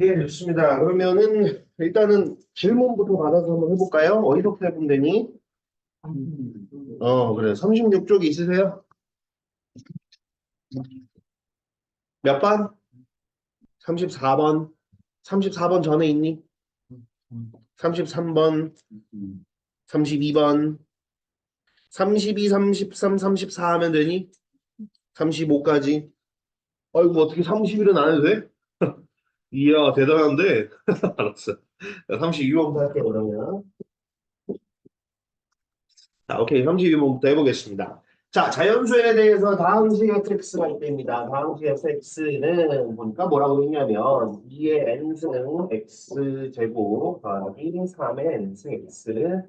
예, 좋습니다. 그러면은 일단은 질문부터 받아서 한번 해볼까요? 어디서부터 해보면 되니? 그래. 36쪽이 있으세요? 몇 번? 34번. 34번 전에 있니? 33번, 32번, 32, 33, 34 하면 되니? 35까지. 아이고, 어떻게 30일은 안 해도 돼? 이야, 대단한데? 알았어. 32번부터 할게, 그러면. 자, 오케이. 32번부터 해보겠습니다. 자, 자연수에 대해서 다항식 fx가 있답니다. 다항식 fx는 보니까 뭐라고 했냐면 2의 n승 x제곱 더하기 3의 n승 x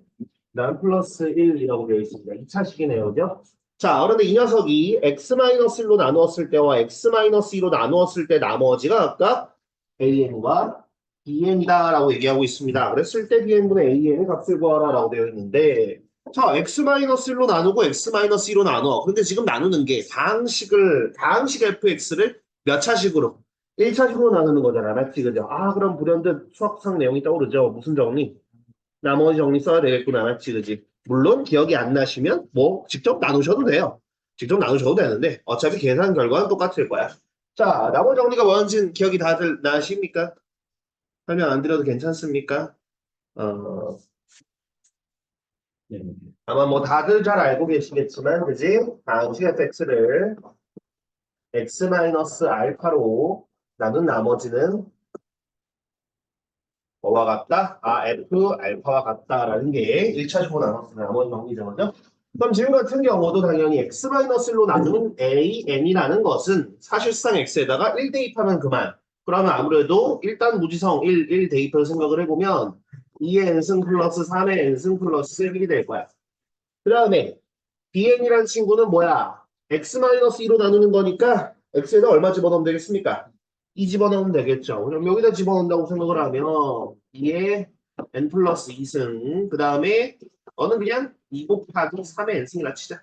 그다음 플러스 1이라고 되어 있습니다. 2차식이네요. 그죠? 자, 그런데 이 녀석이 x-1로 나누었을 때와 x-2로 나누었을 때 나머지가 각각 an과 bn이다라고 얘기하고 있습니다. 그랬을 때 bn분의 an의 값을 구하라라고 되어 있는데 자, x-1로 나누고 x-2로 나눠. 근데 지금 나누는 게 다항식 fx를 몇 차식으로? 1차식으로 나누는 거잖아. 맞지? 그죠? 아, 그럼 불현듯 수학상 내용이 떠오르죠. 무슨 정리? 나머지 정리 써야 되겠구나. 맞지? 그지? 물론 기억이 안 나시면 뭐 직접 나누셔도 돼요. 직접 나누셔도 되는데 어차피 계산 결과는 똑같을 거야. 자, 나머지 정리가 뭔지는 기억이 다들 나십니까? 설명 안 드려도 괜찮습니까? 어, 아마 뭐 다들 잘 알고 계시겠지만, 그지? 다항식 fx를 x-알파로 나눈 나머지는 뭐와 같다? 아, f 알파와 같다라는 게 1차식으로 나눴으면 나머지 정리죠, 그죠? 그럼 지금 같은 경우도 당연히 x-1로 나눈 a, n이라는 것은 사실상 x에다가 1 대입하면 그만. 그러면 아무래도 일단 무지성 1 대입을 생각을 해보면 2의 n승 플러스 3의 n승 플러스 1이 될 거야. 그 다음에 bn이라는 친구는 뭐야? x-2로 나누는 거니까 x에다 얼마 집어넣으면 되겠습니까? 2 집어넣으면 되겠죠. 그럼 여기다 집어넣는다고 생각을 하면 2에 n 플러스 2승 그 다음에 너는 그냥 2 곱하기 3의 n승이라 치자.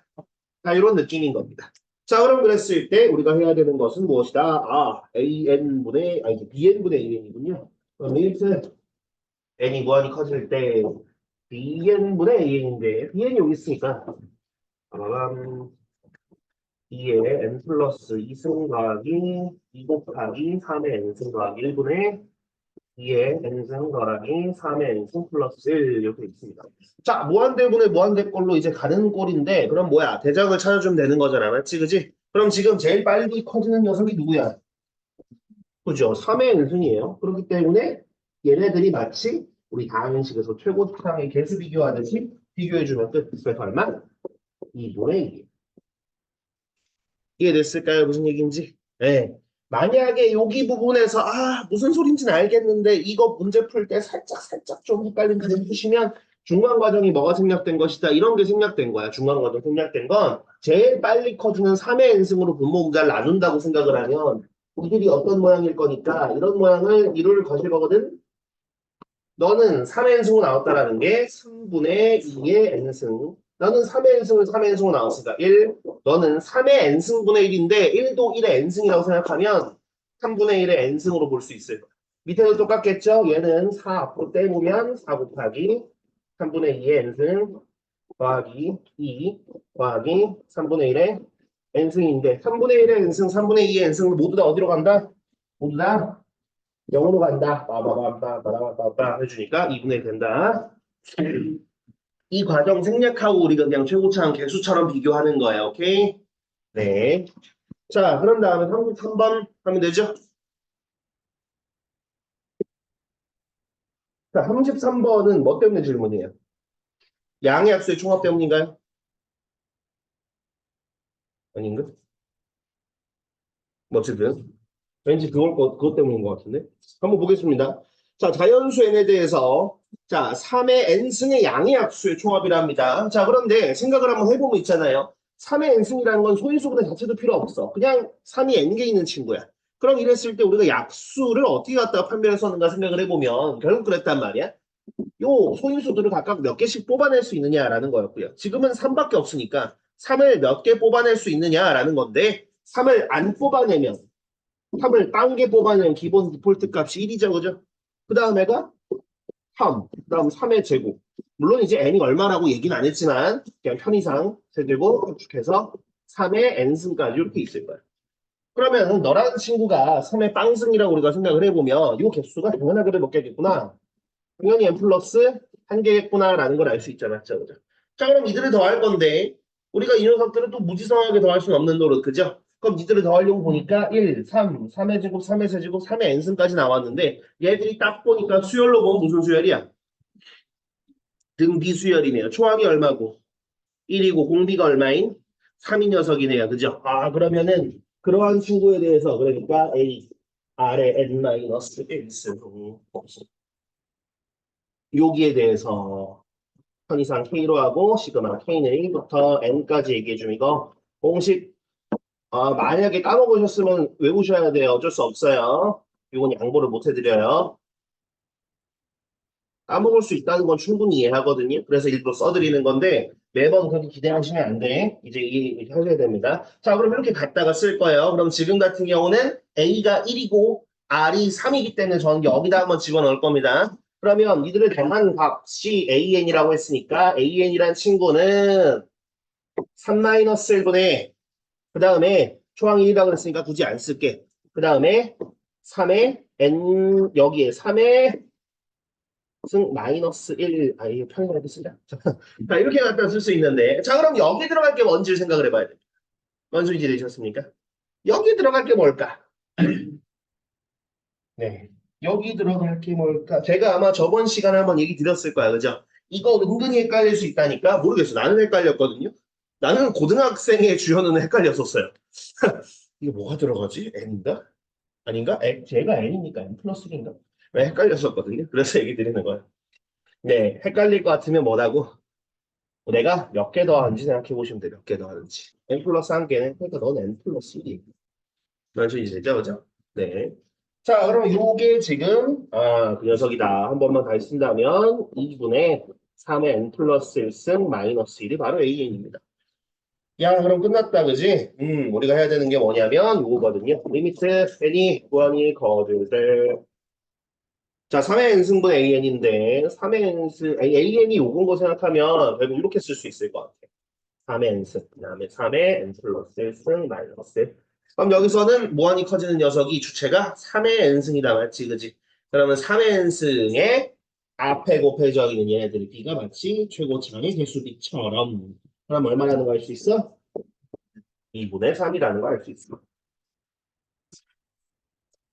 자, 이런 느낌인 겁니다. 자, 그럼 그랬을 때 우리가 해야 되는 것은 무엇이다? 아, 아니, bn분의 an이군요. 그럼 1트 n이 무한히 커질 때 bn분의 an인데 bn이 여기 있으니까 빠바밤 2에 n 플러스 2승 더하기 2 곱하기 3의 n승 더하기 1분의 2에 n승 더하기 3의 n승 플러스 1 이렇게 있습니다. 자, 무한대분의 무한대꼴로 이제 가는 꼴인데 그럼 뭐야? 대장을 찾아주면 되는 거잖아. 맞지? 그지? 그럼 지금 제일 빨리 커지는 녀석이 누구야? 그죠? 3의 n승이에요. 그렇기 때문에 얘네들이 마치 우리 다항식에서 최고차항의 개수 비교하듯이 비교해주면 끝. 그래서 얼마? 2분의 2. 이해됐을까요? 무슨 얘기인지? 네. 만약에 여기 부분에서 무슨 소린지는 알겠는데 이거 문제 풀 때 살짝 좀 헷갈린다 좀 푸시면 중간 과정이 뭐가 생략된 것이다. 이런 게 생략된 거야. 중간 과정 생략된 건 제일 빨리 커지는 3의 n승으로 분모 문자를 나눈다고 생각을 하면 이들이 어떤 모양일 거니까 이런 모양을 이룰 것일 거거든. 너는 3의 n승으로 나왔다라는 게 3분의 2의 n승. 너는 3의 n승을 3의 n승으로 나왔으니까 1. 너는 3의 n승분의 1인데 1도 1의 n승이라고 생각하면 3분의 1의 n승으로 볼 수 있을 거야. 밑에도 똑같겠죠? 얘는 4 앞으로 떼보면 4 곱하기 3분의 2의 n승 더하기 2 더하기 3분의 1의 n승인데 3분의 1의 n승, 3분의 2의 n승 모두 다 어디로 간다? 모두 다 0으로 간다. 빠바바바바바바바 해주니까 2분의 1 된다. 이 과정 생략하고 우리가 그냥 최고차항 개수처럼 비교하는 거예요. 오케이? 네. 자, 그런 다음에 33번 하면 되죠? 자, 33번은 뭐 때문에 질문이에요? 양의 합수의 총합 때문인가요? 아닌가? 뭐 어쨌든 왠지 그것 때문인 것 같은데. 한번 보겠습니다. 자, 자연수 n에 대해서 자, 3의 n승의 양의 합수의 총합이랍니다. 자, 그런데 생각을 한번 해보면 있잖아요. 3의 n승이라는 건 소인수분해 자체도 필요 없어. 그냥 3이 n개 있는 친구야. 그럼 이랬을 때 우리가 약수를 어떻게 갖다가 판별했었는가 생각을 해보면 결국 그랬단 말이야. 요 소인수들을 각각 몇 개씩 뽑아낼 수 있느냐라는 거였고요. 지금은 3밖에 없으니까 3을 몇 개 뽑아낼 수 있느냐라는 건데 3을 안 뽑아내면 3을 빵개 뽑아내는 기본 디폴트 값이 1이죠, 그죠? 그 다음에가 3, 그 다음 3의 제곱. 물론 이제 n이 얼마라고 얘기는 안 했지만 그냥 편의상 세제곱 축해서 3의 n승까지 이렇게 있을 거야. 그러면 너라는 친구가 3의 빵승이라고 우리가 생각을 해보면 이 개수가 당연하게 몇 개겠구나. 당연히 n 플러스 한 개겠구나라는 걸 알 수 있잖아. 맞죠? 그죠? 자, 그럼 이들을 더할 건데 우리가 이 녀석들은 또 무지성하게 더할 수는 없는 노릇, 그죠? 그럼 이들을 더하려고 보니까 1, 3, 3의 제곱, 3의 세제곱, 3의 n승까지 나왔는데 얘들이 딱 보니까 수열로 보면 무슨 수열이야? 등비수열이네요. 초항이 얼마고? 1이고 공비가 얼마인? 3인 녀석이네요. 그죠? 아, 그러면은 그러한 친구에 대해서 그러니까 A, R의 n-1승 여기에 대해서 편의상 K로 하고 시그마 K는 1부터 N까지 얘기해주면 이거 공식 만약에 까먹으셨으면 외우셔야 돼요. 어쩔 수 없어요. 이건 양보를 못 해드려요. 까먹을 수 있다는 건 충분히 이해하거든요. 그래서 일부러 써드리는 건데 매번 그렇게 기대하시면 안 돼. 이제 이게 하셔야 됩니다. 자, 그럼 이렇게 갖다가 쓸 거예요. 그럼 지금 같은 경우는 A가 1이고 R이 3이기 때문에 저는 여기다 한번 집어넣을 겁니다. 그러면 이들을 더한 값이 AN이라고 했으니까 AN이란 친구는 3-1분의 그 다음에 초항 1이라고 그랬으니까 굳이 안 쓸게. 그 다음에 3의 N 여기에 3의 승 마이너스 1, 이게 편의점에 쓰자. 자, 이렇게 갖다 쓸 수 있는데. 자, 그럼 여기 들어갈 게 뭔지를 생각을 해봐야 돼. 뭔 소리인지 되셨습니까? 여기 들어갈 게 뭘까? 네. 여기 들어갈 게 뭘까? 제가 아마 저번 시간에 한번 얘기 드렸을 거야. 그죠? 이거 은근히 헷갈릴 수 있다니까? 모르겠어. 나는 헷갈렸거든요. 나는 고등학생의 주연은 헷갈렸었어요. 이게 뭐가 들어가지? N인가? 아닌가? 제가 N이니까 N 플러스 1인가? 왜 헷갈렸었거든요. 그래서 얘기 드리는 거예요. 네. 헷갈릴 것 같으면 뭐라고? 내가 몇 개 더하는지 생각해 보시면 돼. 몇 개 더하는지. n 플러스 한 개는 그러니까 넌 n 플러스 1이. 그런 식이 되죠, 그죠? 네. 자, 그럼 요게 지금 그 녀석이다. 한 번만 다시 쓴다면 2분의 3의 n 플러스 1승 마이너스 1이 바로 an입니다. 야, 그럼 끝났다, 그지? 우리가 해야 되는 게 뭐냐면 요거거든요. 리미트 n이 무한히 거들들. 자, 3의 n승분 an인데 3의 an이 요건 거 생각하면 결국 이렇게 쓸 수 있을 것 같아요. 3의 n승, 그 다음에 3의 n 플러스 1승 마이너스. 그럼 여기서는 무한히 커지는 녀석이 주체가 3의 n승이다 맞지, 그지? 그러면 3의 n승에 앞에 곱해져 있는 얘네들이 b가 마치 최고차의 개수비처럼. 그럼 얼마라는 거 알 수 있어? 2분의 3이라는 거 알 수 있어.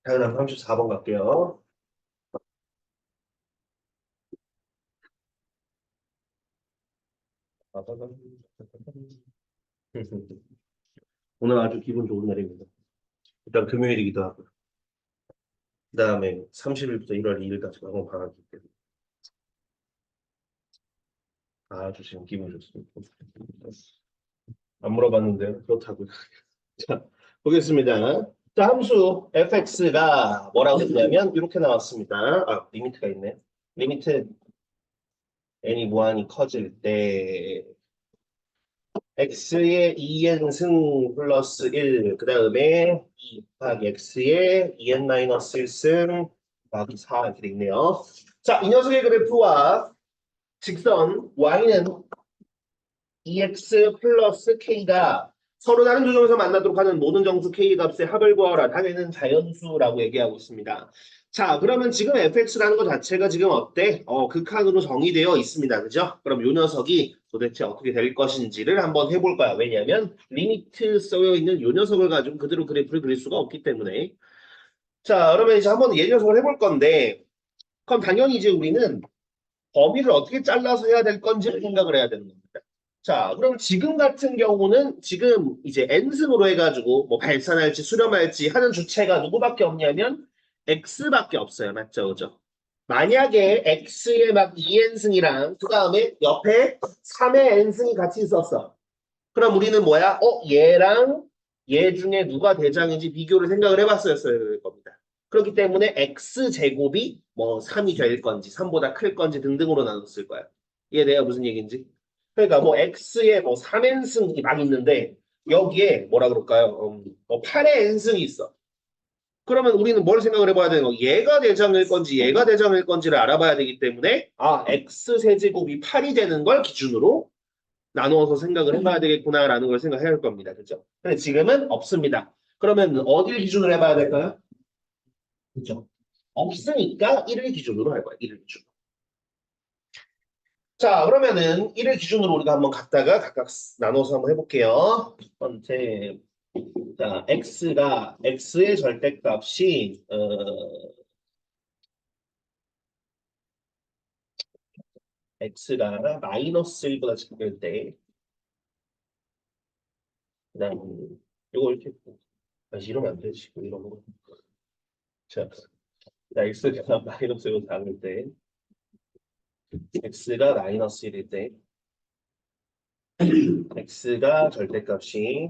자, 그다음 34번 갈게요. 오늘 아주 기분 좋은 날입니다. 일단 금요일이기도 하고. 그 다음에 30일부터 1월 2일까지 학원 방학이기 때문에 아주 지금 기분 좋습니다. 안 물어봤는데요. 그렇다고요. 자, 보겠습니다. 자, 함수 fx가 뭐라고 했냐면 이렇게 나왔습니다. 리미트가 있네. 리미트 n이 무한히 커질 때 x의 2n승 플러스 1, 그 다음에 2 곱하기 x의 2n 마이너스 1승 곱하기 4 이렇게 돼 있네요. 자, 이 녀석의 그래프와 직선 y는 EX 플러스 K가 서로 다른 조정에서 만나도록 하는 모든 정수 K 값의 합을 구하라. 당연히는 자연수라고 얘기하고 있습니다. 자, 그러면 지금 fx라는 것 자체가 지금 어때? 극한으로 정의되어 있습니다. 그죠? 그럼 이 녀석이 도대체 어떻게 될 것인지를 한번 해볼 거야. 왜냐하면 리미트 써여 있는 이 녀석을 가지고 그대로 그래프를 그릴 수가 없기 때문에. 자, 그러면 이제 한번 얘 녀석을 해볼 건데, 그럼 당연히 이제 우리는 범위를 어떻게 잘라서 해야 될 건지를 생각을 해야 되는 겁니다. 자, 그럼 지금 같은 경우는 지금 이제 n승으로 해가지고 뭐 발산할지 수렴할지 하는 주체가 누구밖에 없냐면 x밖에 없어요. 맞죠? 그죠? 만약에 x의 막 2n승이랑 그 다음에 옆에 3의 n승이 같이 있었어. 그럼 우리는 뭐야? 얘랑 얘 중에 누가 대장인지 비교를 생각을 해봤어야 될 겁니다. 그렇기 때문에 x제곱이 뭐 3이 될 건지 3보다 클 건지 등등으로 나눴을 거야. 이게 내가 무슨 얘기인지? 그러니까 뭐 x에 뭐 3n승이 막 있는데 여기에 뭐라 그럴까요? 뭐 8의 n승이 있어. 그러면 우리는 뭘 생각을 해봐야 되는 거? 얘가 대장일 건지 얘가 대장일 건지를 알아봐야 되기 때문에 x 세제곱이 8이 되는 걸 기준으로 나누어서 생각을 해봐야 되겠구나라는 걸 생각해야 할 겁니다. 그죠? 근데 지금은 없습니다. 그러면 어딜 기준으로 해봐야 될까요? 그죠? 없으니까 1을 기준으로 할 거야. 1을 기준. 자, 그러면은 1을 기준으로 우리가 한번 갖다가 각각 나눠서 한번 해볼게요. 첫 번째, 자, x의 절대값이 x가 마이너스 1보다 작을 때, 그다음 이거 이렇게 이러면 안 되지. 이런 거. 자, x가 마이너스 1보다 작을 때, x가 마이너스 1일 때, x가 절대값이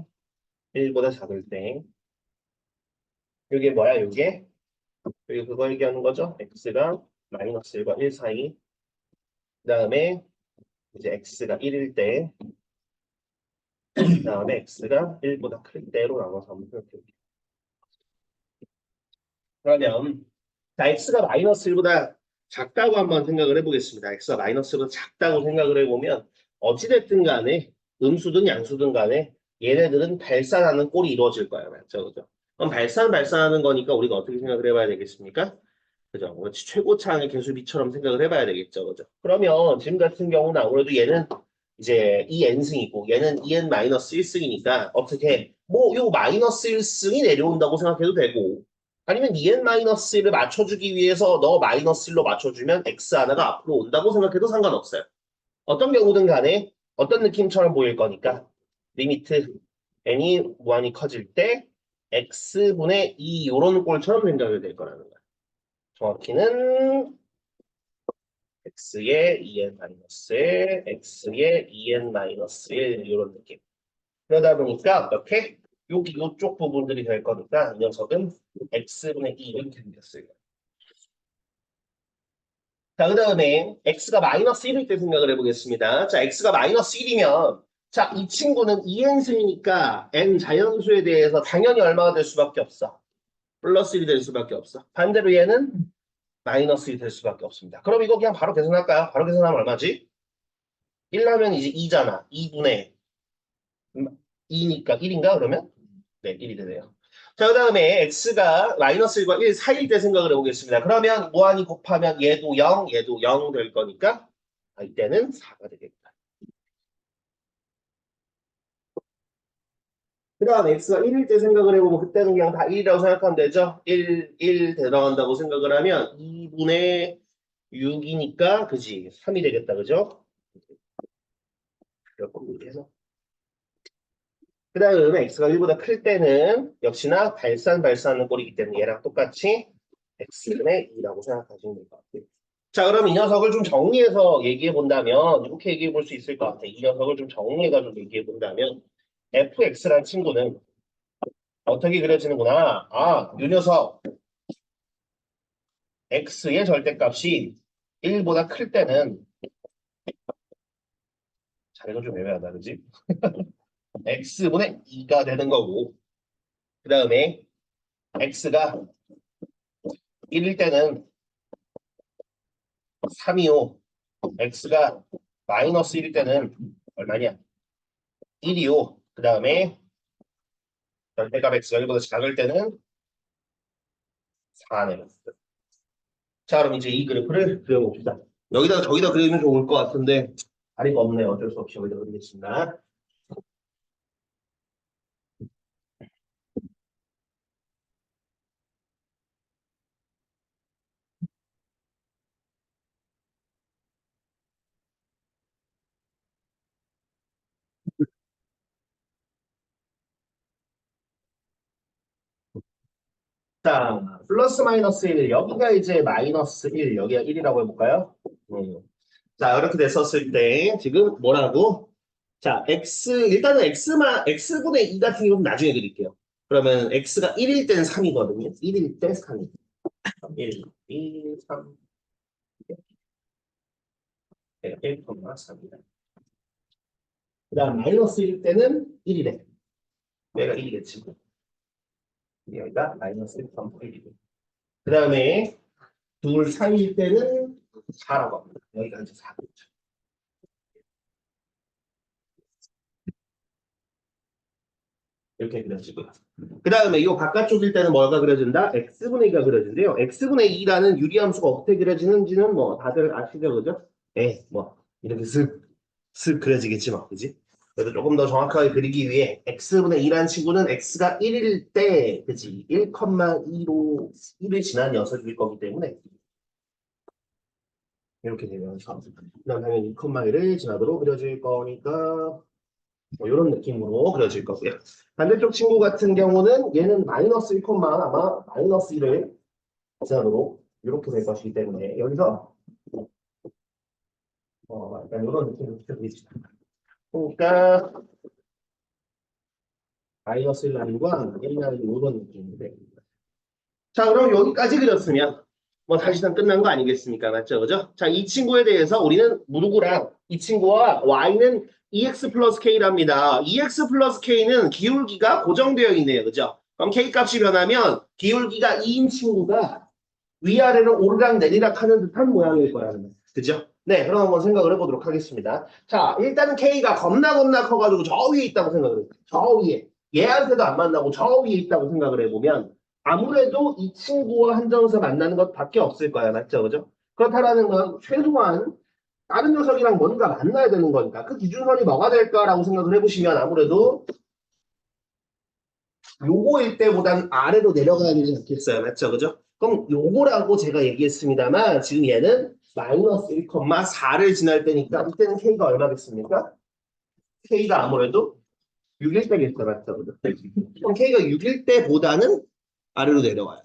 1보다 작을 때, 이게 뭐야? 이게 그거 얘기하는 거죠? x가 마이너스 1과 1 사이. 그다음에 이제 x가 1일 때, 그다음에 x가 1보다 클 때로 나눠서 한번 생각해볼게요. 그러면 자, x가 마이너스 1보다 작다고 한번 생각을 해보겠습니다. x가 마이너스 1보다 작다고 생각을 해보면 어찌됐든 간에 음수든 양수든 간에 얘네들은 발산하는 꼴이 이루어질 거예요. 맞죠? 그죠? 그럼 발산하는 거니까 우리가 어떻게 생각을 해봐야 되겠습니까? 그죠? 그렇지. 최고차항의 개수비처럼 생각을 해봐야 되겠죠. 그죠? 그러면 지금 같은 경우는 아무래도 얘는 이제 2n승이고 얘는 2n-1승이니까 어떻게 뭐 요 마이너스 1승이 내려온다고 생각해도 되고 아니면 2n-1을 맞춰주기 위해서 너 마이너스 1로 맞춰주면 x 하나가 앞으로 온다고 생각해도 상관없어요. 어떤 경우든 간에 어떤 느낌처럼 보일 거니까 리미트 n이 무한히 커질 때 x분의 2 요런 꼴처럼 생각이 될 거라는 거야. 정확히는 x의 2n-1, x의 2n-1 이런 느낌. 그러다 보니까 어떻게? 여기 이쪽 부분들이 될 거니까 이 녀석은 x분의 2 이렇게 생겼어요. 자, 그 다음에 x가 마이너스 1일 때 생각을 해보겠습니다. 자, x가 마이너스 1이면 자, 이 친구는 2n승이니까 n 자연수에 대해서 당연히 얼마가 될 수밖에 없어. 플러스 1이 될 수밖에 없어. 반대로 얘는 마이너스 1이 될 수밖에 없습니다. 그럼 이거 그냥 바로 계산할까요? 바로 계산하면 얼마지? 1 하면 이제 2잖아. 2분의 2니까 1인가 그러면? 네, 1이 되네요. 자, 그 다음에 x가 마이너스 1과 1 사이일 때 생각을 해보겠습니다. 그러면 무한히 곱하면 얘도 0, 얘도 0 될 거니까 이때는 4가 되겠다. 그 다음 x가 1일 때 생각을 해보고 그때는 그냥 다 1이라고 생각하면 되죠? 1 들어간다고 생각을 하면 2분의 6이니까 그지? 3이 되겠다. 그죠? 이렇게 해서 그 다음에 x가 1보다 클 때는 역시나 발산하는 꼴이기 때문에 얘랑 똑같이 x분의 2라고 생각하시면 될 것 같아요. 자, 그럼 이 녀석을 좀 정리해서 얘기해 본다면 이렇게 얘기해 볼 수 있을 것 같아요. 이 녀석을 좀 정리해가지고 얘기해 본다면 fx라는 친구는 어떻게 그려지는구나. 아, 이 녀석 x의 절대값이 1보다 클 때는 자, 이거 좀 애매하다, 그지? x분의 2가 되는 거고 그 다음에 x가 1일 때는 3이요. x가 마이너스 1일 때는 얼마냐? 1이요. 그 다음에 절대값 x가 1보다 작을 때는 4네요. 자, 그럼 이제 이 그래프를 그려봅시다. 여기다가 저기다 그리면 좋을 것 같은데 다리가 없네요. 어쩔 수 없이 여기다 그리겠습니다. 자, 플러스 마이너스 1, 여기가 이제 마이너스 1, 여기가 1이라고 해볼까요? 자, 이렇게 됐었을 때 지금 뭐라고? 자, 일단은 x분의 2 같은 경우는 나중에 드릴게요. 그러면 x가 1일 때는 3이거든요. 1일 때 3이. 1, 2, 3, 1,3이다. 그 다음 마이너스 1일 때는 1이래. 얘가 1이겠지. 여기가 마이너스 1.8이고. 그 다음에 둘 사이일 때는 4라고 합니다. 여기가 이제 4죠. 이렇게 그려지고요. 그 다음에 이 바깥쪽일 때는 뭐가 그려진다? x분의 2가 그려진대요. x분의 2라는 유리함수가 어떻게 그려지는지는 뭐 다들 아시죠, 그죠? 예, 뭐 이렇게 슥 그려지겠지 뭐, 그지? 그래서 조금 더 정확하게 그리기 위해 x분의 2라는 친구는 x가 1일 때, 그지? 1,2로 1을 지난 녀석일 거기 때문에 이렇게 되면서 그다음 당연히 2,1을 지나도록 그려질 거니까 뭐 이런 느낌으로 그려질 거고요. 반대쪽 친구 같은 경우는 얘는 마이너스 1, 아마 마이너스 1을 지나도록 이렇게 될 것이기 때문에 여기서 약간 이런 느낌으로 그려집니다. 그러니까 마이너스 1 라인과 1 라인 이런 느낌인데 자 그럼 여기까지 그렸으면 뭐 사실상 끝난 거 아니겠습니까? 맞죠? 그죠? 자, 이 친구에 대해서 우리는 누구랑 이 친구와 y는 EX 플러스 K랍니다. EX 플러스 K는 기울기가 고정되어 있네요. 그죠? 그럼 K 값이 변하면 기울기가 2인 친구가 위아래로 오르락 내리락 하는 듯한 모양일 거라는 거예요. 그죠? 네, 그럼 한번 생각을 해보도록 하겠습니다. 자, 일단은 K가 겁나 커가지고 저 위에 있다고 생각을 해요. 저 위에. 얘한테도 안 만나고 저 위에 있다고 생각을 해보면 아무래도 이 친구와 한정에서 만나는 것밖에 없을 거야. 맞죠? 그죠? 그렇다라는 건 최소한 다른 녀석이랑 뭔가 만나야 되는 거니까 그 기준선이 뭐가 될까라고 생각을 해보시면 아무래도 요거일 때보단 아래로 내려가야 되지 않겠어요? 맞죠? 그죠? 그럼 요거라고 제가 얘기했습니다만 지금 얘는 마이너스 1,4를 지날 때니까 이때는 K가 얼마겠습니까? K가 아무래도 6일 때겠죠. 맞죠? 그죠? 그럼 K가 6일 때보다는 아래로 내려와요.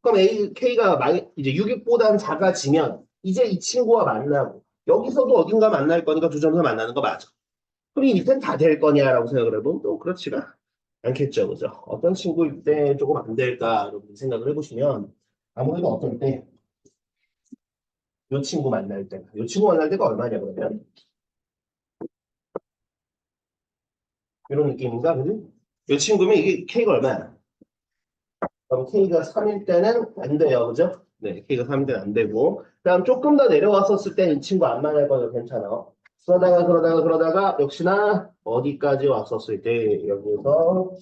그럼 K가 이제 6보다는 작아지면 이제 이 친구와 만나고 여기서도 어딘가 만날 거니까 두 점에서 만나는 거 맞아. 그럼 이 밑에는 다 될 거냐라고 생각을 해보면 또 그렇지가 않겠죠. 그죠? 어떤 친구일 때 조금 안 될까 여러분 생각을 해보시면 아무래도 어떤 때 이 친구 만날 때, 이 친구 만날 때가 얼마냐 그러면 이런 느낌인가? 그지? 이 친구면 이게 K가 얼마야? 그럼 K가 3일 때는 안 돼요. 그죠? 네, K가 3일 때는 안 되고. 그다음 조금 더 내려왔었을 때 이 친구 안 만날 거예요. 괜찮아. 그러다가 역시나 어디까지 왔었을 때 여기서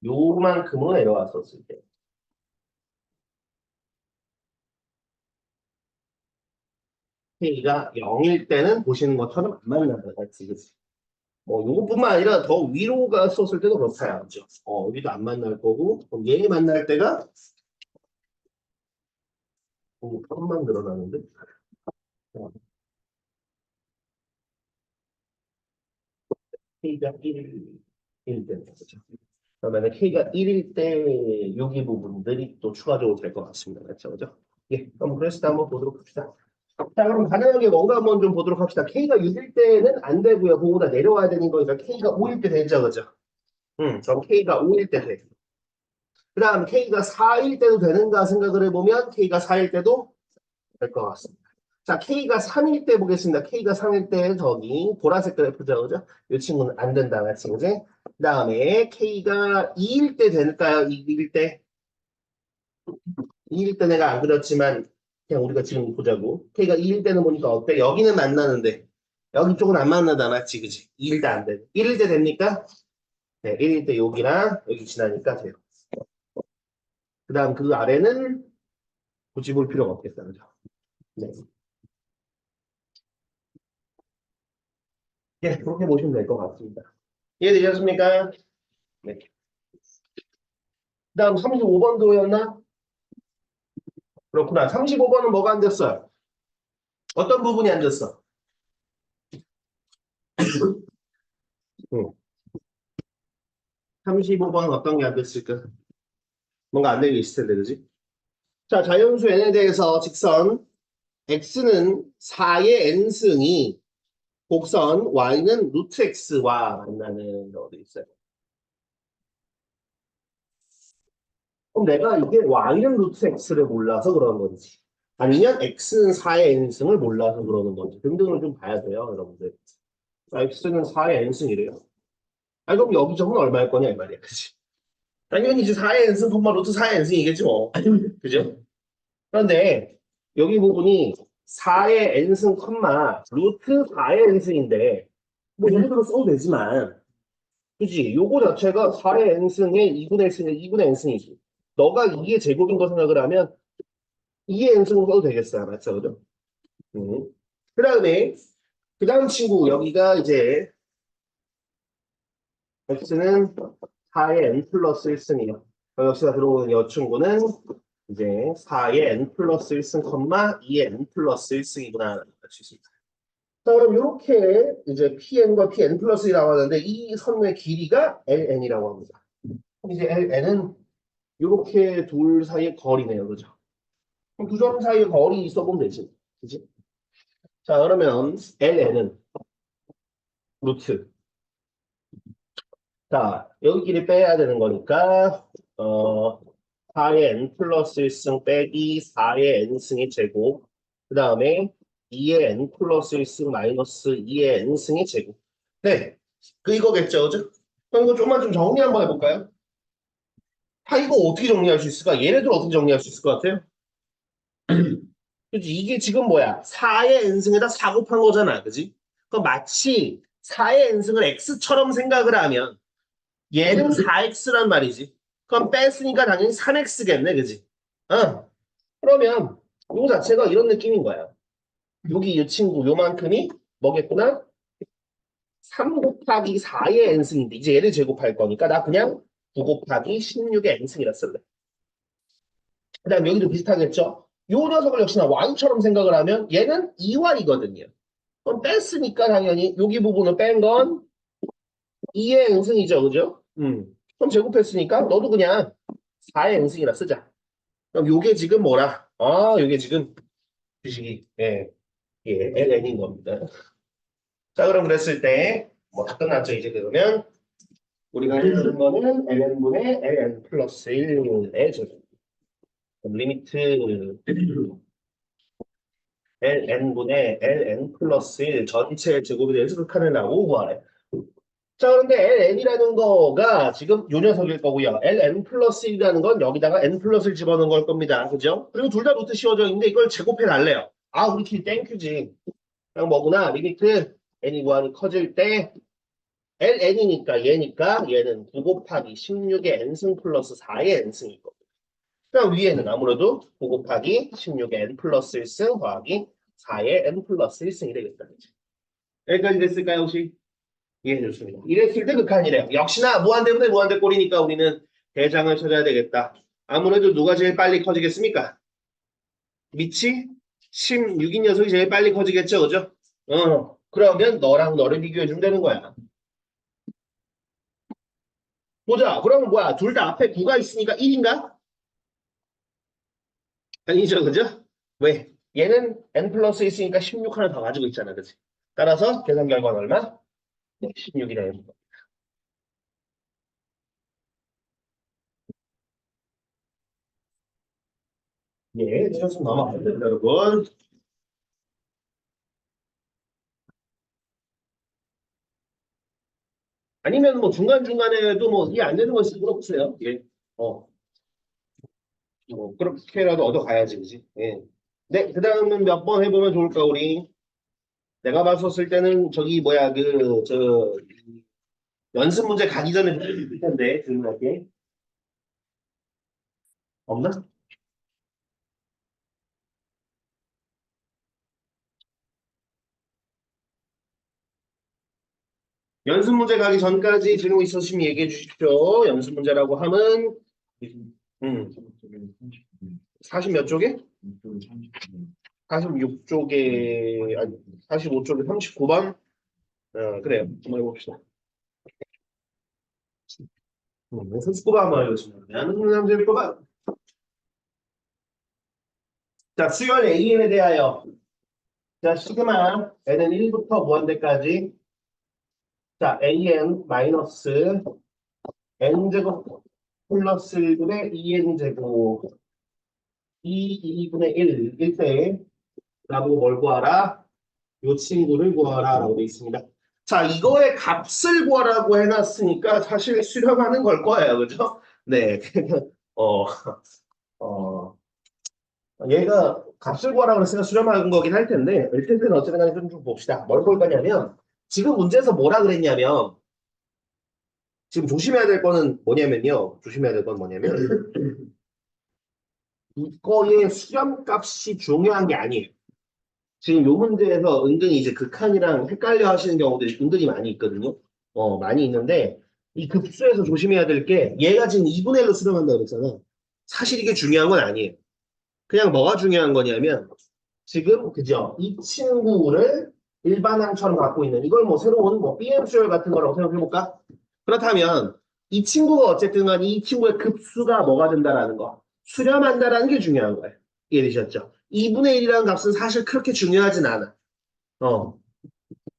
요만큼으로 내려왔었을 때 K가 0일 때는 보시는 것처럼 안 만나요. 같이. 그치? 뭐 요것뿐만 아니라 더 위로 갔었을 때도 그렇다요. 그죠? 여기도 안 만날 거고 그럼 얘 만날 때가 만 늘어나는데 어, K가 1일 때는 거죠. 그러면 K가 1일 때 여기 부분들이 또 추가적으로 될 것 같습니다. 맞죠? 그죠? 예, 그럼 그랬을 때 한번 보도록 합시다. 자, 그럼 가능하게 뭔가 한번 좀 보도록 합시다. K가 6일 때는 안 되고요. 그거보다 내려와야 되는 거니까 K가 5일 때 되죠, 그죠? 그럼 K가 5일 때 돼. 그 다음 K가 4일 때도 되는가 생각을 해보면 K가 4일 때도 될 것 같습니다. 자, K가 3일 때 보겠습니다. K가 3일 때 저기 보라색 그래프죠, 그죠? 이 친구는 안 된다, 맞지, 그지? 그 다음에 K가 2일 때 될까요? 2일 때? 2일 때 내가 안 그렸지만 그냥 우리가 지금 보자고. K가 2일 때는 보니까 어때? 여기는 만나는데 여기 쪽은 안 만나다, 맞지, 그지? 2일 때 안 돼. 1일 때 됩니까? 네, 1일 때 여기랑 여기 지나니까 돼요. 그 다음 그 아래는 굳이 볼 필요가 없겠다, 그죠? 네. 예, 그렇게 보시면 될 것 같습니다. 이해되셨습니까? 네. 그 다음 35번도였나? 그렇구나. 35번은 뭐가 안 됐어요? 어떤 부분이 안 됐어? 응. 35번은 어떤 게 안 됐을까? 뭔가 안 되게 있을 텐데, 그지? 자, 자연수 n에 대해서 직선 x는 4의 n승이 곡선 y는 루트 x와 만나는 어디 있어요? 그럼 내가 이게 y는 루트 x를 몰라서 그러는 건지 아니면 x는 4의 n승을 몰라서 그러는 건지 등등을 좀 봐야 돼요, 여러분들. 자, x는 4의 n승이래요. 아, 그럼 여기 점은 얼마일 거냐, 이 말이야. 그치? 당연히 이제 4의 n승, 루트 4의 n승이겠지, 뭐. 그죠? 그런데 여기 부분이 4의 n승, 루트 4의 n승인데, 뭐 예를 들어 써도 되지만, 그지? 요거 자체가 4의 n승의 2분의 1승의 2분의 n승이지. 너가 2의 제곱인 거 생각을 하면 2의 n승으로 써도 되겠어요. 맞죠? 그죠? 그 다음에, 그 다음 친구, 여기가 이제, x는 4의 n 플러스 1승이에요. 역시나 들어오는 이 친구는 이제 4의 n 플러스 1승, 2의 n 플러스 1승이구나. 알수 있습니다. 자, 그럼 이렇게 이제 pn과 pn 플러스 1이라고 하는데 이 선의 길이가 ln이라고 합니다. 이제 ln은 이렇게 둘 사이의 거리네요. 그죠? 그럼 두 점 사이의 거리 써보면 되지. 그지? 자, 그러면 ln은 루트. 자, 여기끼리 빼야 되는 거니까, 4의 n 플러스 1승 빼기 4의 n승의 제곱. 그 다음에 2의 n 플러스 1승 마이너스 2의 n승의 제곱. 네. 이거겠죠. 그죠? 그럼 이거 좀만 좀 정리 한번 해볼까요? 이거 어떻게 정리할 수 있을까? 얘네들 어떻게 정리할 수 있을 것 같아요? 그치? 이게 지금 뭐야? 4의 n승에다 4 곱한 거잖아. 그지? 그럼 마치 4의 n승을 x처럼 생각을 하면 얘는 4x란 말이지. 그럼 뺐으니까 당연히 3x겠네. 그지? 그러면 요 자체가 이런 느낌인 거야. 여기 이 친구 요만큼이 뭐겠구나? 3 곱하기 4의 n승인데 이제 얘를 제곱할 거니까 나 그냥 9 곱하기 16의 n승이라 쓸래. 그 다음 여기도 비슷하겠죠? 요 녀석을 역시나 y처럼 생각을 하면 얘는 2y거든요. 그럼 뺐으니까 당연히 여기 부분을 뺀 건 2의 n승이죠. 그죠? 그럼 제곱했으니까 너도 그냥 4의 n승이라 쓰자. 그럼 요게 지금 뭐라? 요게 지금 주식이 ln인 겁니다. 자, 그럼 그랬을 때 뭐 다 끝났죠. 이제 그러면 우리가 해주는 거는 ln분의 ln 플러스 1의 제곱. 리미트 ln분의 ln 플러스 1 전체 제곱에 대해서 극한을 나오고 구하래. 자, 그런데 ln이라는 거가 지금 요 녀석일 거고요. ln 플러스 1이라는 건 여기다가 n 플러스를 집어넣은 걸 겁니다. 그죠? 그리고 둘 다 루트 씌워져 있는데 이걸 제곱해 달래요. 우리끼리 땡큐지. 그냥 뭐구나. 리미트 n이 무한히 커질 때 ln이니까 얘니까 얘는 9 곱하기 16의 n승 플러스 4의 n승일 거고. 그럼 위에는 아무래도 9 곱하기 16의 n 플러스 1승 더하기 4의 n 플러스 1승이 되겠다. 그치? 여기까지 됐을까요, 혹시? 예, 좋습니다. 이랬을 때 극한이래요. 역시나 무한대분의 무한대 꼴이니까 우리는 대장을 찾아야 되겠다. 아무래도 누가 제일 빨리 커지겠습니까? 미치? 16인 녀석이 제일 빨리 커지겠죠, 그죠? 그러면 너랑 너를 비교해주면 되는 거야. 보자. 그러면 뭐야? 둘 다 앞에 9가 있으니까 1인가? 아니죠, 그죠? 왜? 얘는 n 플러스 있으니까 16 하나 더 가지고 있잖아, 그치? 따라서 계산 결과는 얼마? 16이라 는 거. 예, 계속 넘어가야 됩니다, 여러분. 아니면 뭐 중간중간에도 뭐 이해 안 되는 거 있으면 물어보세요. 예. 어, 그렇게라도 얻어가야지, 그지? 예. 네, 그 다음은 몇 번 해보면 좋을까, 우리? 내가 봤었을 때는 저기 뭐야, 연습 문제 가기 전에 있을 텐데, 질문할게. 없나? 연습 문제 가기 전까지 질문 있으시면 얘기해 주십시오. 연습 문제라고 하면, 음, 40 몇 쪽에? 46쪽에, 아니, 45쪽에 39번? 그래요. 한번 해봅시다. 39번 한번 해보시면. 나는 문제 해볼까? 자, 수열 AN에 대하여. 자, 시그마 N은 1부터 무한대까지. 자, AN 마이너스 N제곱 플러스 1분의 2N제곱 2분의 1일 때 나보고 뭘 구하라? 요 친구를 구하라 라고 되어 있습니다. 자, 이거의 값을 구하라고 해놨으니까 사실 수렴하는 걸 거예요. 그죠? 네. 어, 어, 얘가 값을 구하라고 했으니까 수렴하는 거긴 할 텐데, 일단은 어쨌든 간에 좀 봅시다. 뭘 볼 거냐면, 지금 문제에서 뭐라 그랬냐면, 지금 조심해야 될 거는 뭐냐면요. 조심해야 될 건 뭐냐면, 이거의 수렴값이 중요한 게 아니에요. 지금 요 문제에서 은근히 이제 극한이랑 헷갈려 하시는 경우들이 은근히 많이 있거든요. 많이 있는데, 이 급수에서 조심해야 될 게, 얘가 지금 2분의 1로 수렴한다고 그랬잖아. 사실 이게 중요한 건 아니에요. 그냥 뭐가 중요한 거냐면, 지금, 그죠? 이 친구를 일반항처럼 갖고 있는, 이걸 뭐 새로운 뭐 BM 수열 같은 거라고 생각해볼까? 그렇다면, 이 친구가 어쨌든 간에 이 친구의 급수가 뭐가 된다라는 거, 수렴한다라는 게 중요한 거예요. 이해되셨죠? 2분의 1이라는 값은 사실 그렇게 중요하진 않아. 어,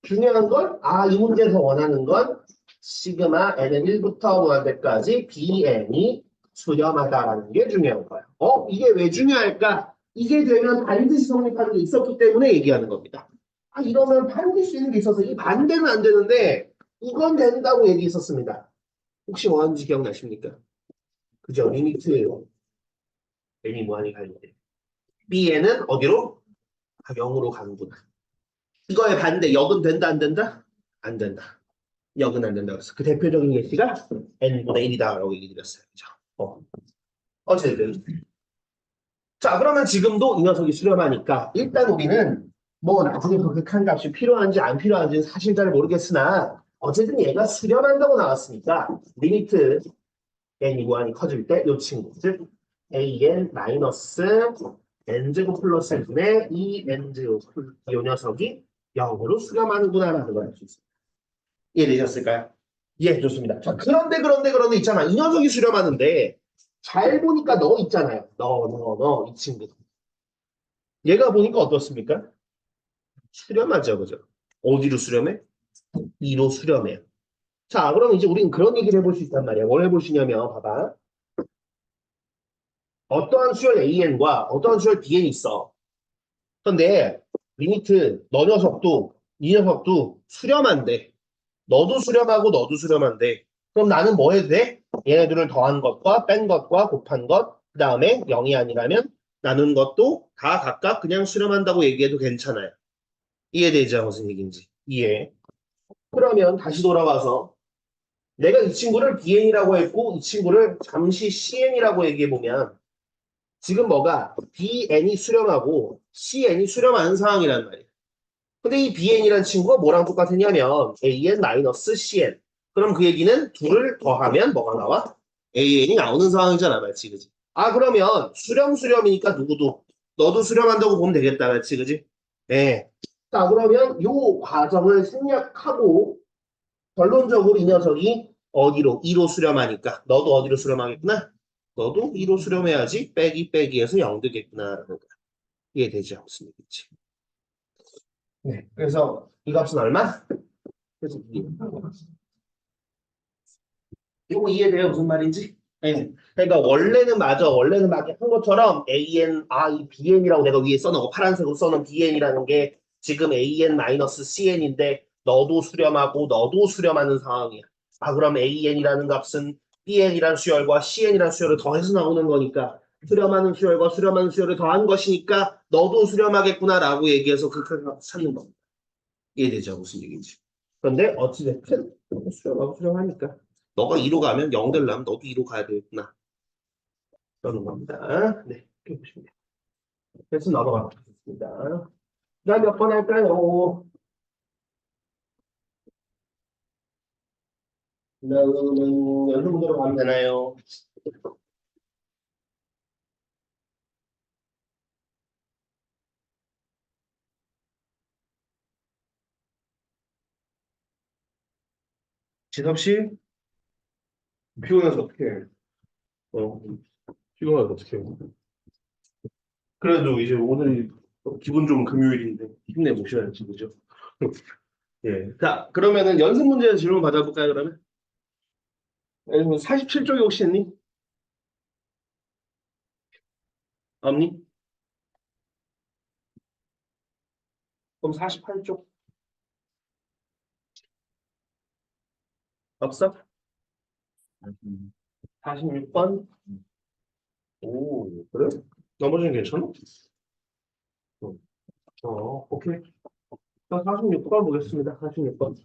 중요한 건, 이 문제에서 원하는 건, 시그마 n은 1부터 무한대까지 bn이 수렴하다라는 게 중요한 거야. 이게 왜 중요할까? 이게 되면 반드시 성립하는 게 있었기 때문에 얘기하는 겁니다. 이러면 반드시 있는 게 있어서 이 반대는 안 되는데, 이건 된다고 얘기했었습니다. 혹시 뭐 하는지 기억나십니까? 그죠? 리미트 n이 무한히 갈 때. bn은 어디로? 0으로 가는구나. 이거의 반대, 역은 된다, 안 된다? 안 된다. 역은 안 된다고 했어. 그 대표적인 예시가 n분의 1이다라고 얘기 드렸어요. 그죠? 어쨌든. 자, 그러면 지금도 이 녀석이 수렴하니까 일단 우리는 뭐 나중에 그 극한 값이 필요한지 안 필요한지는 사실 잘 모르겠으나 어쨌든 얘가 수렴한다고 나왔으니까 리미트 n이 무한히 커질 때 이 친구, 즉 an 마이너스 n제곱 플러스 1분의 2n제곱 이 녀석이 0으로 수렴하는구나라는 걸 알 수 있습니다. 이해되셨을까요? 예, 좋습니다. 자, 그런데 있잖아. 이 녀석이 수렴하는데 잘 보니까 너 있잖아요. 이 친구. 얘가 보니까 어떻습니까? 수렴하죠, 그죠? 어디로 수렴해? 2로 수렴해요. 자, 그럼 이제 우리는 그런 얘기를 해볼 수 있단 말이야. 뭘 해볼 수 있냐면, 봐봐. 어떠한 수열 AN과 어떠한 수열 BN이 있어. 그런데 리미트 너 녀석도 이 녀석도 수렴한데 너도 수렴하고 너도 수렴한데 그럼 나는 뭐 해도 돼? 얘네들을 더한 것과 뺀 것과 곱한 것, 그 다음에 0이 아니라면 나눈 것도 다 각각 그냥 수렴한다고 얘기해도 괜찮아요. 이해되죠? 무슨 얘기인지. 이해. 그러면 다시 돌아와서 내가 이 친구를 BN이라고 했고 이 친구를 잠시 CN이라고 얘기해보면 지금 뭐가 BN이 수렴하고 CN이 수렴하는 상황이란 말이에요. 근데 이 BN이라는 친구가 뭐랑 똑같으냐면 AN-CN. 그럼 그 얘기는 둘을 더하면 뭐가 나와? AN이 나오는 상황이잖아, 맞지, 그지? 그러면 수렴이니까 누구도 너도 수렴한다고 보면 되겠다, 맞지, 그지? 네. 자, 그러면 요 과정을 생략하고 결론적으로 이 녀석이 어디로? 2로 수렴하니까 너도 어디로 수렴하겠구나? 너도 2로 수렴해야지 빼기해서 0 되겠구나라는 거야. 이해되죠? 무슨 얘기인지. 네. 그래서 이 값은 얼마? 그래서 이거 이해돼요? 무슨 말인지? 네. 그러니까 원래는 맞아. 원래는 막 한 것처럼 AN, 이 BN이라고 내가 위에 써놓은 파란색으로 써놓은 BN이라는 게 지금 AN-CN인데 너도 수렴하고 너도 수렴하는 상황이야. 그럼 AN이라는 값은 BN이라는 수열과 CN이라는 수열을 더해서 나오는 거니까 수렴하는 수열과 수렴하는 수열을 더한 것이니까 너도 수렴하겠구나라고 얘기해서 그 값을 찾는 겁니다. 이해되죠? 무슨 얘기인지. 그런데 어찌됐든 수렴하고 수렴하니까 너가 2로 가면 0 되려면 너도 2로 가야 되겠구나. 그러는 겁니다. 네, 이렇게 보시면 돼요. 그래서 넘어가겠습니다. 그 다음 몇 번 할까요? 그 다음은 연습 문제로 가면 되나요? 지섭 씨? 피곤해서 어떡해. 어, 피곤해서 어떡해. 그래도 이제 오늘 기분 좋은 금요일인데 힘내보셔야지, 그죠? 예. 자, 그러면은 연습 문제 질문 받아볼까요, 그러면? 47쪽이 혹시 있니? 없니? 그럼 48쪽. 없어? 46번? 오, 그래? 나머지는 괜찮아? 응. 오케이. 46번 보겠습니다. 46번.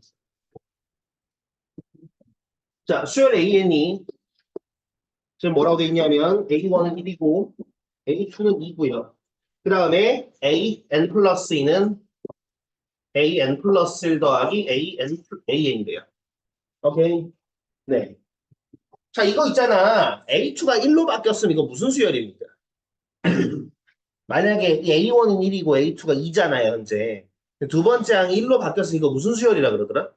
자, 수열 AN이 지금 뭐라고 돼 있냐면 A1은 1이고 A2는 2고요. 그 다음에 AN 플러스 2는 AN 플러스 1 더하기 AN이래요. 오케이. 네. 자, 이거 있잖아. A2가 1로 바뀌었으면 이거 무슨 수열입니까? 만약에 이 A1은 1이고 A2가 2잖아요, 현재. 두 번째 항이 1로 바뀌었으면 이거 무슨 수열이라 그러더라?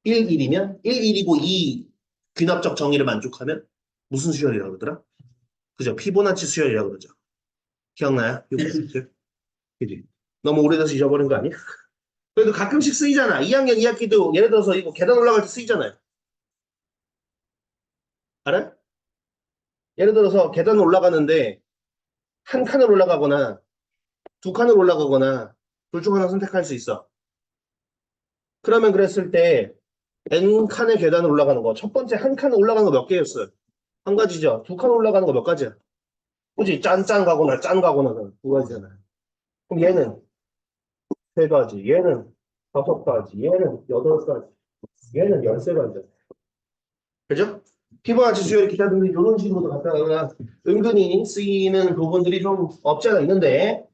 1, 1이면 1, 1이고 2 귀납적 정의를 만족하면 무슨 수열이라 그러더라? 그죠? 피보나치 수열이라 그러죠. 기억나요? 이거 무슨 수열? 그지? 너무 오래돼서 잊어버린 거 아니야? 그래도 가끔씩 쓰이잖아. 2학년 2학기도 예를 들어서 이거 계단 올라갈 때 쓰이잖아요. 알아? 예를 들어서 계단 올라가는데 한 칸을 올라가거나 두 칸을 올라가거나 둘 중 하나 선택할 수 있어. 그러면 그랬을 때 N 칸의 계단을 올라가는 거. 첫 번째 한 칸을 올라가는 거 몇 개였어요? 한 가지죠. 두 칸 올라가는 거 몇 가지야? 그지? 짠짠 가거나 짠 가거나는 두 가지잖아요. 그럼 얘는 세 가지, 얘는 다섯 가지, 얘는 여덟 가지, 얘는 열세 가지. 그죠? 피부아치 수혈 기타 등등 이런 식으로 갖다가 은근히 쓰이는 부분들이 좀 없지 않아 있는데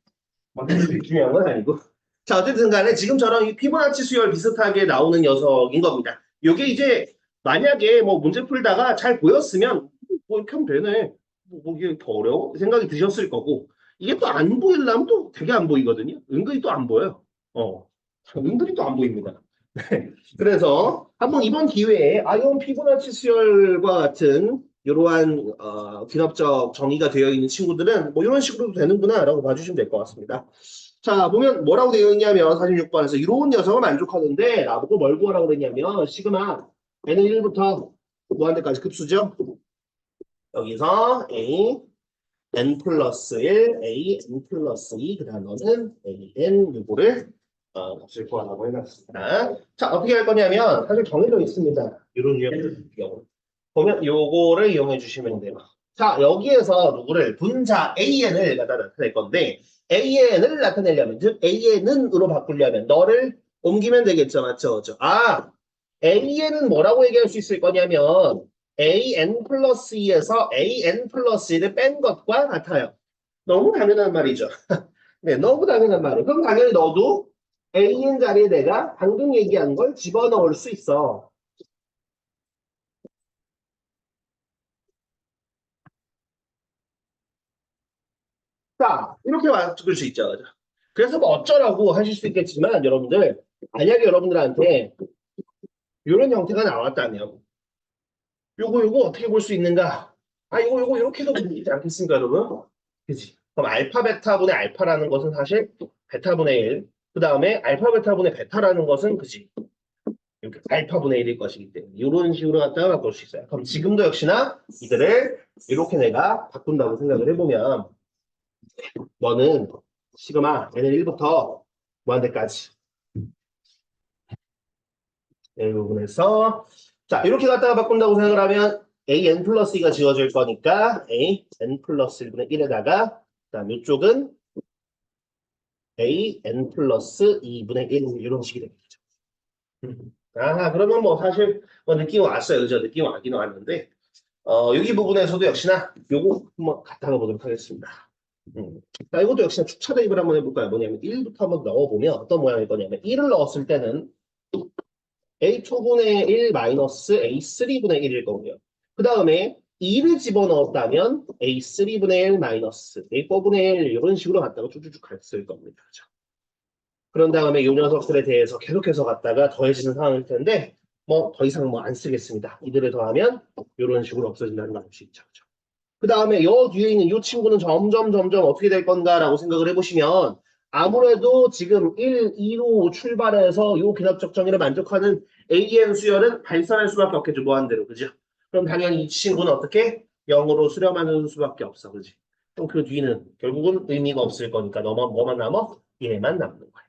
중요한 건 아니고. 자, 어쨌든 간에 지금처럼 이 피부아치 수혈 비슷하게 나오는 녀석인 겁니다. 요게 이제 만약에 뭐 문제 풀다가 잘 보였으면 뭐 이렇게 하면 되네. 뭐 이게 더 어려워? 생각이 드셨을 거고. 이게 또 안 보이려면 또 되게 안 보이거든요. 은근히 또 안 보여요. 은근히 또 안 보입니다. 그래서 한번 이번 기회에 아이온 피보나치 수열과 같은 이러한 귀납적 정의가 되어 있는 친구들은 뭐 이런 식으로도 되는구나라고 봐주시면 될 것 같습니다. 자, 보면 뭐라고 되어 있냐면 46번에서 이로운 녀석을 만족하는데 나보고 뭘 구하라고 그랬냐면 시그마 n은 1부터 무한대까지 급수죠. 여기서 a n 플러스 1, a n 플러스 2, 그 다음 너는 a n 요거를 값을 구하라고 해놨습니다. 자, 어떻게 할 거냐면 사실 정해져 있습니다. 이런 유형을 보면 요거를 이용해 주시면 돼요. 자, 여기에서 누구를 분자 AN을 갖다 나타낼 건데 AN을 나타내려면 즉 AN은으로 바꾸려면 너를 옮기면 되겠죠. 맞죠? 그죠? AN은 뭐라고 얘기할 수 있을 거냐면 AN 플러스 2에서 AN 플러스 1을 뺀 것과 같아요. 너무 당연한 말이죠. 네, 너무 당연한 말이에요. 그럼 당연히 너도 AN 자리에 내가 방금 얘기한 걸 집어넣을 수 있어. 자, 이렇게 만들 수 있죠. 그죠? 그래서 뭐 어쩌라고 하실 수 있겠지만 여러분들 만약에 여러분들한테 이런 형태가 나왔다면 요거 어떻게 볼 수 있는가? 요거 이렇게도 보이지 않겠습니까, 여러분? 그지? 그럼 알파 베타분의 알파라는 것은 사실 베타분의 1. 그 다음에 알파 베타분의 베타라는 것은 그지? 이렇게 알파분의 1일 것이기 때문에 이런 식으로 갖다가 바꿀 수 있어요. 그럼 지금도 역시나 이들을 이렇게 내가 바꾼다고 생각을 해보면 너는 시그마 n은 1부터 무한대까지 이 부분에서 자 이렇게 갖다가 바꾼다고 생각을 하면 an 플러스 2가 지워질 거니까 an 플러스 1분의 1에다가 그다음 이쪽은 an 플러스 2분의 1 이런 식이 되겠죠. 그러면 뭐 사실 뭐 느낌 왔어요. 그죠? 느낌 왔기는 왔는데 여기 부분에서도 역시나 요거 한번 갖다가 보도록 하겠습니다. 자, 이것도 역시나 축차 대입을 한번 해볼까요? 뭐냐면 1부터 한번 넣어보면 어떤 모양일 거냐면 1을 넣었을 때는 A2분의 1 마이너스 A3분의 1일 거고요. 그 다음에 2를 집어넣었다면 A3분의 1 마이너스 A4분의 1 이런 식으로 갖다가 쭉쭉쭉 갔을 겁니다. 그렇죠? 그런 다음에 이 녀석들에 대해서 계속해서 갖다가 더해지는 상황일 텐데 뭐 더 이상 뭐 안 쓰겠습니다. 이들을 더하면 이런 식으로 없어진다는 걸 알 수 있죠. 그렇죠? 그 다음에 요 뒤에 있는 이 친구는 점점 어떻게 될 건가라고 생각을 해보시면 아무래도 지금 1, 2로 출발해서 요 기납적 정의를 만족하는 AN 수열은 발산할 수밖에 없겠죠. 무한대로. 그죠? 그럼 당연히 이 친구는 어떻게? 0으로 수렴하는 수밖에 없어. 그지? 그럼 그 뒤는 결국은 의미가 없을 거니까 너만 뭐만 남아? 얘만 남는 거야.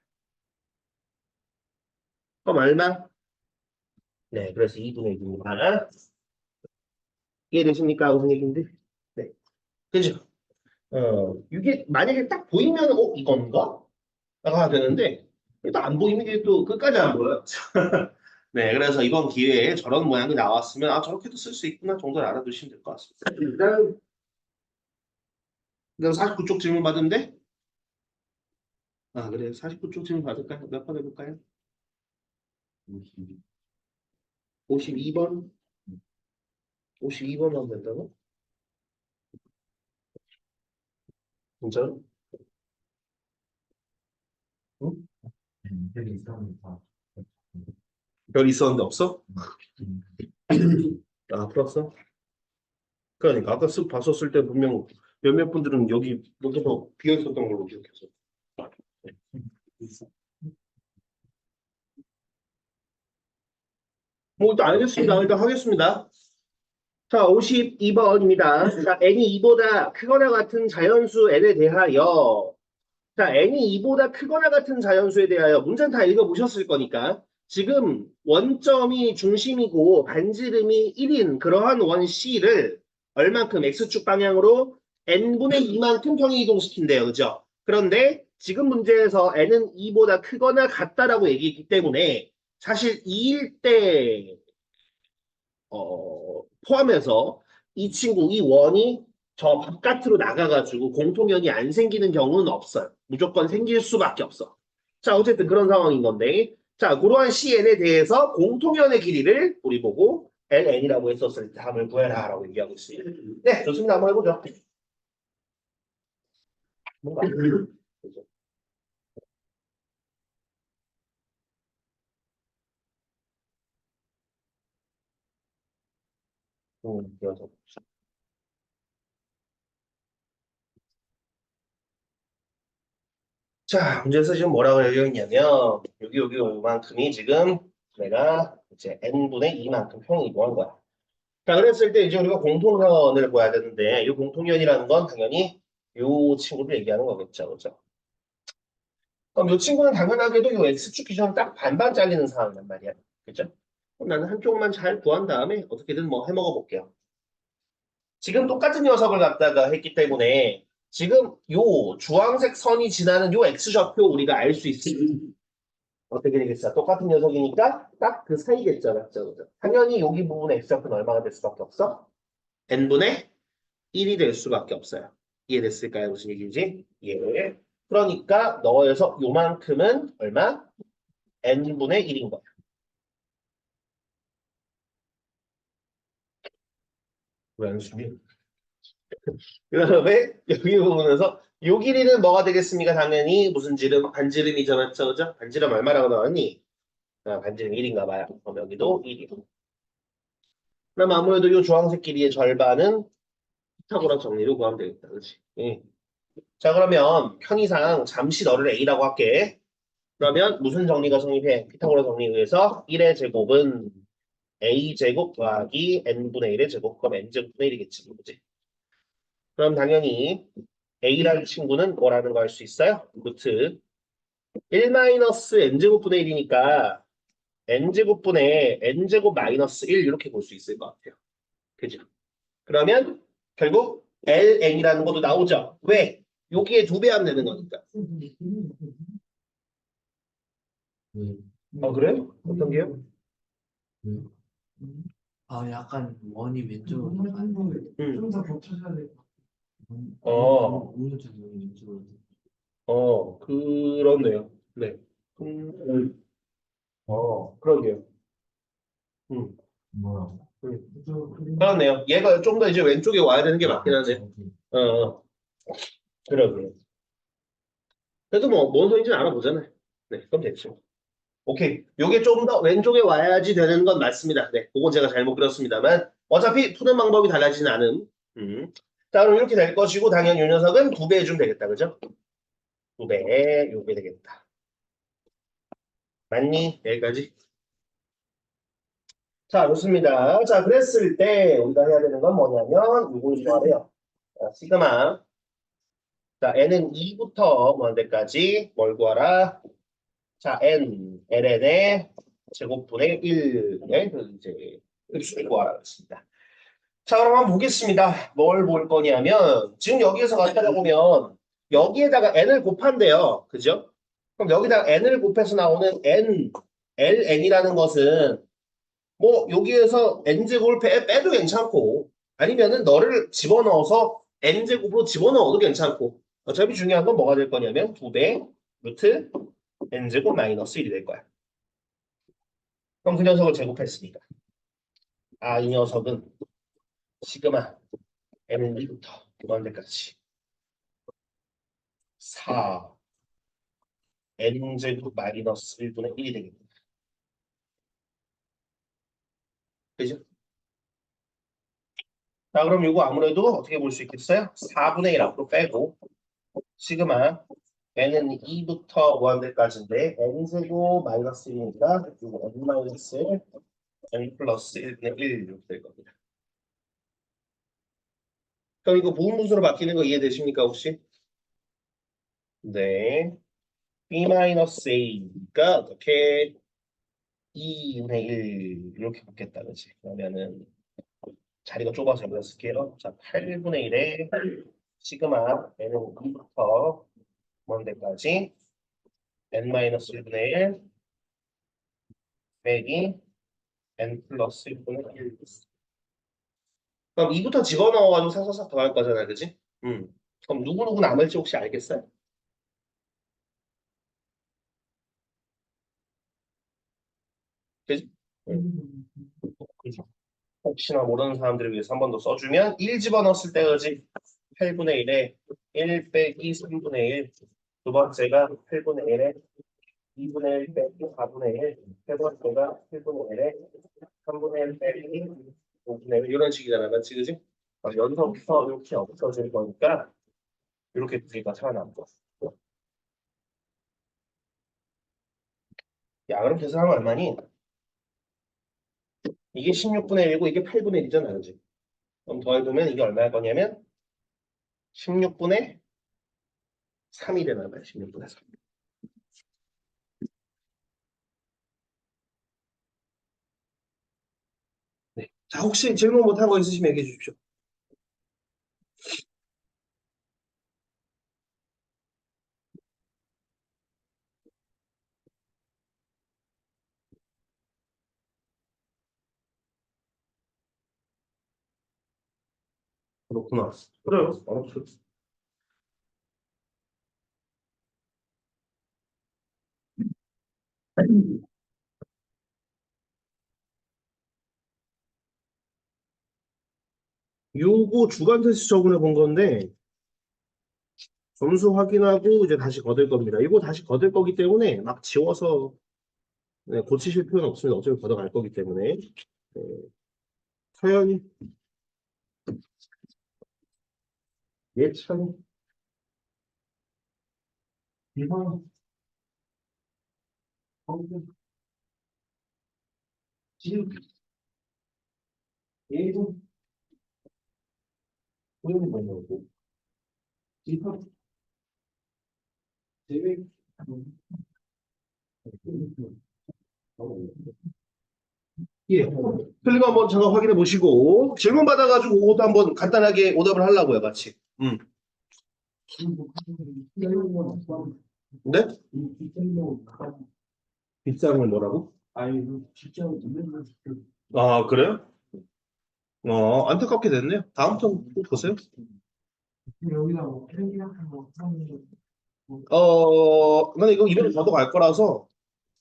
그럼 얼마? 네, 그래서 2분의 1입니다. 이해되십니까? 무슨 얘기인데? 네. 그죠? 이게 만약에 딱 보이면, 이건가? 라고 되는데, 일단 안 보이는 게 또 끝까지 안 보여요. 네, 그래서 이번 기회에 저런 모양이 나왔으면, 저렇게도 쓸 수 있구나 정도를 알아두시면 될 것 같습니다. 그다음 49쪽 질문 받은데? 그래. 49쪽 질문 받을까요? 몇 번 해볼까요? 52번? 52번 하면 된다고? 진짜로? 응? 별 있었는데 없어? 풀었어? 그러니까 아까 쓱 봤었을 때 분명 몇몇 분들은 여기서 비어 있었던 걸로 기억해서. 뭐 일단 알겠습니다. 일단 하겠습니다. 자, 52번입니다. 자, n이 2보다 크거나 같은 자연수 n에 대하여 자, n이 2보다 크거나 같은 자연수에 대하여 문제는 다 읽어보셨을 거니까 지금 원점이 중심이고 반지름이 1인 그러한 원 C를 얼만큼 X축 방향으로 n분의 2만큼 평행 이동시킨대요. 그죠? 그런데 지금 문제에서 n은 2보다 크거나 같다라고 얘기했기 때문에 사실 2일 때 포함해서 이 친구, 이 원이 저 바깥으로 나가가지고 공통연이 안 생기는 경우는 없어요. 무조건 생길 수밖에 없어. 자, 어쨌든 그런 상황인 건데. 자, 그러한 CN에 대해서 공통연의 길이를 우리 보고 LN이라고 했었을 때 답을 구해라 라고 얘기하고 있습니다. 네, 좋습니다. 한번 해보죠. 뭔가. 그죠? 그래서. 자, 문제에서 지금 뭐라고 되어 있냐면, 여기 요만큼이 지금 내가 이제 n분의 2만큼 평이 이동한 거야. 자, 그랬을 때 이제 우리가 공통연을 봐야 되는데, 이 공통연이라는 건 당연히 이 친구를 얘기하는 거겠죠. 그죠? 그럼 이 친구는 당연하게도 이 X축 기준을 딱 반반 잘리는 상황이란 말이야. 그죠? 그럼 나는 한쪽만 잘 구한 다음에 어떻게든 뭐 해먹어 볼게요. 지금 똑같은 녀석을 갖다가 했기 때문에 지금 요 주황색 선이 지나는 요 X좌표 우리가 알 수 있으니 어떻게 되겠어? 똑같은 녀석이니까 딱 그 사이겠죠. 맞죠? 그죠? 당연히 여기 부분 X좌표는 얼마가 될 수밖에 없어? n분의 1이 될 수밖에 없어요. 이해됐을까요? 무슨 얘기인지? 예. 그러니까 너에서 요만큼은 얼마? n분의 1인 거야. 왜 안 숨겨? 그 다음에 여기 부분에서 요 길이는 뭐가 되겠습니까? 당연히 무슨 지름? 반지름이죠. 맞죠? 그죠? 반지름 얼마라고 나왔니? 반지름 1인가 봐요. 그럼 여기도 1이고. 그럼 아무래도 요 주황색 길이의 절반은 피타고라 정리로 구하면 되겠다. 그렇지? 예. 자, 그러면 편의상 잠시 너를 A라고 할게. 그러면 무슨 정리가 성립해? 피타고라 정리에 의해서 1의 제곱은 a제곱 더하기 n분의 1의 제곱. 그럼 n제곱분의 1이겠지. 그지? 그럼 당연히 a라는 친구는 뭐라는 거 알 수 있어요? 루트 1 마이너스 n제곱분의 1이니까 n제곱분의 n제곱 마이너스 1 이렇게 볼 수 있을 것 같아요. 그죠? 그러면 결국 ln이라는 것도 나오죠. 왜? 여기에 2배 하면 되는 거니까. 그래? 어떤 게요? 약간 원이 왼쪽으로 가는 음. 오른쪽 원이 왼쪽으로. 그렇네요. 네. 그러게요. 음, 뭐야? 그렇네요. 얘가 좀 더 이제 왼쪽에 와야 되는 게 맞긴 하네. 그러게요. 그래도 뭐, 뭔 소리인지는 알아보잖아요. 네, 그럼 됐죠. 오케이. 요게 좀 더 왼쪽에 와야지 되는 건 맞습니다. 네, 그건 제가 잘못 그렸습니다만, 어차피 푸는 방법이 달라지진 않음. 자, 그럼 이렇게 될 것이고, 당연히 요 녀석은 2배 해주면 되겠다. 그죠? 2배, 요게 되겠다. 맞니? 여기까지? 자, 좋습니다. 자, 그랬을 때 우리가 해야 되는 건 뭐냐면 이걸 구하래요. 자, 시그마. 자, n은 2부터 뭐 데까지 뭘 구하라? 자, n, ln의 제곱분의 1의 그 이제 흡수를 구하라고 했습니다. 자, 그럼 한번 보겠습니다. 뭘 볼 거냐면 지금 여기에서 갖다 보면 여기에다가 n을 곱한대요. 그죠? 그럼 여기다가 n을 곱해서 나오는 n, ln이라는 것은 뭐 여기에서 n제곱을 빼도 괜찮고 아니면은 너를 집어넣어서 n제곱으로 집어넣어도 괜찮고 어차피 중요한 건 뭐가 될 거냐면 2배 루트 n제곱 마이너스 1이 될 거야. 그럼 그 녀석을 제곱했으니까 이 녀석은 시그마 n부터 무한대까지 4 n제곱 마이너스 1분의 1이 되겠다. 그죠? 자, 그럼 이거 아무래도 어떻게 볼 수 있겠어요? 4분의 1 앞으로 빼고 시그마 n은 2부터 무한대까지인데 n제곱 마이너스 1이니까 이거 n 마이너스 1, n 플러스 1분의 1 이렇게 될 겁니다. 그럼 이거 부분분수로 바뀌는 거 이해되십니까 혹시? 네. b 마이너스 a가 어떻게 2분의 1 이렇게 붙겠다 그지? 그러면은 자리가 좁아서 여기다 쓸게요. 자, 8분의 1에 시그마 n은 2부터 무한대까지 n-1분의 1 빼기 n 플러스 1분의 1. 그럼 2부터 집어넣어가지고 사사삭 더할 거잖아, 그지? 그럼 누구누구 남을지 혹시 알겠어요? 그지? 그지? 혹시나 모르는 사람들을 위해서 한 번 더 써주면 1 집어넣었을 때, 그지? 8분의 1에 1 빼기 3분의 1. 두 번째가 8분의 1에 2분의 1 빼기 4분의 1. 세 번째가 7분의 1에 3분의 1 빼기 5분의 1. 이런 식이잖아, 맞지, 그지? 여기서부터 이렇게 없어질 거니까 이렇게 두 개가 살아남고. 야, 그럼 계산하면 얼마니? 이게 16분의 1이고 이게 8분의 1이잖아, 그지? 그럼 더해보면 이게 얼마일 거냐면 16분의 3이 되나 봐요. 16분의 3. 네. 자, 혹시 질문 못한 거 있으시면 얘기해 주십시오. 그렇구나. 그래요. 알았어. 요거 주간 테스트 적응해 본 건데 점수 확인하고 이제 다시 거둘 겁니다. 이거 다시 거둘 거기 때문에 막 지워서 네, 고치실 필요는 없습니다. 어차피 걷어갈 거기 때문에. 네, 서현이 예찬 이번 성준 지금 예준 우리는 뭐냐고 지금 대회 예. 틀린 거 한번 잠깐 확인해 보시고 질문 받아가지고 그것도 한번 간단하게 오답을 하려고요, 같이. 네? 비싼 건 뭐라고? 아, 그래요? 안타깝게 됐네요. 다음부터 꼭 보세요. 나는 이거 이번에 저도 갈 거라서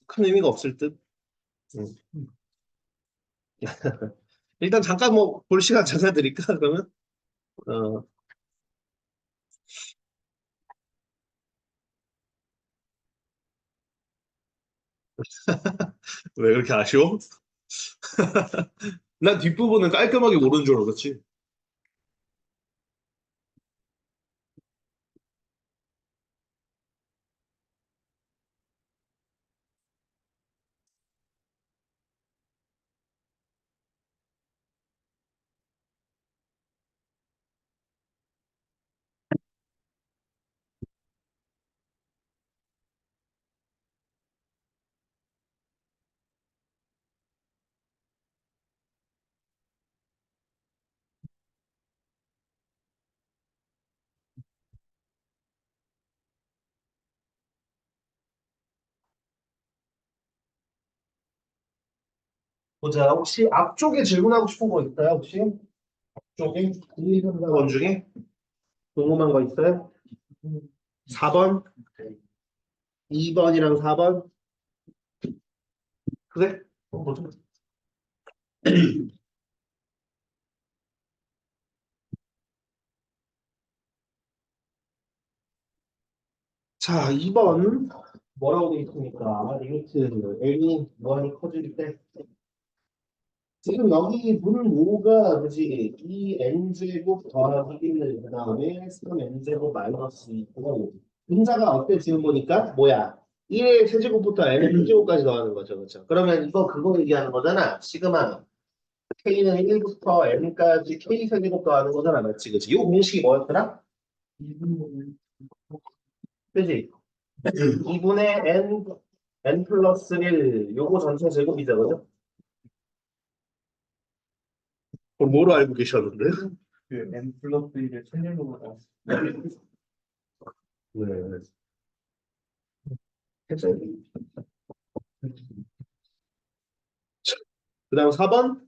큰 의미가 없을 듯. 음. 일단 잠깐 뭐 볼 시간 잠깐 드릴까, 그러면? 어, 왜 그렇게 아쉬워? 난 뒷부분은 깔끔하게 모르는 줄 알았지. 보자. 혹시 앞쪽에 질문하고 싶은 거 있어요? 혹시? 앞쪽에 1, 2, 3, 4번 중에 궁금한 거 있어요? 4번, 2번이랑 4번. 그래? 뭐죠? 자, 2번 뭐라고 돼 있습니까? 리미트 n이 무한히 커질 때 지금 여기 분모가 그지 2n제곱 더하기 1, 그 다음에 3n제곱 마이너스 2고 분자가 어때 지금 보니까 뭐야 1의 세제곱부터 n의 제곱까지 더하는 거죠, 그렇죠? 그러면 이거 그거 얘기하는 거잖아. 시그마 k는 1부터 n까지 k 세제곱 더하는 거잖아, 맞지? 그지? 이 공식이 뭐였더라? 그지? 2분의 n 플러스 1 요거 전체 제곱이죠, 그죠? 그럼 뭐로 알고 계셨는데? 그 M 플러스 1을 천일로 보다. 네. 했어요. 그 다음 4번.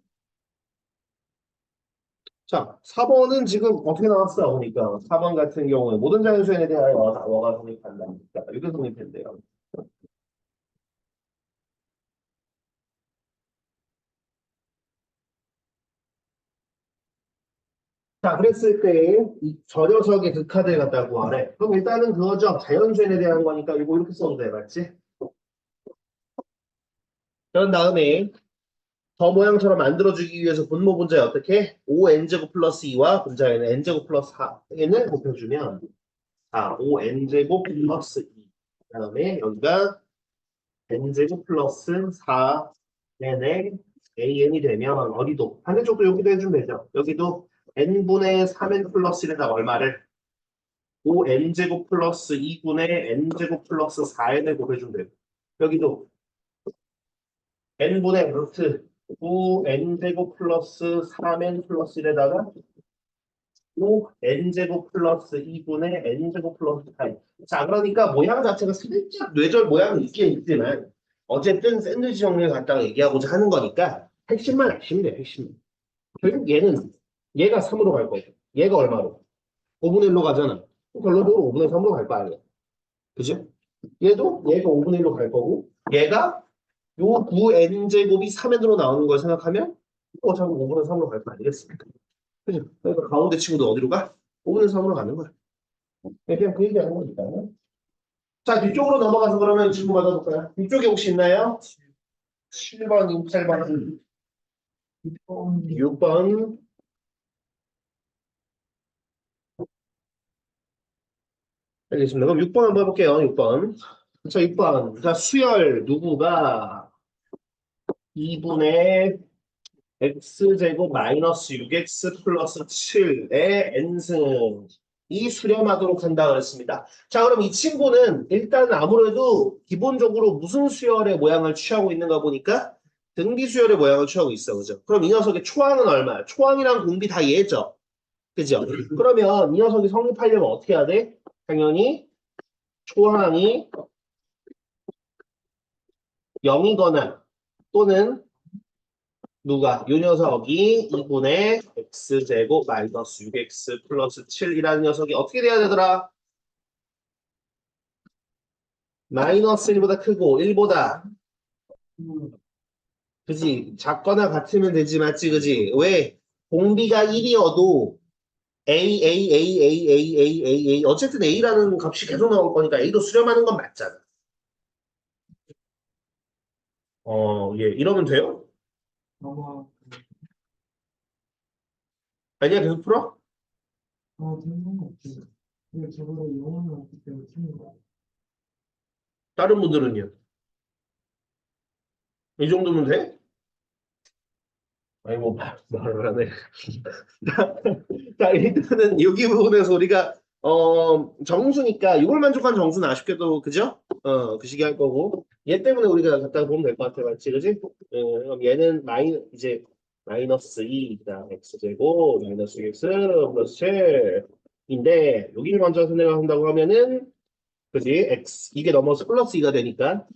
자, 4번은 지금 어떻게 나왔어? 보니까 4번 같은 경우에 모든 자연수에 대하여 다어가 성립한다. 이렇게 성립된대요. 자, 그랬을 때 저 녀석의 극하들 갖다 구하래. 그럼 일단은 그거죠. 자연수에 대한 거니까 이거 이렇게 써도 돼, 맞지? 그런 다음에 저 모양처럼 만들어주기 위해서 분모 분자에 어떻게? 5n제곱 플러스 2와 분자에는 n제곱 플러스 4n을 곱해주면 5n제곱 플러스 2. 그 다음에 여기가 n제곱 플러스 4n의 an이 되면 어디도 반대쪽도 여기도 해주면 되죠. 여기도 n분의 3n 플러스 1에다 얼마를 5n제곱 플러스 2분의 n제곱 플러스 4n을 곱해주면 돼요. 여기도 n분의 루트 9n제곱 플러스 3n 플러스 1에다가 5n제곱 플러스 2분의 n제곱 플러스 8. 자, 그러니까 모양 자체가 살짝 뇌절 모양은 있긴 있지만 어쨌든 샌드위치 정리를 갖다가 얘기하고자 하는 거니까 핵심만 아시면 돼요. 핵심. 결국 얘가 3으로 갈 거고 얘가 얼마로? 5분의 1로 가잖아. 결론적으로 5분의 3으로 갈 거 아니야. 그죠? 얘가 5분의 1로 갈 거고 얘가 요 9n제곱이 3n으로 나오는 걸 생각하면 어차피 5분의 3으로 갈 거 아니겠습니까? 그죠? 그러니까 가운데 친구도 어디로 가? 5분의 3으로 가는 거야. 그냥 그 얘기하는 거니까. 자, 뒤쪽으로 넘어가서 그러면 질문 받아볼까요? 뒤쪽에 혹시 있나요? 7번, 8번, 6번. 알겠습니다. 그럼 6번 한번 해볼게요. 6번. 자, 6번. 자, 수열 누구가 2분의 x제곱 마이너스 6x 플러스 7의 n승 이 수렴하도록 한다 그랬습니다. 자, 그럼 이 친구는 일단 아무래도 기본적으로 무슨 수열의 모양을 취하고 있는가 보니까 등비 수열의 모양을 취하고 있어. 그죠? 그럼 이 녀석의 초항은 얼마야? 초항이랑 공비 다 얘죠? 그죠? 그러면 이 녀석이 성립하려면 어떻게 해야 돼? 당연히 초항이 0이거나 또는 누가? 요 녀석이 2분의 x제곱 마이너스 6x 플러스 7이라는 녀석이 어떻게 돼야 되더라? 마이너스 1보다 크고 1보다 그지? 작거나 같으면 되지 맞지 그지? 왜? 공비가 1이어도 A 어쨌든 A라는 값이 계속 나올 거니까 A도 수렴하는 건 맞잖아. 예, 이러면 돼요? 아마 아니야, 계속 풀어? 된 건 없어요. 근데 저거를 영어는 없기 때문에 틀린 거. 다른 분들은요? 이 정도면 돼? 아니, 뭐, 말을 하네. 자, 일단은 여기 부분에서 우리가, 정수니까, 이걸 만족한 정수는 아쉽게도, 그죠? 그 시기 할 거고. 얘 때문에 우리가 갖다가 보면 될 것 같아, 맞지? 그지? 그럼 얘는 이제, 마이너스 2, 다 x제곱, 마이너스 x, 플러스 7인데, 여기를 먼저 생각한다고 하면은, 그지? x, 이게 넘어서 플러스 2가 되니까,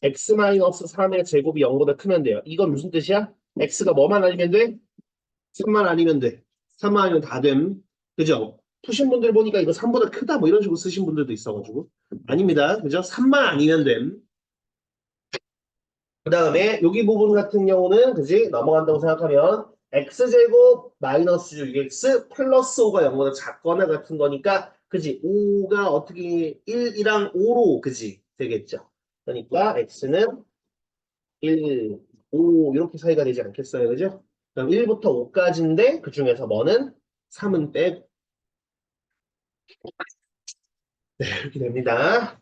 x 마이너스 3의 제곱이 0보다 크면 돼요. 이건 무슨 뜻이야? x가 뭐만 아니면 돼? 3만 아니면 돼. 3만 아니면 다 됨. 그죠? 푸신 분들 보니까 이거 3보다 크다 뭐 이런 식으로 쓰신 분들도 있어가지고. 아닙니다. 그죠? 3만 아니면 됨. 그 다음에 여기 부분 같은 경우는 그지? 넘어간다고 생각하면 x제곱 마이너스 6x 플러스 5가 0보다 작거나 같은 거니까 그지? 5가 어떻게 1이랑 5로 그지? 되겠죠. 그러니까 x는 1, 5 이렇게 사이가 되지 않겠어요. 그죠? 그럼 1부터 5까지인데 그 중에서 뭐는 3은 빼고 네, 이렇게 됩니다.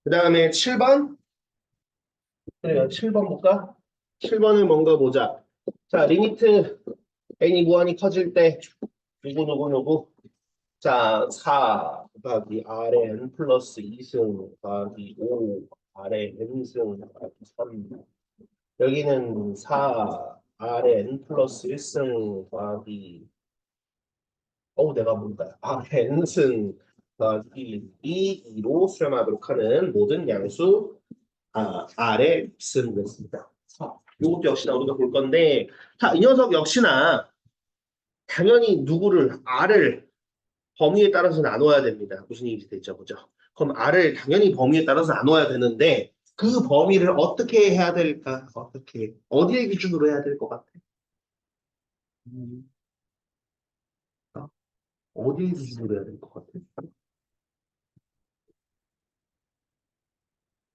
그 다음에 7번. 그래요. 7번 볼까? 7번을 뭔가 보자. 자, 리미트 n이 무한히 커질 때 누구. 자, 4 곱하기 Rn 플러스 2승 곱하기 5 Rn n승 곱하기 3. 여기는 4 Rn 플러스 1승 곱하기 내가 뭔가 N승 곱하기 2로 수렴하도록 하는 모든 양수 R의 값은 됐습니다. 이것도 역시나 우리가 볼 건데 자, 이 녀석 역시나 당연히 누구를 R을 범위에 따라서 나눠야 됩니다. 무슨 얘기 됐죠? 그죠? 그럼 R을 당연히 범위에 따라서 나눠야 되는데 그 범위를 어떻게 해야 될까? 어디에 기준으로 해야 될 것 같아? 어? 어디에 기준으로 해야 될 것 같아?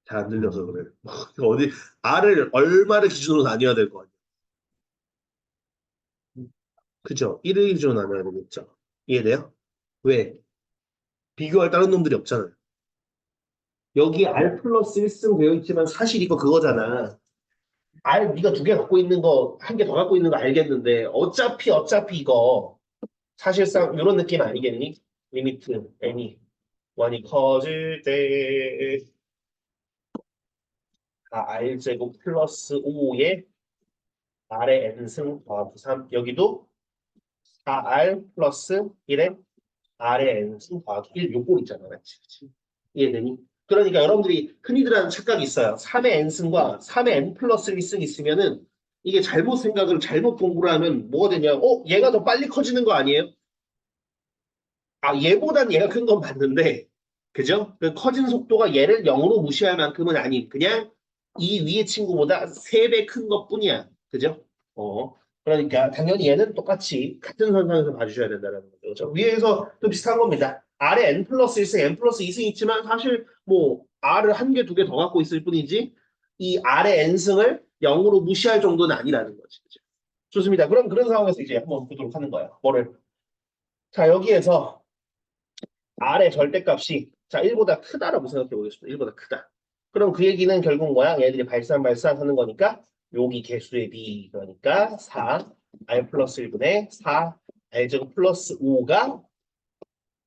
잘 안 들려서 그래. 어디 R을 얼마를 기준으로 나뉘어야 될 것 같아? 그죠? 1을 기준으로 나눠야 되겠죠? 이해돼요? 왜? 비교할 다른 놈들이 없잖아요. 여기 R 플러스 1승 되어 있지만 사실 이거 그거잖아. R 네가 두 개 갖고 있는 거, 한 개 더 갖고 있는 거 알겠는데 어차피 이거 사실상 이런 느낌 아니겠니? 리미트 n이 1이 커질 때 R제곱 플러스 5에 R의 n승 더하기 3 여기도 4R 플러스 1에 R의 n승 더하기 1 요꼴 있잖아. 맞지? 그치? 이해되니? 그러니까 여러분들이 흔히들 하는 착각이 있어요. 3의 n승과 3의 n 플러스 1승 있으면은 이게 잘못 생각을 잘못 공부를 하면 뭐가 되냐? 얘가 더 빨리 커지는 거 아니에요? 얘보단 얘가 큰 건 맞는데, 그죠? 그 커진 속도가 얘를 0으로 무시할 만큼은 아닌, 그냥 이 위의 친구보다 3배 큰 것뿐이야. 그죠? 그러니까 당연히 얘는 똑같이 같은 선상에서 봐주셔야 된다는 거죠. 그죠? 위에서 또 비슷한 겁니다. R에 n 플러스 1승, n 플러스 2승 있지만 사실 뭐 R을 한 개, 두 개 더 갖고 있을 뿐이지 이 R의 n승을 0으로 무시할 정도는 아니라는 거지. 그죠? 좋습니다. 그럼 그런 상황에서 이제 한번 보도록 하는 거예요. 뭐를? 자, 여기에서 R의 절대값이 자 1보다 크다라고 생각해 보겠습니다. 1보다 크다. 그럼 그 얘기는 결국 뭐야? 얘들이 발산 하는 거니까 여기 개수의 b 그러니까 4 R 플러스 1분의 4 R 제곱 플러스 5가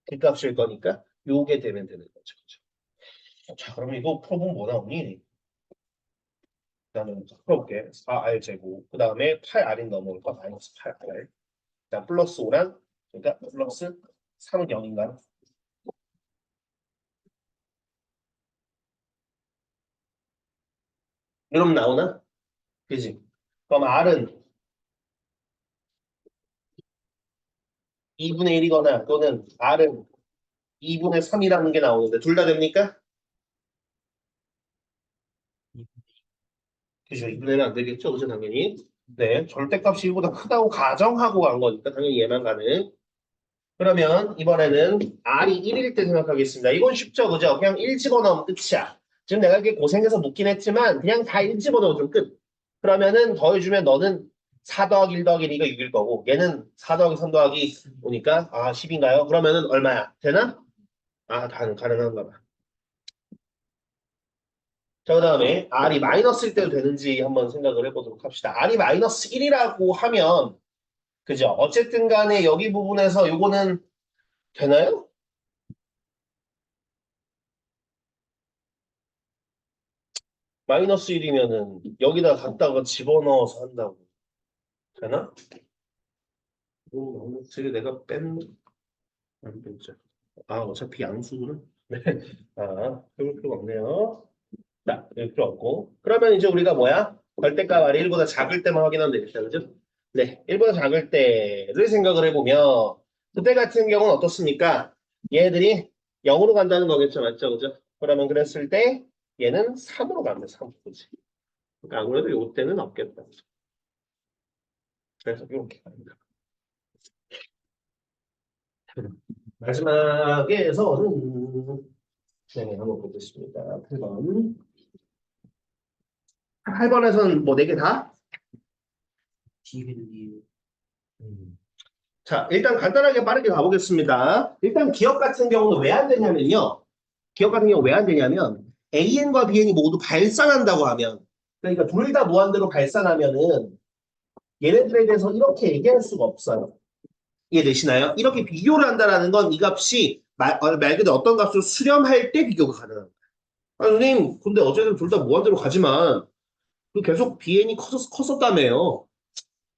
그 값일 거니까 요게 되면 되는 거죠. 그죠? 자 그러면 이거 풀어보면 뭐 나오니? 일단은 풀어볼게. 4R 제곱 그 다음에 8R이 넘어올 거 마이너스 8R 자 플러스 5랑 그러니까 플러스 3은 0인가? 이러면 나오나? 그지? 그럼 R은 2분의 1이거나 또는 R은 2분의 3이라는 게 나오는데 둘 다 됩니까? 그죠? 2분의 1은 안 되겠죠? 그죠? 당연히. 네. 절대값이 1보다 크다고 가정하고 간 거니까 당연히 얘만 가는. 그러면 이번에는 R이 1일 때 생각하겠습니다. 이건 쉽죠? 그죠? 그냥 1 집어넣으면 끝이야. 지금 내가 이렇게 고생해서 묻긴 했지만 그냥 다 1 집어넣으면 끝. 그러면은 더해주면 너는 4 더하기 1 더하기 2가 6일 거고 얘는 4 더하기 3 더하기 5니까 10인가요? 그러면은 얼마야? 되나? 가능한가 봐. 자, 그 다음에 R이 마이너스일 때도 되는지 한번 생각을 해보도록 합시다. R이 마이너스 1이라고 하면, 그죠? 어쨌든 간에 여기 부분에서 요거는 되나요? 마이너스 1이면은 여기다 갖다가 집어넣어서 한다고. 되나? 마이너스 1을 내가 안 뺐죠. 어차피 양수구나. 아, 그럴 필요가 없네요. 자, 이럴 필요 없고. 그러면 이제 우리가 뭐야? 절대값 아래 1보다 작을 때만 확인하면 되겠다, 그죠? 네, 1보다 작을 때를 생각을 해보면, 그때 같은 경우는 어떻습니까? 얘들이 0으로 간다는 거겠죠, 맞죠, 그죠? 그러면 그랬을 때, 얘는 3으로 가면 3, 그지? 그러니까 아무래도 요 때는 없겠다. 그래서 이렇게 갑니다. 마지막에서는, 네, 한번 보겠습니다. 8번. 8번에서는 뭐 4개 다? 자, 일단 간단하게 빠르게 가보겠습니다. 일단 기억 같은 경우는 왜 안 되냐면요. 기억 같은 경우 왜 안 되냐면 AN과 BN이 모두 발산한다고 하면 그러니까 둘 다 무한대로 발산하면은 얘네들에 대해서 이렇게 얘기할 수가 없어요. 이해되시나요? 이렇게 비교를 한다라는 건 이 값이 말 그대로 어떤 값을 수렴할 때 비교가 가능한 거예요. 아, 선생님, 근데 어쨌든 둘 다 무한대로 가지만 그 계속 BN이 컸었다며요.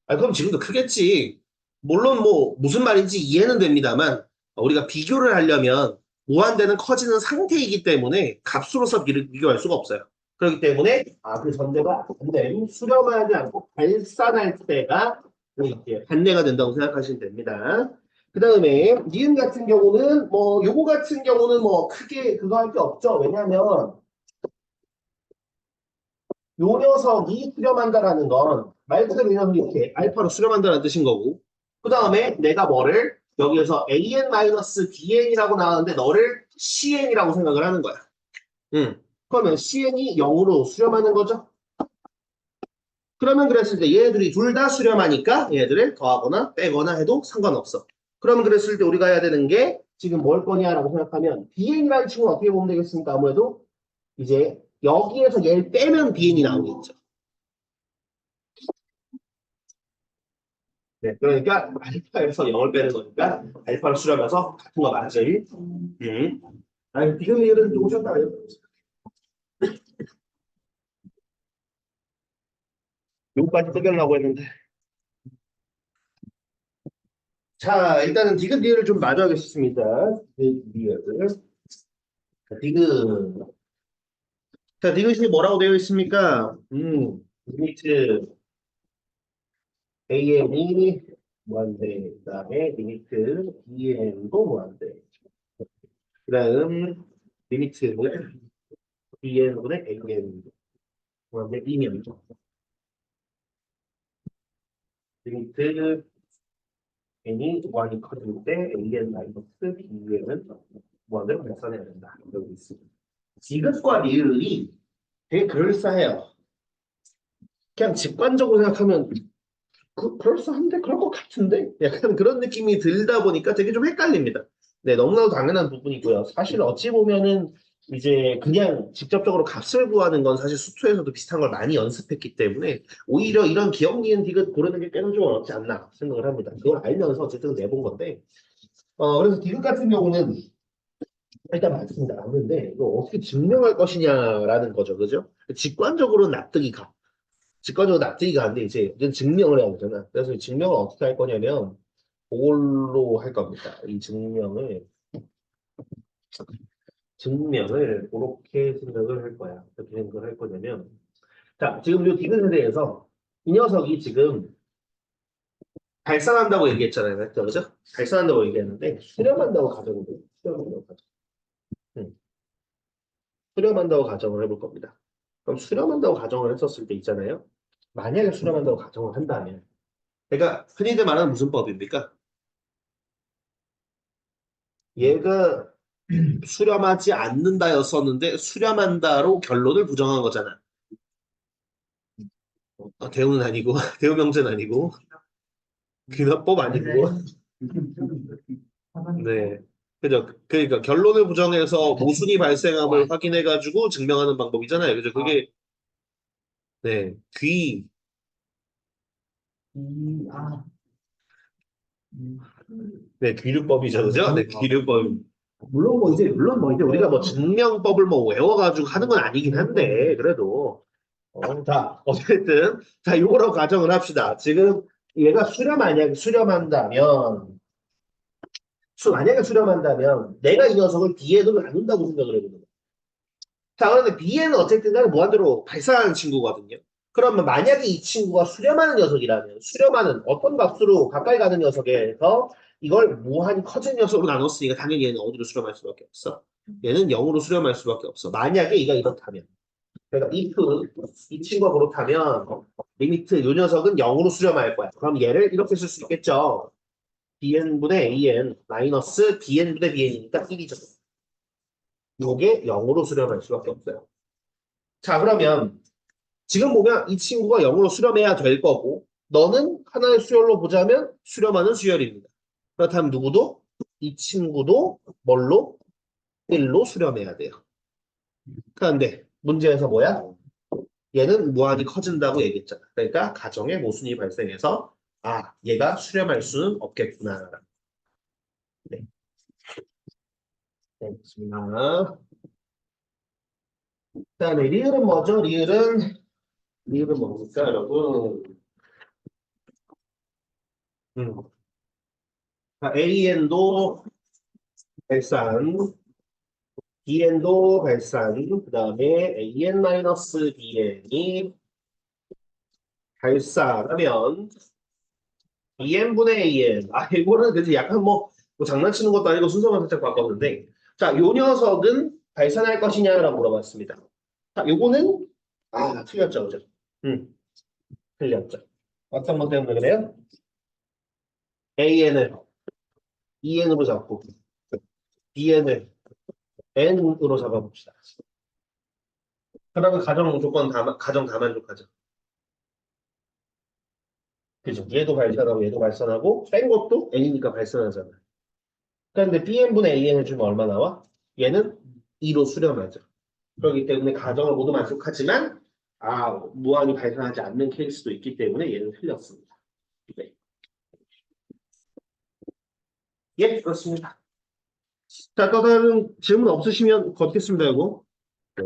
아, 그럼 지금도 크겠지. 물론 뭐 무슨 말인지 이해는 됩니다만 우리가 비교를 하려면 무한대는 커지는 상태이기 때문에 값으로서 비교할 수가 없어요. 그렇기 때문에 그 전제가 반대로 수렴하지 않고 발산할 때가 이제 반대가 된다고 생각하시면 됩니다. 그 다음에 니은 같은 경우는 뭐 요거 같은 경우는 뭐 크게 그거 할 게 없죠. 왜냐하면 요 녀석이 수렴한다라는 건 말 그대로 이 녀석이 이렇게 알파로 수렴한다는 뜻인 거고 그 다음에 내가 뭐를 여기에서 an-bn이라고 나왔는데 너를 cn이라고 생각을 하는 거야. 그러면 cn이 0으로 수렴하는 거죠. 그러면 그랬을 때 얘네들이 둘 다 수렴하니까 얘네들을 더하거나 빼거나 해도 상관없어. 그러면 그랬을 때 우리가 해야 되는 게 지금 뭘 거냐라고 생각하면 bn이라는 친구는 어떻게 보면 되겠습니까? 아무래도 이제 여기에서 얘를 빼면 bn이 나오겠죠. 네, 그러니까 알파에서 0을 빼는 거니까 알파를 수렴해서 같은 거 맞지? 아니, 비교미을은 좀 오셨나요? 요거까지 뜯으려고 했는데. 자, 일단은 디귿 리을을 좀 마주하겠습니다. 디귿 리을. 자, 디귿. 자, 디귿이 뭐라고 되어 있습니까? 리미트 AN이 무한대. 그 다음에 리미트 BN도 무한대. 그 다음 리미트 BN분의 AN 무한대 이면 리미트 n이 무한히 커질 때 an 마이너스 b는 무한대로 계산해야 된다. 여기 있습니다. 디귿과 리을이 되게 그럴싸해요. 그냥 직관적으로 생각하면 그럴싸한데 그럴 것 같은데 약간 그런 느낌이 들다 보니까 되게 좀 헷갈립니다. 네, 너무나도 당연한 부분이고요. 사실 어찌 보면은 이제 그냥 직접적으로 값을 구하는 건 사실 수투에서도 비슷한 걸 많이 연습했기 때문에 오히려 이런 기억 니은 디귿 고르는 게 꽤는 좀 어렵지 않나 생각을 합니다. 그걸 알면서 어쨌든 내본 건데 그래서 디귿 같은 경우는 일단 맞습니다. 맞는데 이거 어떻게 증명할 것이냐라는 거죠. 그죠? 직관적으로 납득이 가. 직관적으로 납득이 가는데 이제 증명을 해야 되잖아. 그래서 이 증명을 어떻게 할 거냐면 그걸로 할 겁니다. 이 증명을 그렇게 생각을 할 거야. 어떻게 생각을 할 거냐면 자, 지금 이 디귿에 대해서 이 녀석이 지금 발산한다고 얘기했잖아요. 맞죠? 그죠? 발산한다고 얘기했는데 수렴한다고 가정을 해요. 수렴한다고 가정. 응. 수렴한다고 가정을 해볼 겁니다. 그럼 수렴한다고 가정을 했었을 때 있잖아요. 만약에 수렴한다고 가정을 한다면 그러니까 흔히들 말하는 무슨 법입니까? 얘가 수렴하지 않는다였었는데 수렴한다로 결론을 부정한 거잖아. 대우는 아니고 대우명제는 아니고 귀납법 아니고 네. 그죠? 그러니까 결론을 부정해서 모순이 발생함을 확인해가지고 증명하는 방법이잖아요. 그죠? 그게 네. 네, 귀류법이죠, 그죠? 네, 귀류법. 물론 뭐 이제 우리가 뭐 증명법을 뭐 외워가지고 하는 건 아니긴 한데 그래도 자, 어쨌든 자, 요거로 가정을 합시다. 지금 얘가 수렴한다면 만약에 수렴한다면 내가 이 녀석을 Bn으로 나눈다고 생각을 해보는 거야. 자, 그런데 Bn은 어쨌든 간에 무한대로 발산하는 친구거든요. 그러면 만약에 이 친구가 수렴하는 녀석이라면 수렴하는 어떤 값으로 가까이 가는 녀석에서 이걸 무한히 커진 녀석으로 나눴으니까 당연히 얘는 어디로 수렴할 수밖에 없어. 얘는 0으로 수렴할 수밖에 없어. 만약에 이가 이렇다면. 그러니까 if 이 친구가 그렇다면 리미트 이 녀석은 0으로 수렴할 거야. 그럼 얘를 이렇게 쓸 수 있겠죠. bn분의 an 마이너스 bn분의 bn이니까 1이죠. 요게 0으로 수렴할 수밖에 없어요. 자, 그러면 지금 보면 이 친구가 0으로 수렴해야 될 거고 너는 하나의 수열로 보자면 수렴하는 수열입니다. 그렇다면 누구도? 이 친구도 뭘로? 1로 수렴해야 돼요. 그런데 문제에서 뭐야? 얘는 무한히 커진다고 얘기했잖아. 그러니까 가정의 모순이 발생해서 아, 얘가 수렴할 수는 없겠구나. 네, 알겠습니다. 그다음에 리을은 뭐죠? 리을은 뭡니까, 여러분? AN도 발산, BN도 발산, 그 다음에 AN-BN이 발산하면 BN분의 AN. 아, 이거는 그래도 약간 뭐 장난치는 것도 아니고 순서만 살짝 바꿨는데 자, 요 녀석은 발산할 것이냐라고 물어봤습니다. 자, 요거는 틀렸죠, 그죠? 틀렸죠. 어떤 것 때문에 그래요? AN을 EN으로 잡고 BN을 N으로 잡아봅시다. 그러면 가정 다 만족하죠. 그죠? 얘도 발산하고 뺀 것도 N이니까 발산하잖아. 그런데 Bn분의 AN 해주면 얼마 나와? 얘는 2로 수렴하죠. 그렇기 때문에 가정을 모두 만족하지만 무한히 발산하지 않는 케이스도 있기 때문에 얘는 틀렸습니다. 네. 예, 그렇습니다. 자, 또 다른 질문 없으시면 걷겠습니다, 이거. 네.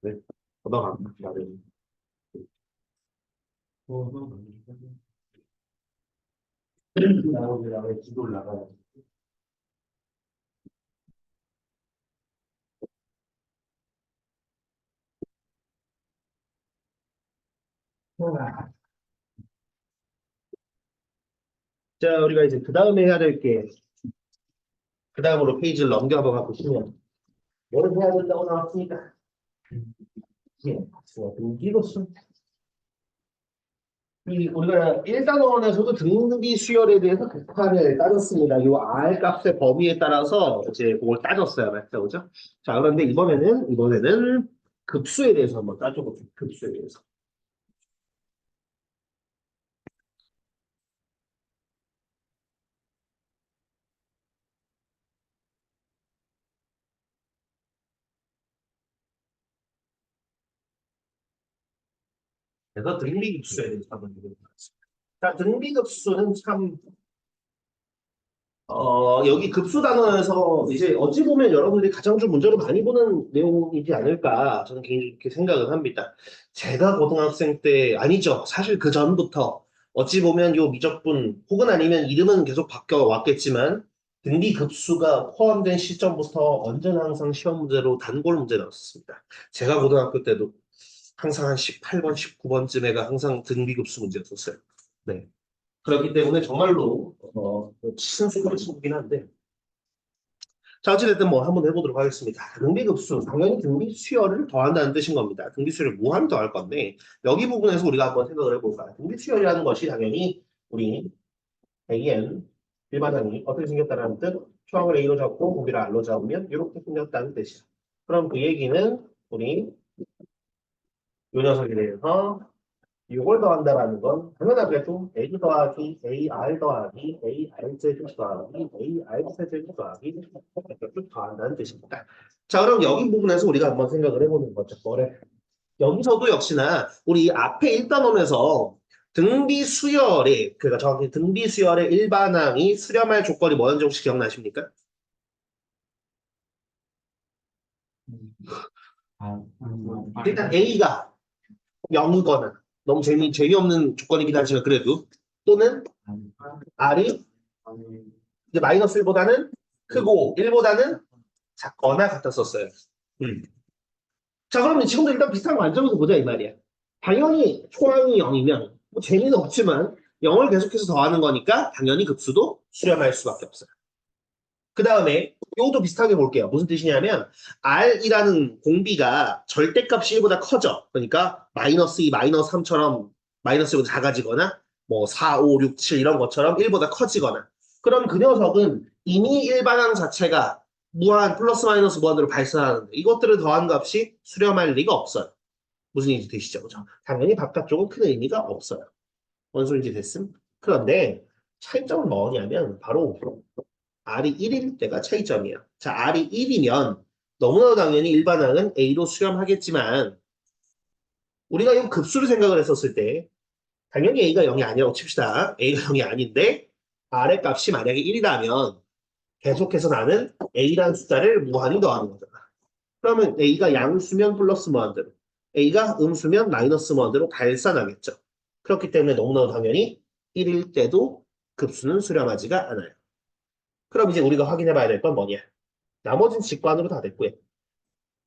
네. 넘어갑니다. 네. 나오면 기도 나가요. 자, 우리가 이제 그 다음에 해야 될 게, 그 다음으로 페이지를 넘겨봐 보시면, 뭘 해야 된다고 나왔습니까? 예, 등기로서. 우리가 1단원에서도 등기 수열에 대해서 극한을 따졌습니다. 이 R 값의 범위에 따라서 이제 그걸 따졌어요. 맞죠? 그죠? 자, 그런데 이번에는 급수에 대해서 한번 따져볼게요. 급수에 대해서. 그래서 등비급수에 대해서 한번 얘기해보겠습니다. 자, 등비급수는 참 여기 급수 단원에서 이제 어찌 보면 여러분들이 가장 좀 문제로 많이 보는 내용이지 않을까 저는 개인적으로 이렇게 생각을 합니다. 제가 고등학생 때 아니죠. 사실 그 전부터 어찌 보면 요 미적분 혹은 아니면 이름은 계속 바뀌어 왔겠지만 등비 급수가 포함된 시점부터 언제나 항상 시험 문제로 단골 문제 나왔습니다. 제가 고등학교 때도 항상 한 18번, 19번쯤에가 항상 등비 급수 문제였었어요. 네. 그렇기 때문에 정말로 친숙한 친구긴 한데 자 어찌됐든 뭐 한번 해보도록 하겠습니다. 등비급수 당연히 등비수열을 더한다는 뜻인 겁니다. 등비수열을 무한 더할 건데 여기 부분에서 우리가 한번 생각을 해볼까요? 등비수열이라는 것이 당연히 우리 AN 일반항이 어떻게 생겼다는 뜻 초항을 A로 잡고 고비를 R로 잡으면 이렇게 생겼다는 뜻이야. 그럼 그 얘기는 우리 이 녀석에 대해서 이걸 더한다라는 건 당연하게도 A 더하기 AR 더하기 ARZ 더하기 ARZ 더하기 이렇게 쭉 더한다는 뜻입니다. 자, 그럼 여기 부분에서 우리가 한번 생각을 해보는 거죠. 뭐래? 여기서도 역시나 우리 앞에 일단원에서 등비 수열의 그러니까 정확히 등비 수열의 일반항이 수렴할 조건이 뭐였는지 혹시 기억나십니까? 일단 A가 0이거나 너무 재미없는 조건이긴 하지만 그래도 또는 R이 이제 마이너스 1보다는 크고 1보다는 작거나 같았었어요. 자, 그러면 지금도 일단 비슷한 거 앉아서 보자 이 말이야. 당연히 초항이 0이면 뭐 재미는 없지만 0을 계속해서 더하는 거니까 당연히 급수도 수렴할 수밖에 없어요. 그 다음에 이것도 비슷하게 볼게요. 무슨 뜻이냐면 R이라는 공비가 절대값이 1보다 커져. 그러니까 마이너스 2, 마이너스 3처럼 마이너스 1보다 작아지거나 뭐 4, 5, 6, 7 이런 것처럼 1보다 커지거나 그럼 그 녀석은 이미 일반항 자체가 무한 플러스 마이너스 무한으로 발산하는데 이것들을 더한 값이 수렴할 리가 없어요. 무슨 얘기인지 되시죠? 그죠? 당연히 바깥쪽은 큰 의미가 없어요. 뭔 소리인지 됐음? 그런데 차이점은 뭐냐면 바로 R이 1일 때가 차이점이에요. 자, R이 1이면 너무나 당연히 일반항은 A로 수렴하겠지만 우리가 이 급수를 생각을 했었을 때 당연히 A가 0이 아니라고 칩시다. A가 0이 아닌데 R의 값이 만약에 1이라면 계속해서 나는 A라는 숫자를 무한히 더하는 거잖아. 그러면 A가 양수면 플러스 무한대로 A가 음수면 마이너스 무한대로 발산하겠죠. 그렇기 때문에 너무나 당연히 1일 때도 급수는 수렴하지가 않아요. 그럼 이제 우리가 확인해 봐야 될 건 뭐냐? 나머지는 직관으로 다 됐고요.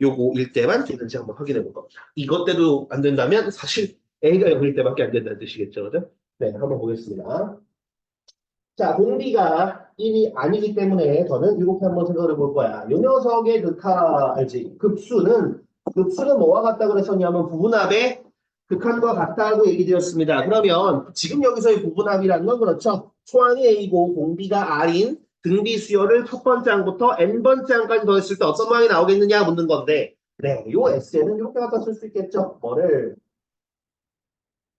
요거일 때만 되는지 한번 확인해 볼 겁니다. 이것 때도 안 된다면 사실 A가 0일 때밖에 안 된다는 뜻이겠죠. 그죠? 네, 한번 보겠습니다. 자, 공비가 1이 아니기 때문에 저는 이렇게 한번 생각을 해볼 거야. 요 녀석의 알지? 급수는 뭐와 같다 그랬었냐면 부분합의 극한과 같다고 얘기되었습니다. 그러면 지금 여기서의 부분합이라는 건 그렇죠. 초항이 A고 공비가 R인 등비 수열을 첫 번째 항부터 n번째 항까지 더했을 때 어떤 모양이 나오겠느냐 묻는 건데 네, 요 S에는 이렇게 갖다 쓸 수 있겠죠. 뭐를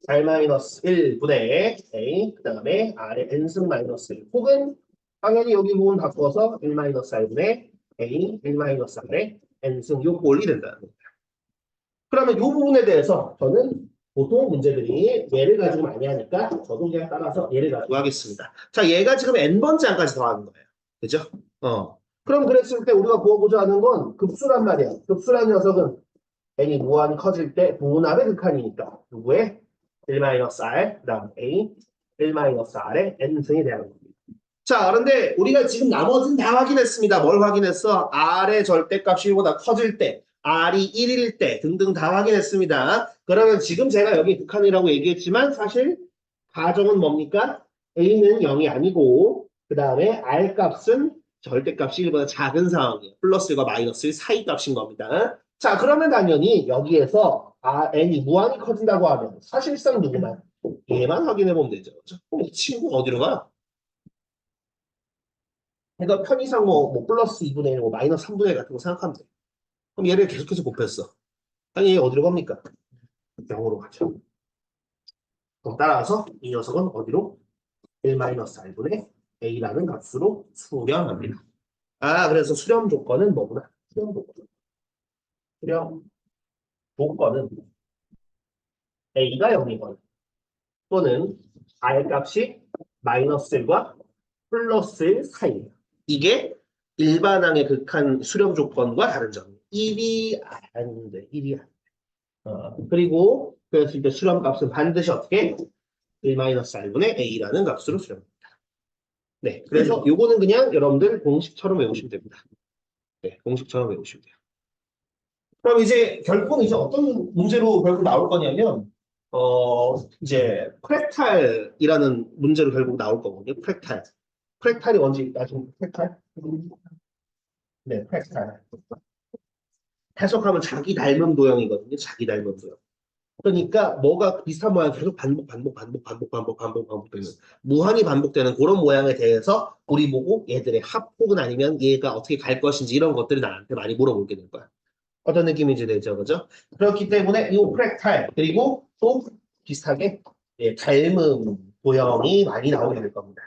R-1분의 A 그 다음에 R의 n승 마이너스 1 혹은 당연히 여기 부분 바꿔서 1-R분의 A 1-R의 n승 요 꼴이 된다는 거예요. 그러면 이 부분에 대해서 저는 보통 문제들이 얘를 가지고 많이 하니까 저도 그냥 따라서 얘를 가지고 하겠습니다. 자, 얘가 지금 n번째 항까지 더하는 거예요. 그죠? 그럼 그랬을 때 우리가 구하고자 하는 건 급수란 말이야. 급수란 녀석은 n이 무한히 커질 때 부분합의 극한이니까 누구의 1-R, 그 다음 A, 1-R의 n승이 되는 겁니다. 자, 그런데 우리가 지금 나머지는 다 확인했습니다. 뭘 확인했어? R의 절대값이 1보다 커질 때, R이 1일 때 등등 다 확인했습니다. 그러면 지금 제가 여기 극한이라고 얘기했지만 사실 가정은 뭡니까? A는 0이 아니고 그 다음에 R 값은 절대값이 1보다 작은 상황이에요. 플러스 1과 마이너스 1 사이 값인 겁니다. 자, 그러면 당연히 여기에서 n이 무한히 커진다고 하면 사실상 누구만? 얘만 확인해 보면 되죠. 그럼 이 친구 어디로 가? 그러니까 편의상 뭐 플러스 2분의 1, 뭐 마이너스 3분의 1 같은 거 생각하면 돼. 그럼 얘를 계속해서 곱했어. 아니, 얘 어디로 갑니까? 0으로 가죠. 그럼 따라서 이 녀석은 어디로? 1-R분의 A라는 값으로 수렴합니다. 그래서 수렴 조건은 뭐구나? 수렴 조건은 A가 0이거나 또는 R 값이 마이너스 1과 플러스 1 사이예요. 이게 일반항의 극한 수렴 조건과 다른 점이에요. 1이 아닌데, 1이 아닌데. 그리고 그래서 이제 수렴 값은 반드시 어떻게? 1-R분의 A라는 값으로 수렴합니다. 네, 그래서 요거는 그냥 여러분들 공식처럼 외우시면 됩니다. 네, 공식처럼 외우시면 돼요. 그럼 이제 결국은 이제 어떤 문제로 결국 나올 거냐면, 이제 프랙탈이라는 문제로 결국 나올 거거든요. 프랙탈. 프랙탈이 뭔지 나중에 프랙탈? 네, 프랙탈. 해석하면 자기 닮은 도형이거든요. 자기 닮은 도형. 그러니까 뭐가 비슷한 모양 계속 반복되는 무한히 반복되는 그런 모양에 대해서 우리 보고 얘들의 합 혹은 아니면 얘가 어떻게 갈 것인지 이런 것들을 나한테 많이 물어보게 될 거야. 어떤 느낌인지 되죠, 그죠? 그렇기 때문에 이 프랙탈 그리고 또 비슷하게 닮은 도형이 많이 나오게 될 겁니다.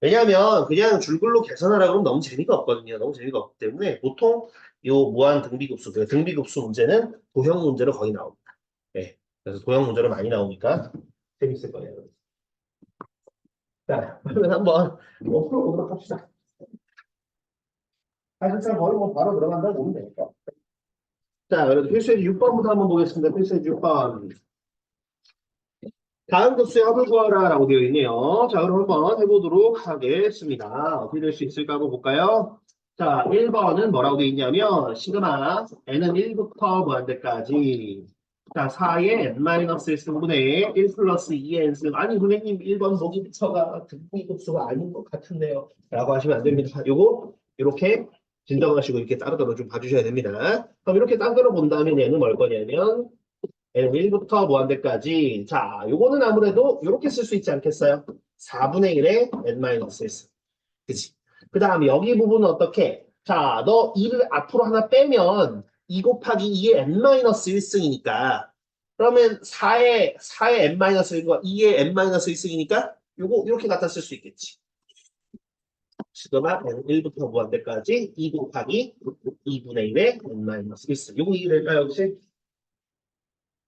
왜냐하면 그냥 줄글로 계산하라 그러면 너무 재미가 없거든요. 너무 재미가 없기 때문에 보통 이 무한 등비급수, 등비급수 문제는 도형 문제로 거의 나옵니다. 네. 그래서 도형 문제로 많이 나오니까 재밌을 거예요. 자, 그러면 한번 풀어보도록 합시다. 사실상 거의 뭐 바로 들어간다고 보면 되니까. 자, 그래도 필수예지 6번부터 한번 보겠습니다. 필수예지 6번. 다음 급수의 합을 구하라 라고 되어 있네요. 자, 그럼 한번 해보도록 하겠습니다. 어떻게 될 수 있을까 한번 볼까요? 자, 1번은 뭐라고 되어 있냐면 시그마 n은 1부터 무한대까지 자, 4의 n-1승분의 1 플러스 2의 n승 아니 선생님 1번 보기부터가 등비 급수가 아닌 것 같은데요 라고 하시면 안 됩니다. 요거 이렇게 진정하시고 이렇게 따로따로 좀 봐주셔야 됩니다. 그럼 이렇게 따로 본다면 얘는 뭘 거냐면 n 1부터 무한대까지. 자, 요거는 아무래도 이렇게 쓸 수 있지 않겠어요? 4분의 1의 n-1. 그치? 그 다음에 여기 부분은 어떻게? 자, 너 2를 앞으로 하나 빼면 2 곱하기 2의 n-1승이니까 그러면 4의 n-1과 2의 n-1승이니까 요거 이렇게 갖다 쓸 수 있겠지. 시그마 n1부터 무한대까지 2 곱하기 2분의 1의 n-1승. 요거 이해될까요, 혹시?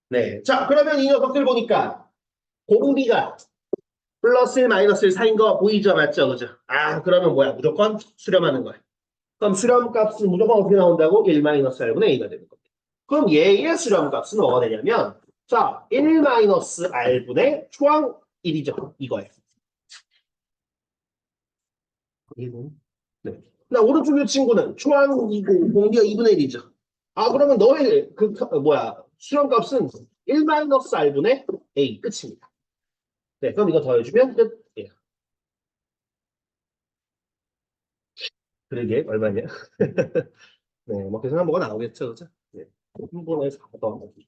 네. 자, 그러면 이 녀석들 보니까 공비가 플러스 1, 마이너스 1 사이인 거 보이죠? 맞죠? 그죠? 아, 그러면 뭐야? 무조건 수렴하는 거야. 그럼 수렴 값은 무조건 어떻게 나온다고? 1 마이너스 R분의 A가 되는 겁니다. 그럼 얘의 수렴 값은 뭐가 되냐면 자, 1 마이너스 R분의 초항 1이죠. 이거예요. 1분. 네. 나 오른쪽 이 친구는 초항 2고 공비가 2분의 1이죠. 아, 그러면 너의 수렴 값은 1 마이너스 R분의 A 끝입니다. 네, 그럼 이거 더해주면 끝. 예. 그러게 얼마냐? 네, 뭐 계산한 뭐가 나오겠죠, 그죠? 네. 3분의 4 더하기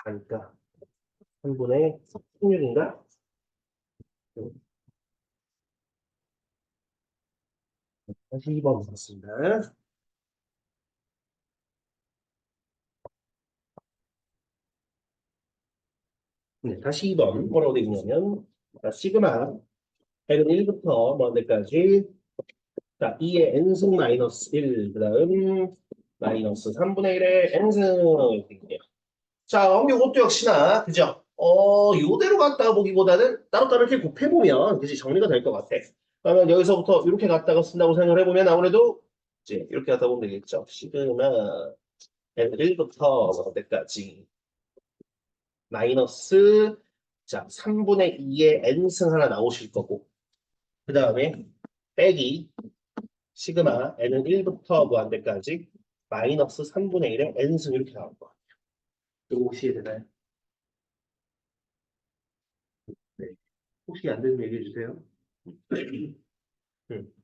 4니까 3분의 16인가? 다시 2번 보겠습니다. 네, 다시 2번 뭐라고 되어 있냐면 자, 시그마 n은 1부터 뭐까지 자, 2의 n승 마이너스 1, 그 다음 마이너스 3분의 1의 n승 이렇게 있네요. 자, 이것도 역시나 그죠? 요대로 갔다가 보기보다는 따로따로 이렇게 곱해보면 그지 정리가 될 것 같아. 그러면 여기서부터 이렇게 갔다가 쓴다고 생각을 해보면 아무래도 이제 이렇게 갔다 보면 되겠죠. 시그마 n1부터 뭐까지 마이너스 자 3분의 2의 n승 하나 나오실 거고 그 다음에 빼기 시그마 n은 1부터 무한대까지 마이너스 3분의 1의 n승 이렇게 나올 거야. 이거 혹시 이해되나요? 네. 혹시 안 되면 얘기해 주세요.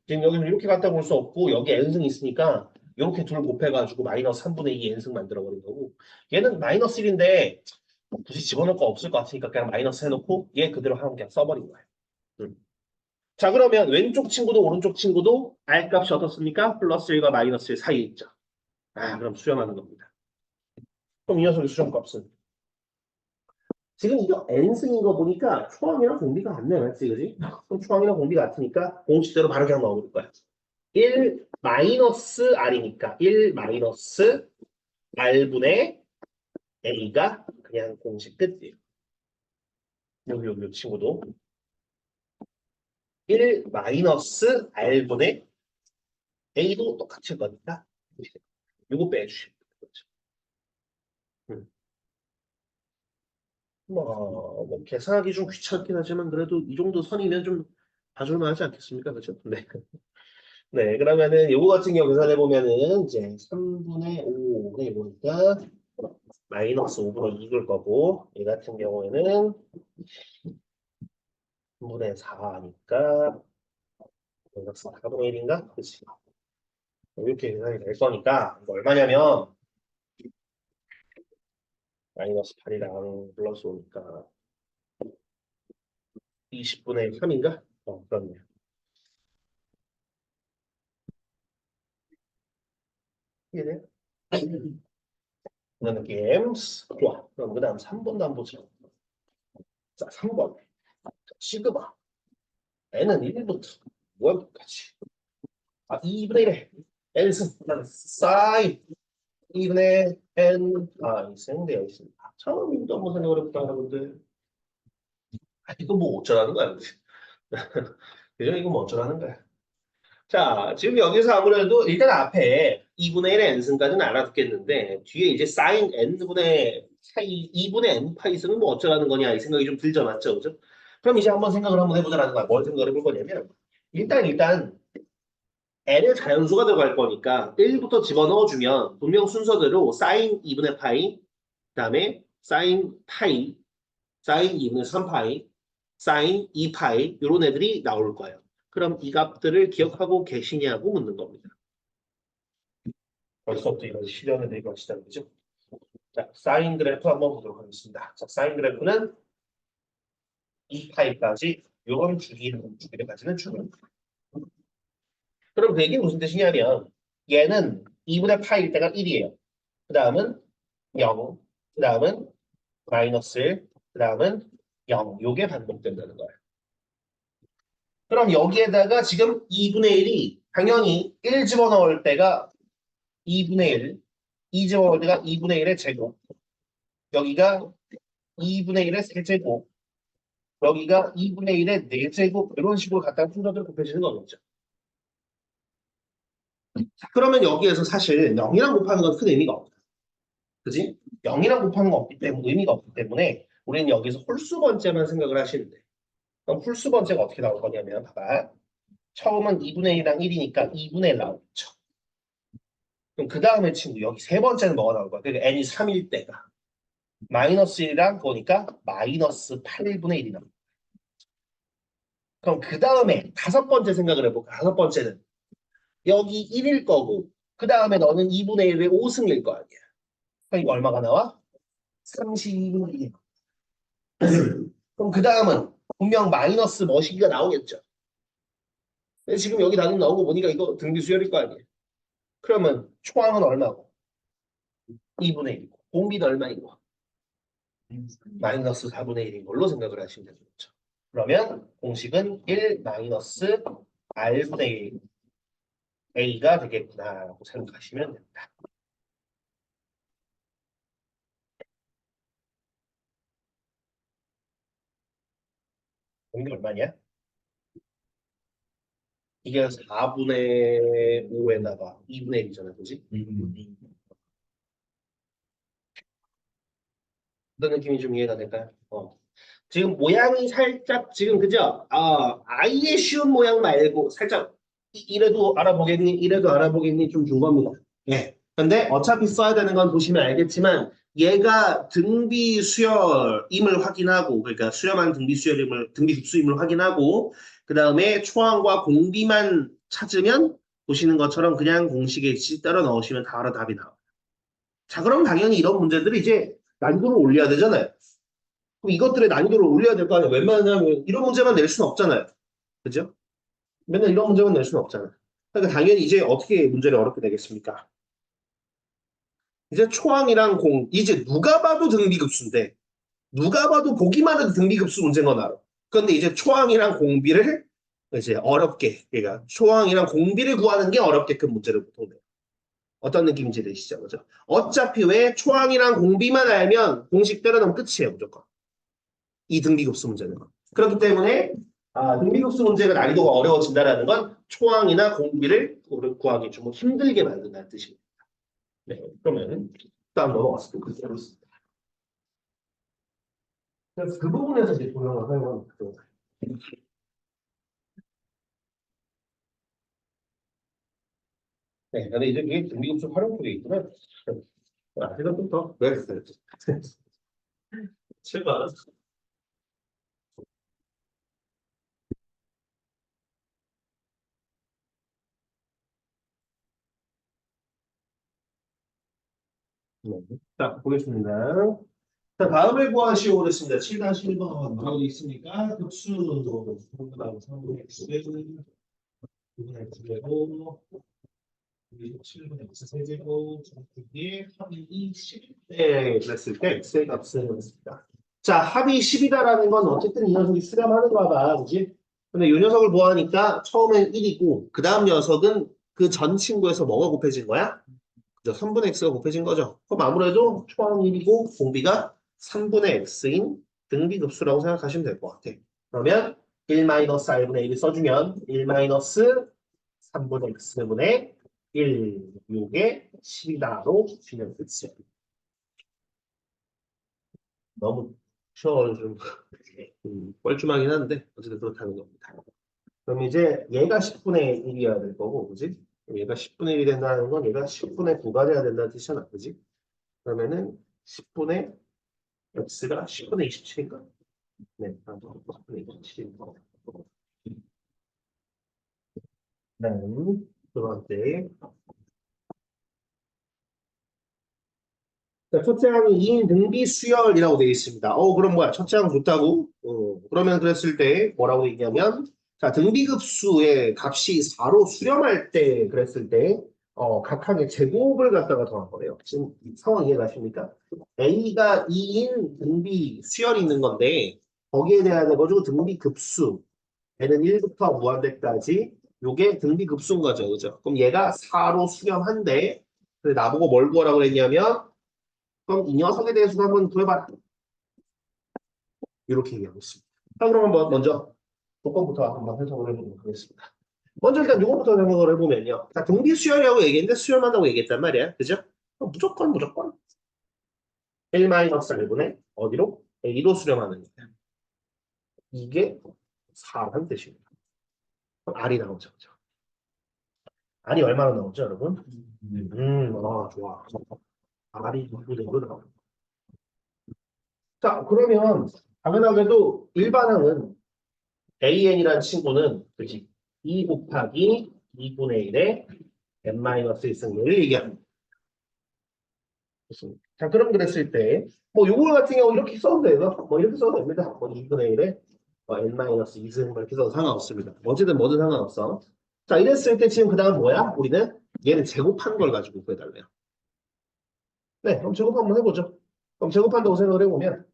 지금 여기서 이렇게 갖다 볼 수 없고 여기 n승이 있으니까 이렇게 둘 곱해가지고 마이너스 3분의 2 n승 만들어버린 거고 얘는 마이너스 1인데 굳이 집어넣을 거 없을 것 같으니까 그냥 마이너스 해놓고 얘 그대로 하면 그냥 써버린 거예요. 음. 자 그러면 왼쪽 친구도 오른쪽 친구도 R 값이 어떻습니까? 플러스 1과 마이너스 1 사이에 있죠. 아 그럼 수렴하는 겁니다. 그럼 이 녀석의 수렴값은 지금 이거 n승인 거 보니까 초항이랑 공비가 같네 맞지 그지? 그럼 초항이랑 공비 같으니까 공식대로 바로 그냥 넣어볼 거야. 1 마이너스 R이니까 1 마이너스 R분의 A가 그냥 공식 끝이에요. 여기 친구도 1 마이너스 R분의 A도 똑같을 거니까 이거 빼주시면 되죠. 뭐 계산하기 좀 귀찮긴 하지만 그래도 이 정도 선이면 좀 봐줄만 하지 않겠습니까? 그죠? 네. 네, 그러면은 요거 같은 경우 계산해 보면은 이제 3분의 5가 이거니까 마이너스 5분의 2일 거고 얘 같은 경우에는 3분의 4니까 마이너스 4분의 1인가? 그치? 이렇게 계산이 될 거니까 이거 얼마냐면 마이너스 8이랑 플러스 5니까 20분의 3인가? 그렇네요. 이해돼요? 그런 느낌. 좋아. 그럼 그 다음 3번도 한번 보자. 자, 3번. 시그마. n은 1부터 무한까지. 아, 2분의 1에 n승. 사인 2분의 n. 아, 이 생되어 있습니다. 처음 인도 한번 생각을 해볼까, 여러분들. 아, 이거 뭐 어쩌라는 거야, 그치? 그죠? 이거 뭐 어쩌라는 거야. 자, 지금 여기서 아무래도 일단 앞에 2분의 1의 n승까지는 알아듣겠는데 뒤에 이제 사인 n분의 사이 2분의 n파이 쓰는 뭐 어쩌라는 거냐 이 생각이 좀 들죠, 맞죠? 그죠? 그럼 이제 한번 생각을 한번 해보자라는 거야. 뭘 생각을 해볼 거냐면 일단 n의 자연수가 들어갈 거니까 1부터 집어넣어주면 분명 순서대로 사인 2분의 파이, 그다음에 사인 파이, 사인 2분의 3파이, 사인 2파이 이런 애들이 나올 거예요. 그럼 이 값들을 기억하고 계시냐고 묻는 겁니다. 벌써부터 이런 실현을 내고 시작이죠 자, 사인 그래프 한번 보도록 하겠습니다. 자, 사인 그래프는 2파이까지 이런 주기를 가지는 축은. 그럼 그게 무슨 뜻이냐면 얘는 2분의 파일 때가 1이에요. 그 다음은 0, 그 다음은 마이너스 1, 그 다음은 0. 요게 반복된다는 거예요. 그럼 여기에다가 지금 2분의 1이 당연히 1 집어넣을 때가 2분의 1, 2 집어넣을 때가 2분의 1의 제곱, 여기가 2분의 1의 세제곱, 여기가 2분의 1의 4제곱 이런 식으로 갖다 순서대로 곱해지는 거겠죠. 자, 그러면 여기에서 사실 0이랑 곱하는 건 큰 의미가 없다. 그지? 0이랑 곱하는 거 없기 때문에 의미가 없기 때문에 우리는 여기서 홀수 번째만 생각을 하시면 돼. 그럼 홀수 번째가 어떻게 나올 거냐면 봐봐. 처음은 2분의 1이랑 1이니까 2분의 1 나오겠죠. 그럼 그 다음에 친구 여기 세 번째는 뭐가 나올 거야? 그러니까 n이 3일 때가 마이너스 1이랑 그거니까 마이너스 8분의 1이 나올 거야. 그럼 그 다음에 다섯 번째 생각을 해볼까? 다섯 번째는 여기 1일 거고 그 다음에 너는 2분의 1의 5승일 거 아니야. 그럼 이거 얼마가 나와? 32분의 1. 그럼 그 다음은 분명 마이너스 머시기가 나오겠죠. 근데 지금 여기 나눈 나온 거 보니까 이거 등비 수열일 거 아니에요. 그러면 초항은 얼마고? 2분의 1이고 공비는 얼마이고? 마이너스 4분의 1인 걸로 생각을 하시면 되는 거죠. 그러면 공식은 1 마이너스 r분의 1 a가 되겠구나라고 생각하시면 됩니다. 공비 얼마냐? 이게 4분의 5에다가 2분의 1이잖아, 그지? 어떤 느낌이 좀 이해가 될까요? 지금 모양이 살짝 지금 그죠? 아예 쉬운 모양 말고 살짝 이래도 알아보겠니? 이래도 알아보겠니? 좀 준 겁니다. 예. 근데 어차피 써야 되는 건 보시면 알겠지만 얘가 등비 수열임을 확인하고 그러니까 수렴한 등비 수열임을 등비 급수임을 확인하고 그 다음에 초항과 공비만 찾으면 보시는 것처럼 그냥 공식에 따라 넣으시면 바로 답이 나와요. 자, 그럼 당연히 이런 문제들이 이제 난이도를 올려야 되잖아요. 그럼 이것들의 난이도를 올려야 될 거 아니에요. 웬만하면 이런 문제만 낼 수는 없잖아요. 그죠? 맨날 이런 문제만 낼 수는 없잖아요. 그러니까 당연히 이제 어떻게 문제를 어렵게 내겠습니까? 이제 초항이랑 공, 이제 누가 봐도 등비급수인데, 누가 봐도 보기만 해도 등비급수 문제인 건 알아. 그런데 이제 초항이랑 공비를 이제 어렵게, 그러니까 초항이랑 공비를 구하는 게 어렵게끔 문제를 보통 내요. 어떤 느낌인지 되시죠? 그죠? 어차피 왜 초항이랑 공비만 알면 공식대로 넣으면 끝이에요, 무조건. 이 등비급수 문제는. 그렇기 때문에 등비급수 문제가 난이도가 어려워진다는 건 초항이나 공비를 구하기 좀 힘들게 만든다는 뜻입니다. 네, 그러면 다음 넘어갔습니다. 그래서 그 부분에서 이제 도형을 사용하는 거죠. 네, 근데 이제 그게 등비급수 활용법이 있구나. 아직은 좀 더 배웠어요. 제발. 네. 자, 보겠습니다. 자, 다음에 구하시오 그랬습니다. 7-1번 어디 있습니까? 급수도 그다음 3분의 x는 2분의 x제곱 27분의 x 세제곱 정수기 합이 10대 그랬을 때 x의 값을 했습니다. 자, 합이 10이다라는 건 어쨌든 이 녀석이 수렴하는 거다, 그지? 근데 이 녀석을 보아하니까 처음엔 1이고 그 다음 녀석은 그 전 친구에서 뭐가 곱해진 거야? 그죠? 3분의 x가 곱해진 거죠. 그럼 아무래도 초항 1이고 공비가 3분의 x인 등비급수라고 생각하시면 될 것 같아. 그러면 1-r분의 1을 써주면 1-3분의 x분의 1, 요게 10이다로 주시면 끝이에요. 너무 쉬워 좀 뻘쭘하긴 한데 어쨌든 그렇다는 겁니다. 그럼 이제 얘가 10분의 1이어야 될 거고, 그지? 얘가 10분의 1이 된다는 건 얘가 10분의 9가 돼야 된다는 뜻이잖아, 그지? 그러면은 10분의 x가 10분의 27인가? 네, 10분의 27인가? 두 번째. 자, 첫째 항이 2인 등비 수열이라고 되어 있습니다. 그럼 뭐야? 첫째 항 좋다고? 그러면 그랬을 때 뭐라고 얘기하면, 자, 등비급수의 값이 4로 수렴할 때 그랬을 때, 각 항의 제곱을 갖다가 더한 거예요. 지금 상황 이해가십니까? A가 2인 등비 수열이 있는 건데, 거기에 대한 해가지고 등비급수, 얘는 1부터 무한대까지, 요게 등비급수인 거죠. 그죠? 그럼 얘가 4로 수렴한데, 그래, 나보고 뭘 구하라고 그랬냐면, 그럼 이 녀석에 대해서도 한번 구해봐라. 이렇게 얘기하고 있습니다. 자, 그럼 한번 먼저 조건부터 한번 해석을 해보도록 하겠습니다. 먼저 일단 이거부터 생각을 해보면요. 자, 등비 수열이라고 얘기했는데 수열만하고 얘기했단 말이야. 그죠? 그럼 무조건 1-1분의 어디로? A로 수렴하는 거야. 이게 4라는 뜻입니다. 그럼 R이 나오죠. 그죠? R이 얼마나 나오죠, 여러분? 좋아. R이 2분의 1로 나옵니다. 자, 그러면 당연하게도 일반항은 AN이라는 친구는 그지 2 곱하기 2분의 1의 n-1승률을 얘기합니다. 좋습니다. 자, 그럼 그랬을 때, 뭐, 요거 같은 경우 이렇게 써도 돼요. 뭐, 이렇게 써도 됩니다. 뭐, 2분의 1에 n-2승 이렇게 써도 상관없습니다. 어쨌든 뭐든 상관없어. 자, 이랬을 때 지금 그 다음 뭐야? 우리는 얘는 제곱한 걸 가지고 구해달래요. 네, 그럼 제곱 한번 해보죠. 그럼 제곱한다고 생각을 해보면,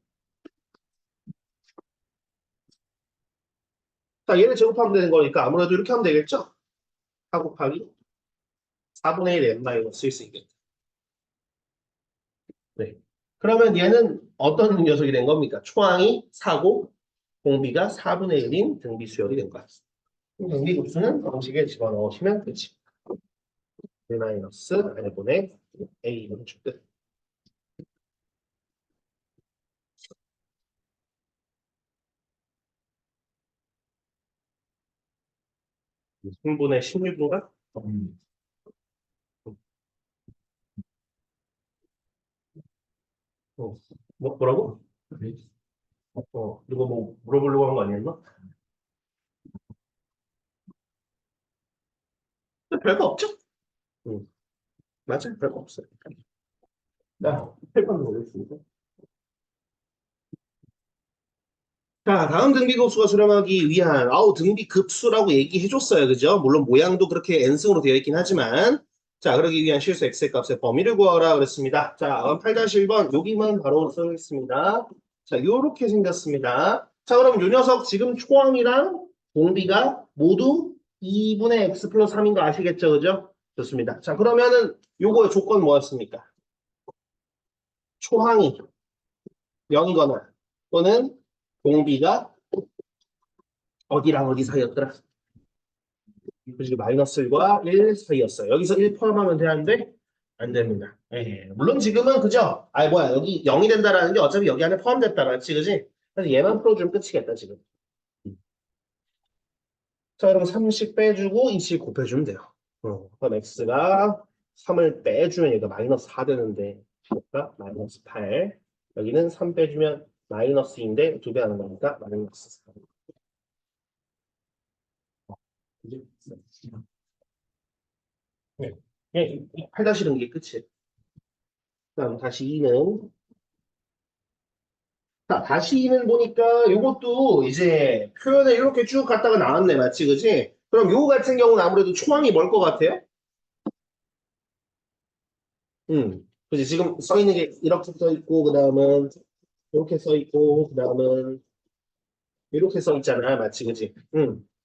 자, 얘를 제곱하면 되는 거니까 아무래도 이렇게 하면 되겠죠? 4 곱하기 4분의 1 n-1 수 있겠다. 네. 그러면 얘는 어떤 녀석이 된 겁니까? 초항이 4고 공비가 4분의 1인 등비 수열이 된 거야. 등비 급수는 공식에 집어넣으시면 끝이. 1 마이너스 n분의 a는 끝. 승분의 16인가? 뭐라고? 이거 뭐 물어보려고 한 거 아니었나? 별거 없죠? 응, 맞아요. 별거 없어요. 자, 8번 보겠습니다. 자, 다음 등비급수가 수렴하기 위한 등비급수라고 얘기해줬어요. 그죠? 물론 모양도 그렇게 n승으로 되어 있긴 하지만 자, 그러기 위한 실수 x의 값의 범위를 구하라 그랬습니다. 자, 8-1번 여기만 바로 써겠습니다. 자, 요렇게 생겼습니다. 자, 그럼 요 녀석 지금 초항이랑 공비가 모두 2분의 x 플러스 3인 거 아시겠죠? 그죠? 좋습니다. 자, 그러면은 요거의 조건 뭐였습니까? 초항이 0이거나 또는 공비가 어디랑 어디 사이였더라? 그지 마이너스 1과 1 사이였어요. 여기서 1 포함하면 되는데 안 됩니다. 물론 지금은 그죠? 여기 0이 된다라는 게 어차피 여기 안에 포함됐다 맞지 그지? 그래서 얘만 풀어주면 끝이겠다 지금. 자 그럼 30 빼주고 20 곱해주면 돼요. 그럼 x가 3을 빼주면 얘가 마이너스 4 되는데 그러니까 마이너스 8 여기는 3 빼주면 마이너스인데 2배 하는 거니까 마이너스 4 그지? 네. 8-1은 게 끝이에요. 그다음 다시 2는 자, 다시는 보니까 이것도 이제 표현을 이렇게 쭉 갔다가 나왔네, 맞지, 그지? 그럼 요거 같은 경우는 아무래도 초항이 뭘 것 같아요? 그지? 지금 써 있는 게 이렇게 써 있고, 그 다음은 이렇게 써 있고, 그 다음은 이렇게 써 있잖아, 맞지, 그지?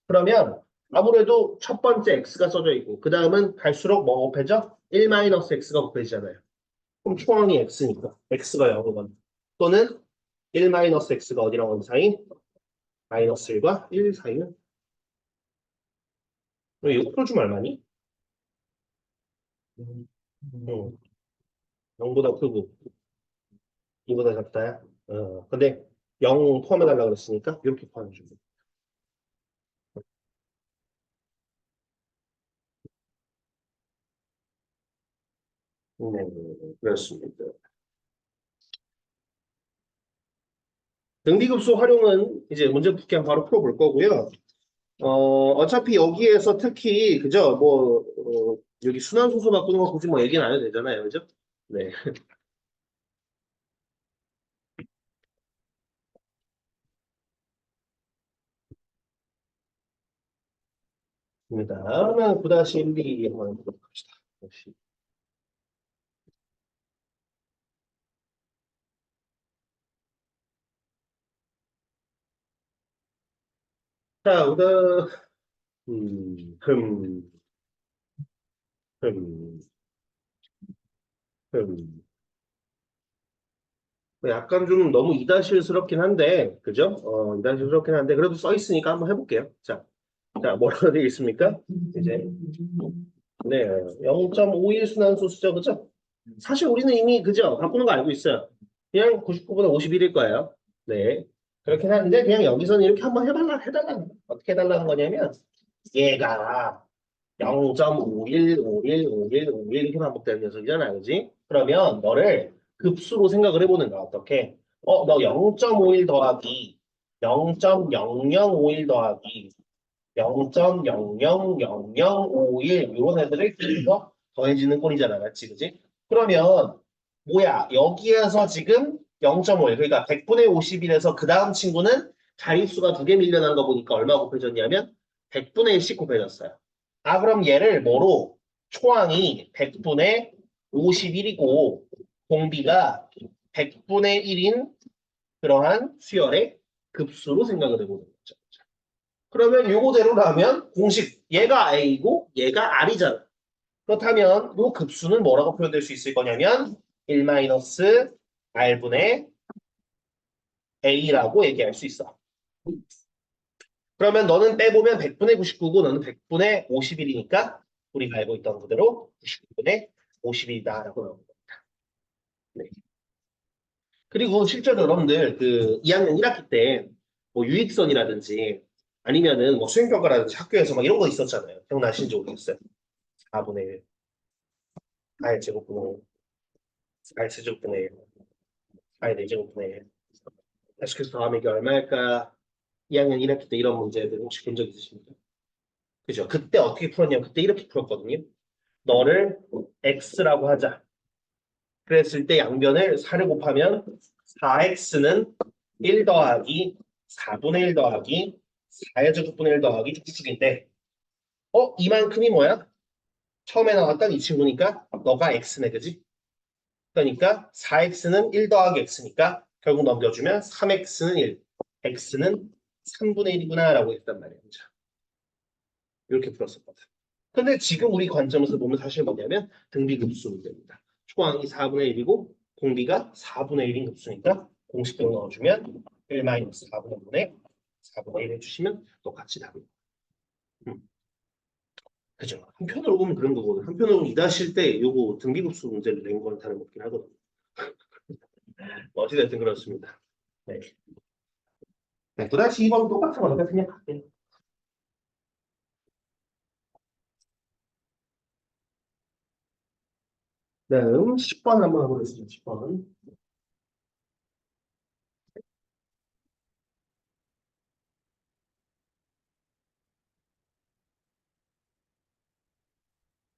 그러면 아무래도 첫 번째 x가 써져 있고, 그 다음은 갈수록 뭐 곱해져? 1-x가 곱해지잖아요. 그럼 초항이 x니까, x가 0이건. 또는 1-x가 어디랑 어디 사이? 마이너스 1과 1 사이는 이거 풀어주면 얼마니? 음, 0보다 크고 2보다 작다야? 근데 0 포함해달라고 그랬으니까 이렇게 포함해주고. 그렇습니다. 등비급수 활용은 이제 문제 풀기 바로 풀어볼 거고요. 어차피 여기에서 특히, 그죠? 여기 순환소수 바꾸는 거 굳이 뭐 얘기는 안 해도 되잖아요. 그죠? 네. 입니다. 그러면 9-1이 한번 해봅시다. 자, 음, 금, 금, 금. 약간 좀 너무 이다실스럽긴 한데, 그죠? 이다실스럽긴 한데, 그래도 써 있으니까 한번 해볼게요. 뭐라고 되어 있습니까? 이제, 네, 0.51 순환소수죠, 그죠? 사실 우리는 이미, 그죠? 바꾸는 거 알고 있어요. 그냥 99분의 51일 거예요. 네. 그렇긴 한데, 그냥 여기서는 이렇게 한번 해달라는 거예요. 어떻게 해달라는 거냐면, 얘가 0.51, 51, 51, 51 이렇게 반복되는 녀석이잖아, 그지? 그러면 너를 급수로 생각을 해보는 거야, 어떻게? 너 0.51 더하기 0.0051 더하기 0.000051 이런 애들을 계속 더해지는 꼴이잖아, 맞지, 그지? 그러면 뭐야? 여기에서 지금 0.51, 그러니까 100분의 51에서 그 다음 친구는 자릿수가 두 개 밀려난 거 보니까 얼마 곱해졌냐면 100분의 1씩 곱해졌어요. 그럼 얘를 뭐로? 초항이 100분의 51이고 공비가 100분의 1인 그러한 수열의 급수로 생각을 해보는 거죠. 그러면 요거대로라면 공식 얘가 A고 얘가 R이잖아. 그렇다면 요 급수는 뭐라고 표현될 수 있을 거냐면 1-R분의 A라고 얘기할 수 있어. 그러면 너는 빼보면 100분의 99고 너는 100분의 51이니까 우리가 알고 있던 그대로 99분의 51이다라고 나옵니다. 네. 그리고 실제로 여러분들 그 2학년 1학기 때 뭐 유익선이라든지 아니면은 뭐 수행평가라든지 학교에서 막 이런 거 있었잖아요. 기억나시는지 모르겠어요. 4분의 1, R제곱분의 1, R세제곱분의 1, R네제곱분의 1. 계속해서 더하면 이게 얼마일까? 2학년 1학기 때 이런 문제들 혹시 본 적 있으십니까? 그죠? 그때 어떻게 풀었냐면 그때 이렇게 풀었거든요. 너를 x라고 하자. 그랬을 때 양변을 4를 곱하면 4x는 1 더하기 4분의 1 더하기 4의 제곱분의 1 더하기 쭉쭉인데 이만큼이 뭐야? 처음에 나왔던 이 친구니까 너가 x네, 그지? 그러니까 4x는 1 더하기 x니까 결국 넘겨주면 3x는 1, x는 3분의 1이구나 라고 했단 말이에요. 자, 이렇게 풀었었거든. 근데 지금 우리 관점에서 보면 사실 뭐냐면 등비급수 문제입니다. 초항이 4분의 1이고 공비가 4분의 1인 급수니까 공식대로 넣어주면 1-4분의 1에 4분의 1 해주시면 똑같이 답입니다. 음, 그죠? 한편으로 보면 그런 거거든. 한편으로 보면 이다실 때 요거 등비급수 문제를 낸 거는 다름없긴 하거든요. 어찌됐든 그렇습니다. 네. 네, 9-2번 똑같은 거니까 그냥 갈게요. 다음 10번 한번 해보겠습니다. 10번.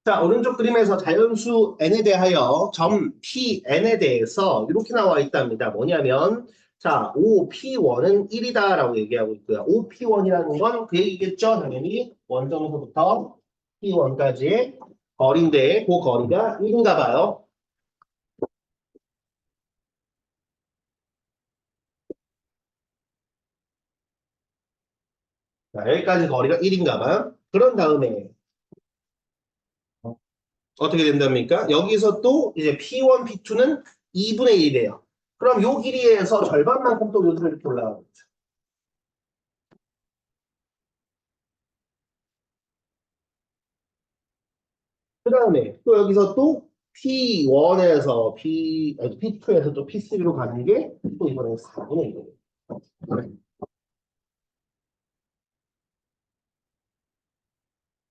자, 오른쪽 그림에서 자연수 n에 대하여 점 Pn에 대해서 이렇게 나와 있답니다. 뭐냐면, 자, OP1은 1이다라고 얘기하고 있고요. OP1이라는 건 그 얘기겠죠? 당연히 원점에서부터 P1까지의 거리인데, 그 거리가 1인가 봐요. 자, 여기까지 거리가 1인가 봐요. 그런 다음에 어떻게 된답니까? 여기서 또 이제 P1, P2는 2분의 1이에요. 그럼 요 길이에서 절반만큼 또 요들을 이렇게 올라가고 있죠. 그 다음에 또 여기서 또 P1에서 P2에서 또 P3로 가는 게 또 이번엔 4분의 1이에요.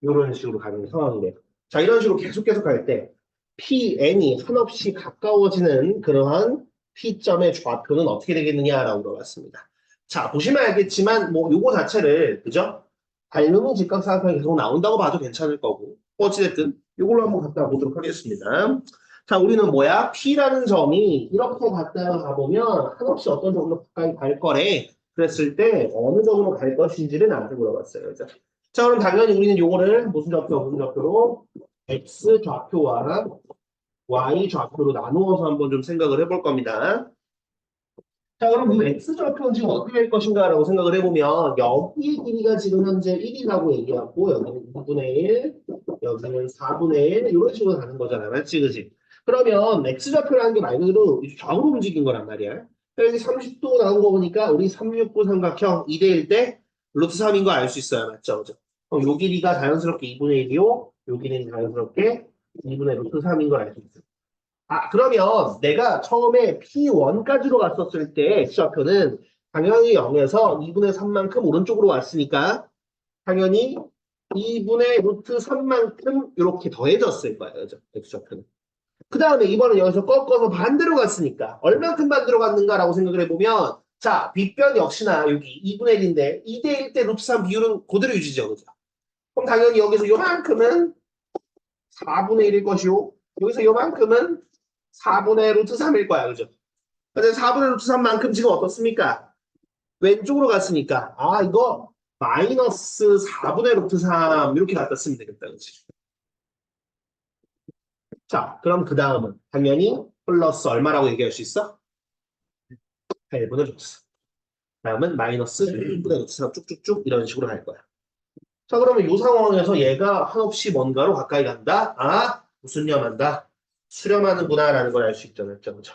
이런 식으로 가는 상황이래요. 자, 이런 식으로 계속 갈 때 Pn이 한없이 가까워지는 그러한 P점의 좌표는 어떻게 되겠느냐라고 물어봤습니다. 자, 보시면 알겠지만 뭐 요거 자체를 그죠? 닮은 직각삼각형이 계속 나온다고 봐도 괜찮을 거고 어찌됐든 요걸로 한번 갖다 보도록 하겠습니다. 자, 우리는 뭐야? P라는 점이 이렇게 갖다가 가보면 한없이 어떤 점으로 가까이 갈 거래. 그랬을 때 어느 점으로 갈 것인지를 나한테 물어봤어요. 그죠? 자, 그럼 당연히 우리는 요거를 무슨 좌표로? X 좌표와 Y 좌표로 나누어서 한번 좀 생각을 해볼 겁니다. 자, 그럼 이 X 좌표는 지금 어떻게 될 것인가라고 생각을 해보면 여기의 길이가 지금 현재 1이라고 얘기하고 여기는 2분의 1, 여기는 4분의 1 이런 식으로 가는 거잖아. 맞지? 그지? 그러면 X 좌표라는 게 말 그대로 좌우로 움직인 거란 말이야. 여기 30도 나온 거 보니까 우리 369 삼각형 2대1 때 루트 3인 거 알 수 있어요. 맞죠? 그죠? 그럼 요 길이가 자연스럽게 2분의 1이요. 요 길이는 자연스럽게 2분의 루트 3인 걸 알 수 있어요. 아, 그러면 내가 처음에 P1까지로 갔었을 때 X좌표는 당연히 0에서 2분의 3만큼 오른쪽으로 왔으니까 당연히 2분의 루트 3만큼 이렇게 더해졌을 거예요. 그죠? X좌표는. 그 다음에 이번엔 여기서 꺾어서 반대로 갔으니까 얼만큼 반대로 갔는가라고 생각을 해보면 자, 빗변 역시나 여기 2분의 1인데 2대1 때 루트 3 비율은 그대로 유지죠. 그죠? 그럼 당연히 여기서 요만큼은 4분의 1일 것이고 여기서 요만큼은 4분의 루트 3일 거야. 그죠? 근데 4분의 루트 3만큼 지금 어떻습니까? 왼쪽으로 갔으니까 아 이거 마이너스 4분의 루트 3 이렇게 갖다 쓰면 되겠다. 그치? 자, 그럼 그 다음은 당연히 플러스 얼마라고 얘기할 수 있어? 8분의 루트 3. 다음은 마이너스 1분의 루트 3 쭉쭉쭉 이런 식으로 갈 거야. 자, 그러면 이 상황에서 얘가 한없이 뭔가로 가까이 간다? 아, 무슨 념한다? 수렴하는구나라는 걸 알 수 있잖아요. 그죠?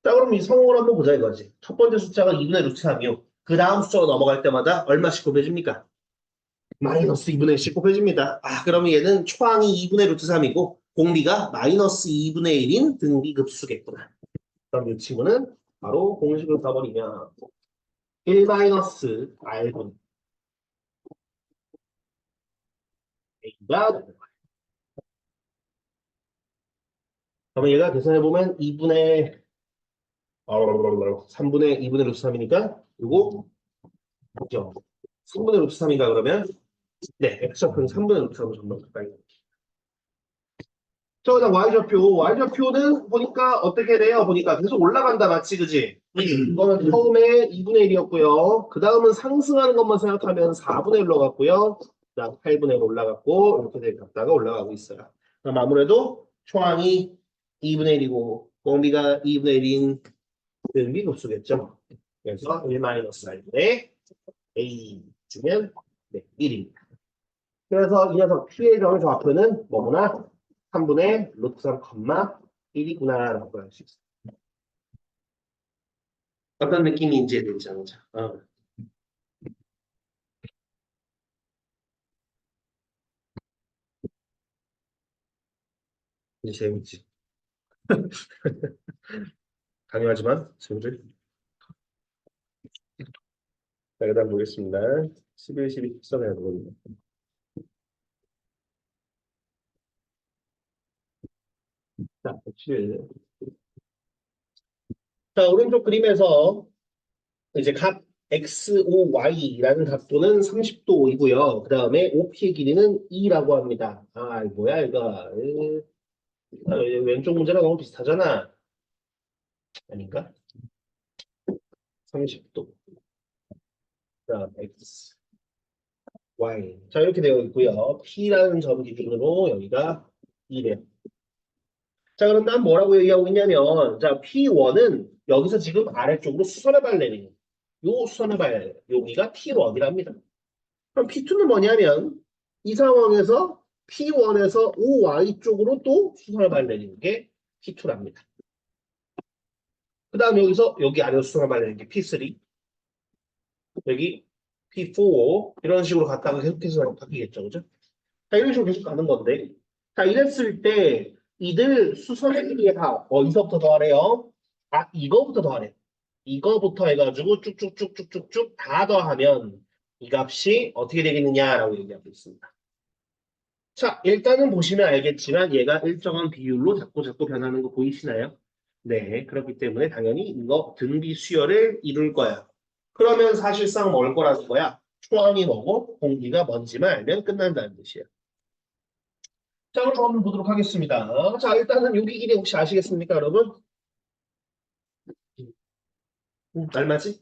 자, 그럼 이 성공을 한번 보자 이거지. 첫 번째 숫자가 2분의 루트 3이요. 그 다음 숫자로 넘어갈 때마다 얼마씩 곱해집니까? 마이너스 2분의 1씩 곱해집니다. 아, 그러면 얘는 초항이 2분의 루트 3이고 공비가 마이너스 2분의 1인 등비급수겠구나. 그럼 이 친구는 바로 공식을 써버리면 1 마이너스 R분 A가 되는 거야. 그러면 얘가 계산해보면 2분의 3분의 2분의 루트 3이니까 이거 그죠? 3분의 루트 3인가 그러면 네, X좌표는 3분의 루트 3으로 전부 가까이. 저 그다음 Y좌표는 보니까 어떻게 돼요? 보니까 계속 올라간다 맞지 그지? 이거는 처음에 2분의 1이었고요. 그 다음은 상승하는 것만 생각하면 4분의 1로 갔고요. 그 다음 8분의 1 올라갔고 이렇게 돼 갔다가 올라가고 있어요. 그럼 아무래도 초항이 2분의 1이고 공비가 2분의 1인 미급수겠죠. 그래서 1 마이너스 4분의 A 주면 네, 1입니다. 그래서 이 녀석 P의 점의 좌표는 뭐구나? 3분의 루트 3, 1이구나 라고 할 수 있어요. 어떤 느낌인지에 대해서 보자. 이제 재밌지. 강요하지만 재밌을. 자, 그 다음 보겠습니다. 11, 12 특성해야 되거든요. 자, 7. 자, 오른쪽 그림에서 이제 각 XOY라는 각도는 30도이고요. 그 다음에 OP의 길이는 2라고 합니다. 아, 이거 뭐야, 이거. 왼쪽 문제랑 너무 비슷하잖아. 아닌가? 30도. 그다음 X, Y. 자, 이렇게 되어 있고요. P라는 점 기준으로 여기가 2래. 자, 그럼 난 뭐라고 얘기하고 있냐면, 자, P1은 여기서 지금 아래쪽으로 수선의 발레는 요 수선의 발레, 여기가 P1이랍니다. 그럼 P2는 뭐냐면, 이 상황에서 P1에서 OY 쪽으로 또 수선의 발레는 게 P2랍니다. 그 다음 여기서 여기 아래로 수선의 발레는 게 P3, 여기 P4 이런 식으로 갔다가 계속해서 바뀌겠죠, 그죠? 자, 이런 식으로 계속 가는 건데, 자, 이랬을 때 이들 수선의 길이의 합 어디서부터 더하래요? 아, 이거부터 더하래. 이거부터 해가지고 쭉쭉쭉쭉쭉쭉 다 더하면 이 값이 어떻게 되겠느냐라고 얘기하고 있습니다. 자, 일단은 보시면 알겠지만 얘가 일정한 비율로 자꾸 변하는 거 보이시나요? 네, 그렇기 때문에 당연히 이거 등비 수열을 이룰 거야. 그러면 사실상 뭘 거라는 거야? 초항이 뭐고 공기가 뭔지만 알면 끝난다는 뜻이에요. 자, 그럼 한번 보도록 하겠습니다. 자, 일단은 여기 길이 혹시 아시겠습니까, 여러분? 얼마지?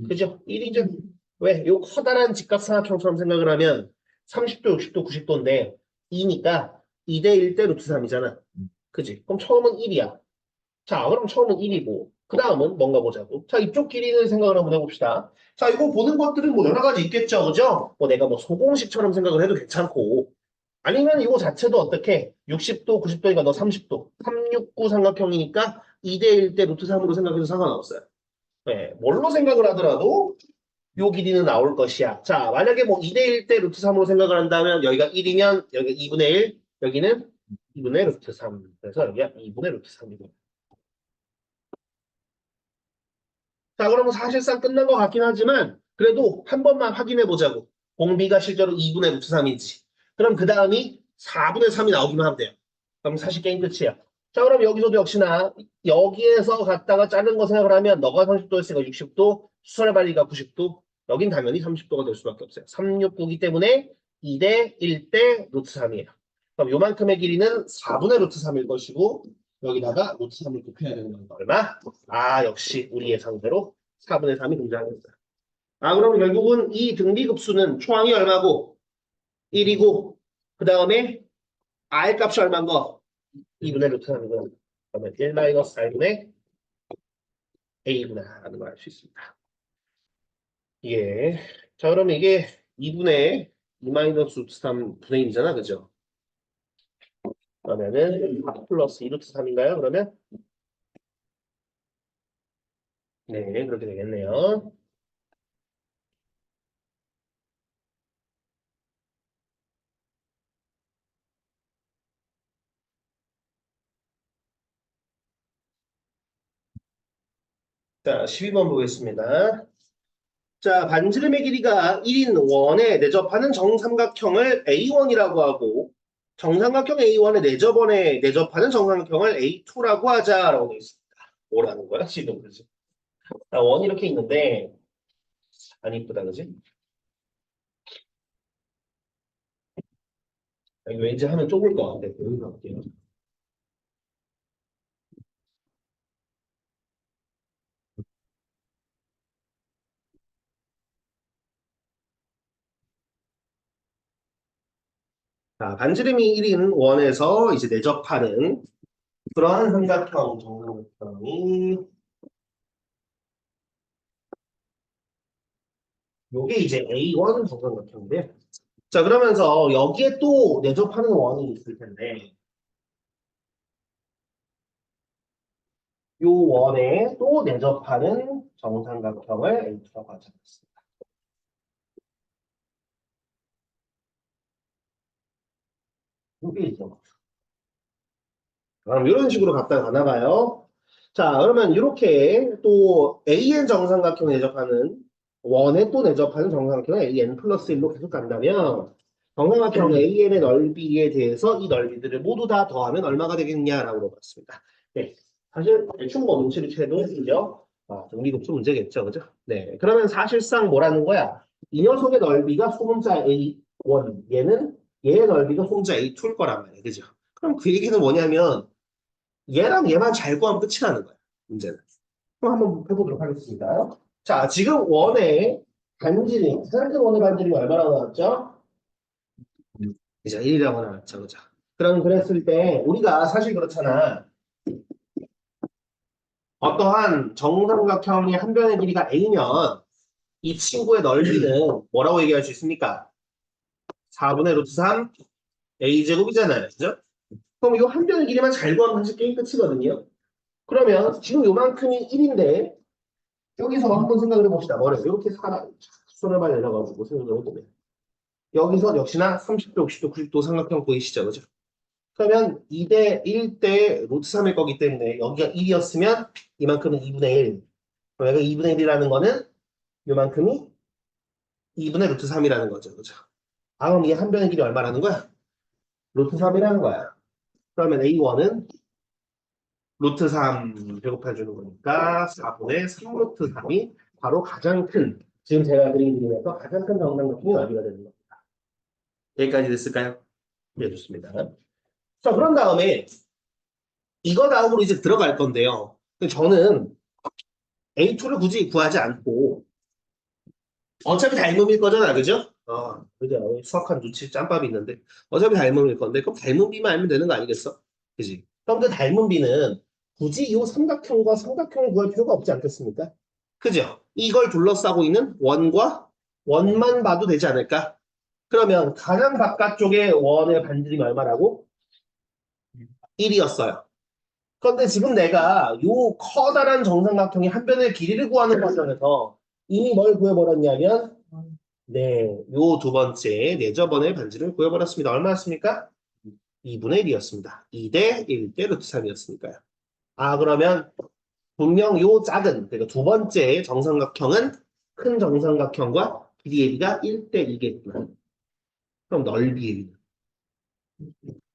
그죠? 1이죠. 왜? 요 커다란 직각삼각형처럼 생각을 하면 30도, 60도, 90도인데 2니까 2대 1대 루트 3이잖아. 그지? 그럼 처음은 1이야. 자, 그럼 처음은 1이고 그 다음은 뭔가 보자고. 자, 이쪽 길이는 생각을 한번 해봅시다. 자, 이거 보는 것들은 뭐 여러 가지 있겠죠, 그죠? 뭐 내가 뭐 소공식처럼 생각을 해도 괜찮고 아니면 이거 자체도 어떻게 60도, 90도니까 너 30도 369 삼각형이니까 2대 1대 루트 3으로 생각해도 상관없어요. 네, 뭘로 생각을 하더라도 요 길이는 나올 것이야. 자, 만약에 뭐 2대 1대 루트 3으로 생각을 한다면 여기가 1이면 여기가 2분의 1, 여기는 2분의 루트 3. 그래서 여기가 2분의 루트 3이고. 자, 그러면 사실상 끝난 것 같긴 하지만 그래도 한 번만 확인해 보자고. 공비가 실제로 2분의 루트 3인지. 그럼 그 다음이 4분의 3이 나오기만 하면 돼요. 그럼 사실 게임 끝이야. 자, 그럼 여기서도 역시나 여기에서 갔다가 자른 거 생각을 하면 너가 30도였으니까 60도, 수선의 발리가 90도, 여긴 당연히 30도가 될 수밖에 없어요. 369이기 때문에 2대 1대 루트 3이에요. 그럼 요만큼의 길이는 4분의 루트 3일 것이고 여기다가 루트 3을 곱해야 되는 건 얼마? 아, 역시 우리 예상대로 4분의 3이 등장했어요. 아, 그럼 결국은 이 등비급수는 초항이 얼마고? 1이고, 그 다음에 R 값이 얼마인 거? 2분의 루트 3이고, 그러면 1 마이너스 R분의 A구나, 라는 걸 알 수 있습니다. 예. 자, 그러면 이게 2분의 2 마이너스 루트 3 분의 1이잖아, 그죠? 그러면은 4 플러스 2 루트 3인가요? 그러면? 네, 그렇게 되겠네요. 자, 12번 보겠습니다. 자, 반지름의 길이가 1인 원에 내접하는 정삼각형을 A1이라고 하고 정삼각형 A1에 내접하는 정삼각형을 A2라고 하자라고 되어 있습니다. 뭐라는 거야, 지금, 그지? 자, 원이 이렇게 있는데 안 이쁘다, 그지? 이거 왠지 하면 좁을 것 같아. 여기 갈게요. 자, 반지름이 1인 원에서 이제 내접하는 그러한 삼각형 정삼각형이 요게 이제 A1 정삼각형인데 자, 그러면서 여기에 또 내접하는 원이 있을 텐데 요 원에 또 내접하는 정삼각형을 A라고 하지 않습니다. 이게 있죠. 그럼 이런 식으로 갔다 가나 봐요. 자, 그러면 이렇게 또 AN 정삼각형 내접하는 원에 또 내접하는 정삼각형을 AN 플러스 1로 계속 간다면 정삼각형 AN의 넓이에 대해서 이 넓이들을 모두 다 더하면 얼마가 되겠냐라고 물어봤습니다. 네, 사실 대충 뭐 눈치를 채도 이죠. 정리급수 문제겠죠, 그죠? 네, 그러면 사실상 뭐라는 거야? 이 녀석의 넓이가 소문자 A1, 얘의 넓이가 소문자 A2일 거란 말이에요, 그죠? 그럼 그 얘기는 뭐냐면 얘랑 얘만 잘 구하면 끝이 나는 거야, 문제는. 그럼 한번 해보도록 하겠습니다. 자, 지금 원의 반지름, 사각형 원의 반지름이 얼마나 나왔죠? 이제 1이라고 나왔죠, 그죠? 그럼 그랬을 때 우리가 사실 그렇잖아. 어떠한 정삼각형의 한 변의 길이가 A면 이 친구의 넓이는 뭐라고 얘기할 수 있습니까? 4분의 루트 3 A제곱이잖아요, 그죠? 그럼 이 한 변의 길이만 잘 구하면 사실 게임 끝이거든요. 그러면 지금 요만큼이 1인데 여기서 한번 생각을 해봅시다. 뭐래요? 이렇게 손을만 내려가지고 생각을 해보면 여기서 역시나 30도, 60도, 90도 삼각형 보이시죠? 그죠? 그러면 2대 1대 루트 3일 거기 때문에 여기가 1이었으면 이만큼은 2분의 1. 그럼 여기가 2분의 1이라는 거는 이만큼이 2분의 루트 3이라는 거죠. 그죠? 아, 그럼 이 한 변의 길이 얼마라는 거야? 루트 3이라는 거야. 그러면 A1은 루트 3 제곱해주는 거니까 4분의 3 루트 3이 바로 가장 큰, 지금 제가 그린 그림에서 가장 큰 정상각형이 어디가 되는 겁니다. 여기까지 됐을까요? 네, 좋습니다. 자, 그런 다음에 이거 다음으로 이제 들어갈 건데요. 저는 A2를 굳이 구하지 않고 어차피 닮음일 거잖아, 그죠? 그죠. 수학한 눈치 짬밥이 있는데 어차피 닮음일 건데 그럼 닮은 비만 알면 되는 거 아니겠어? 그지? 그럼 그 닮은 비는 굳이 이 삼각형과 삼각형을 구할 필요가 없지 않겠습니까? 그죠? 이걸 둘러싸고 있는 원과 원만 봐도 되지 않을까? 그러면 가장 바깥쪽에 원의 반지름이 얼마라고? 1이었어요. 그런데 지금 내가 요 커다란 정삼각형의 한 변의 길이를 구하는 과정에서 이미 뭘 구해버렸냐면 네, 요 두 번째 내저번의 반지를 구해버렸습니다. 얼마였습니까? 2분의 1이었습니다. 2대 1대 루트 3이었으니까요. 아, 그러면 분명 요 작은, 그러니까 두 번째 정삼각형은 큰 정삼각형과 길이의 비가 1대 2겠구나. 그럼 넓이의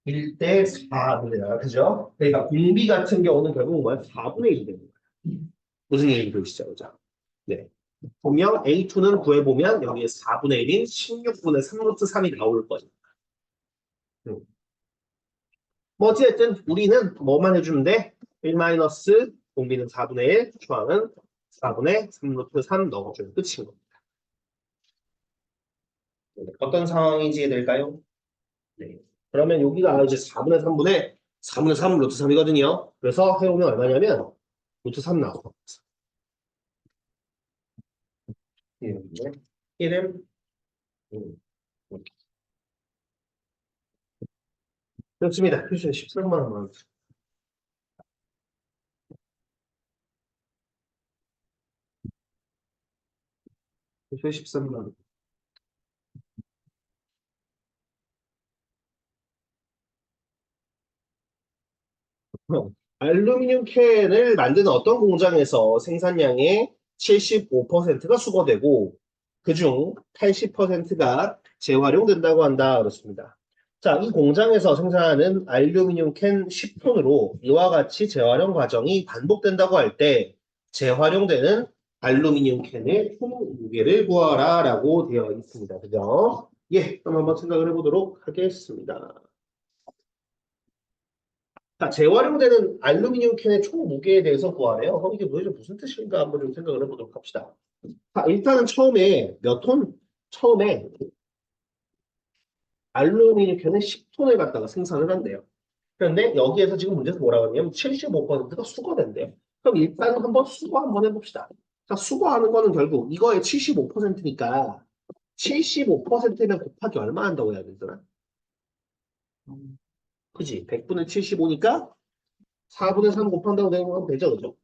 1대 4분의 1, 그죠? 그러니까 공비 같은 경우는 결국 뭐야? 4분의 1이 되는 거야. 무슨 얘기인지 보시죠, 그죠? 네. 보면 A2는 구해보면 여기에 4분의 1인 16분의 3 루트 3이 나올 거예요. 뭐 어쨌든 우리는 뭐만 해주면 돼? 1 마이너스 공비는 4분의 1, 추항은 4분의 3 루트 3 넣어주면 끝인 겁니다. 네, 어떤 상황인지 이해될까요? 네. 그러면 여기가 이제 4분의 3 루트 3이거든요. 그래서 해오면 얼마냐면 루트 3 나와요. 1은 그렇습니다. 표시는 13만 원. 표시 13만 원. 알루미늄 캔을 만드는 어떤 공장에서 생산량의 75%가 수거되고 그중 80%가 재활용된다고 한다 그렇습니다. 자, 이 공장에서 생산하는 알루미늄 캔 10톤으로 이와 같이 재활용 과정이 반복된다고 할 때 재활용되는 알루미늄 캔의 총 무게를 구하라 라고 되어 있습니다. 그죠? 예, 그럼 한번 생각을 해보도록 하겠습니다. 자, 재활용되는 알루미늄 캔의 총 무게에 대해서 구하래요. 그럼 이게 도대체 무슨 뜻인가 한번 좀 생각을 해보도록 합시다. 자, 일단은 처음에 몇 톤? 처음에 알루미늄 캔을 10톤을 갖다가 생산을 한대요. 그런데 여기에서 지금 문제에서 뭐라고 하냐면 75%가 수거된대요. 그럼 일단 한번 수거 한번 해봅시다. 자, 수거하는 거는 결국 이거의 75%니까 75%면 곱하기 얼마 한다고 해야 되더라? 그지? 100분의 75니까 4분의 3 곱한다고 되면 되죠, 그죠?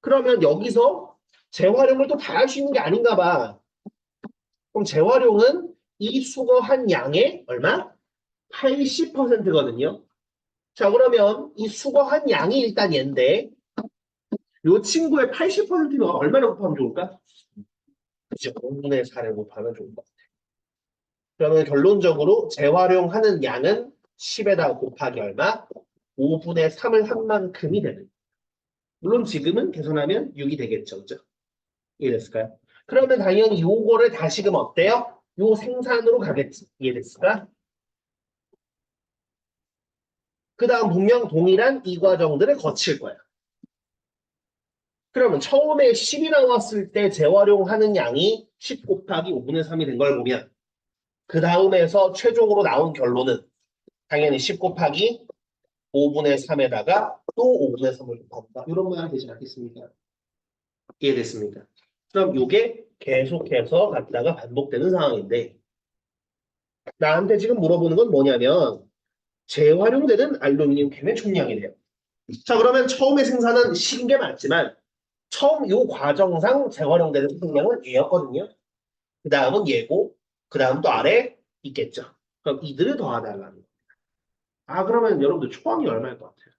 그러면 여기서 재활용을 또 다 할 수 있는 게 아닌가 봐. 그럼 재활용은 이 수거한 양의 얼마? 80%거든요. 자, 그러면 이 수거한 양이 일단 얘인데 이 친구의 80%면 얼마나 곱하면 좋을까? 그죠? 5분의 4를 곱하면 좋을 것 같아. 그러면 결론적으로 재활용하는 양은 10에다 곱하기 얼마? 5분의 3을 한 만큼이 되는. 물론 지금은 계산하면 6이 되겠죠. 그죠? 이해됐을까요? 그러면 당연히 요거를 다시금 어때요? 요 생산으로 가겠지. 이해됐을까? 그 다음 분명 동일한 이 과정들을 거칠 거야. 그러면 처음에 10이 나왔을 때 재활용하는 양이 10 곱하기 5분의 3이 된 걸 보면 그 다음에서 최종으로 나온 결론은 당연히 10 곱하기 5분의 3에다가 또 5분의 3을 곱한다. 이런 모양이 되지 않겠습니까? 이해됐습니까? 그럼 이게 계속해서 갔다가 반복되는 상황인데 나한테 지금 물어보는 건 뭐냐면 재활용되는 알루미늄 캔의 총량이래요. 자, 그러면 처음에 생산은 10인 게 맞지만 처음 이 과정상 재활용되는 총량은 얘였거든요. 그 다음은 얘고, 그 다음 또 아래 있겠죠. 그럼 이들을 더하달라는 거예요. 아, 그러면 여러분들 초항이 얼마일 것 같아요?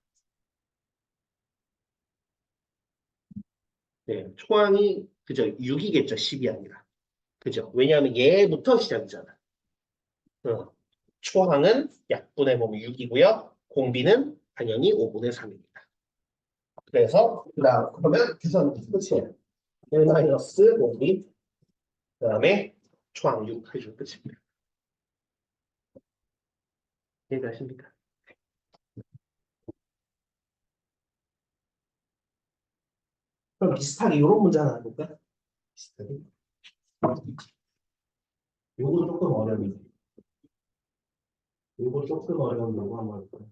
네, 초항이, 그죠? 6이겠죠. 10이 아니라. 그죠? 왜냐하면 얘부터 시작이잖아. 어. 초항은 약분해 보면 6이고요. 공비는 당연히 5분의 3입니다. 그래서, 그 다음, 그러면 계산 끝이에요. 1 마이너스 공비, 그 다음에 초항 6 해주면 끝입니다. 이해가십니까? 그럼 비슷하게 이런 문제 하나 해볼까? 비슷하게. 요거 조금 어려운데. 요거 조금 어려운 요거 한번 해볼까?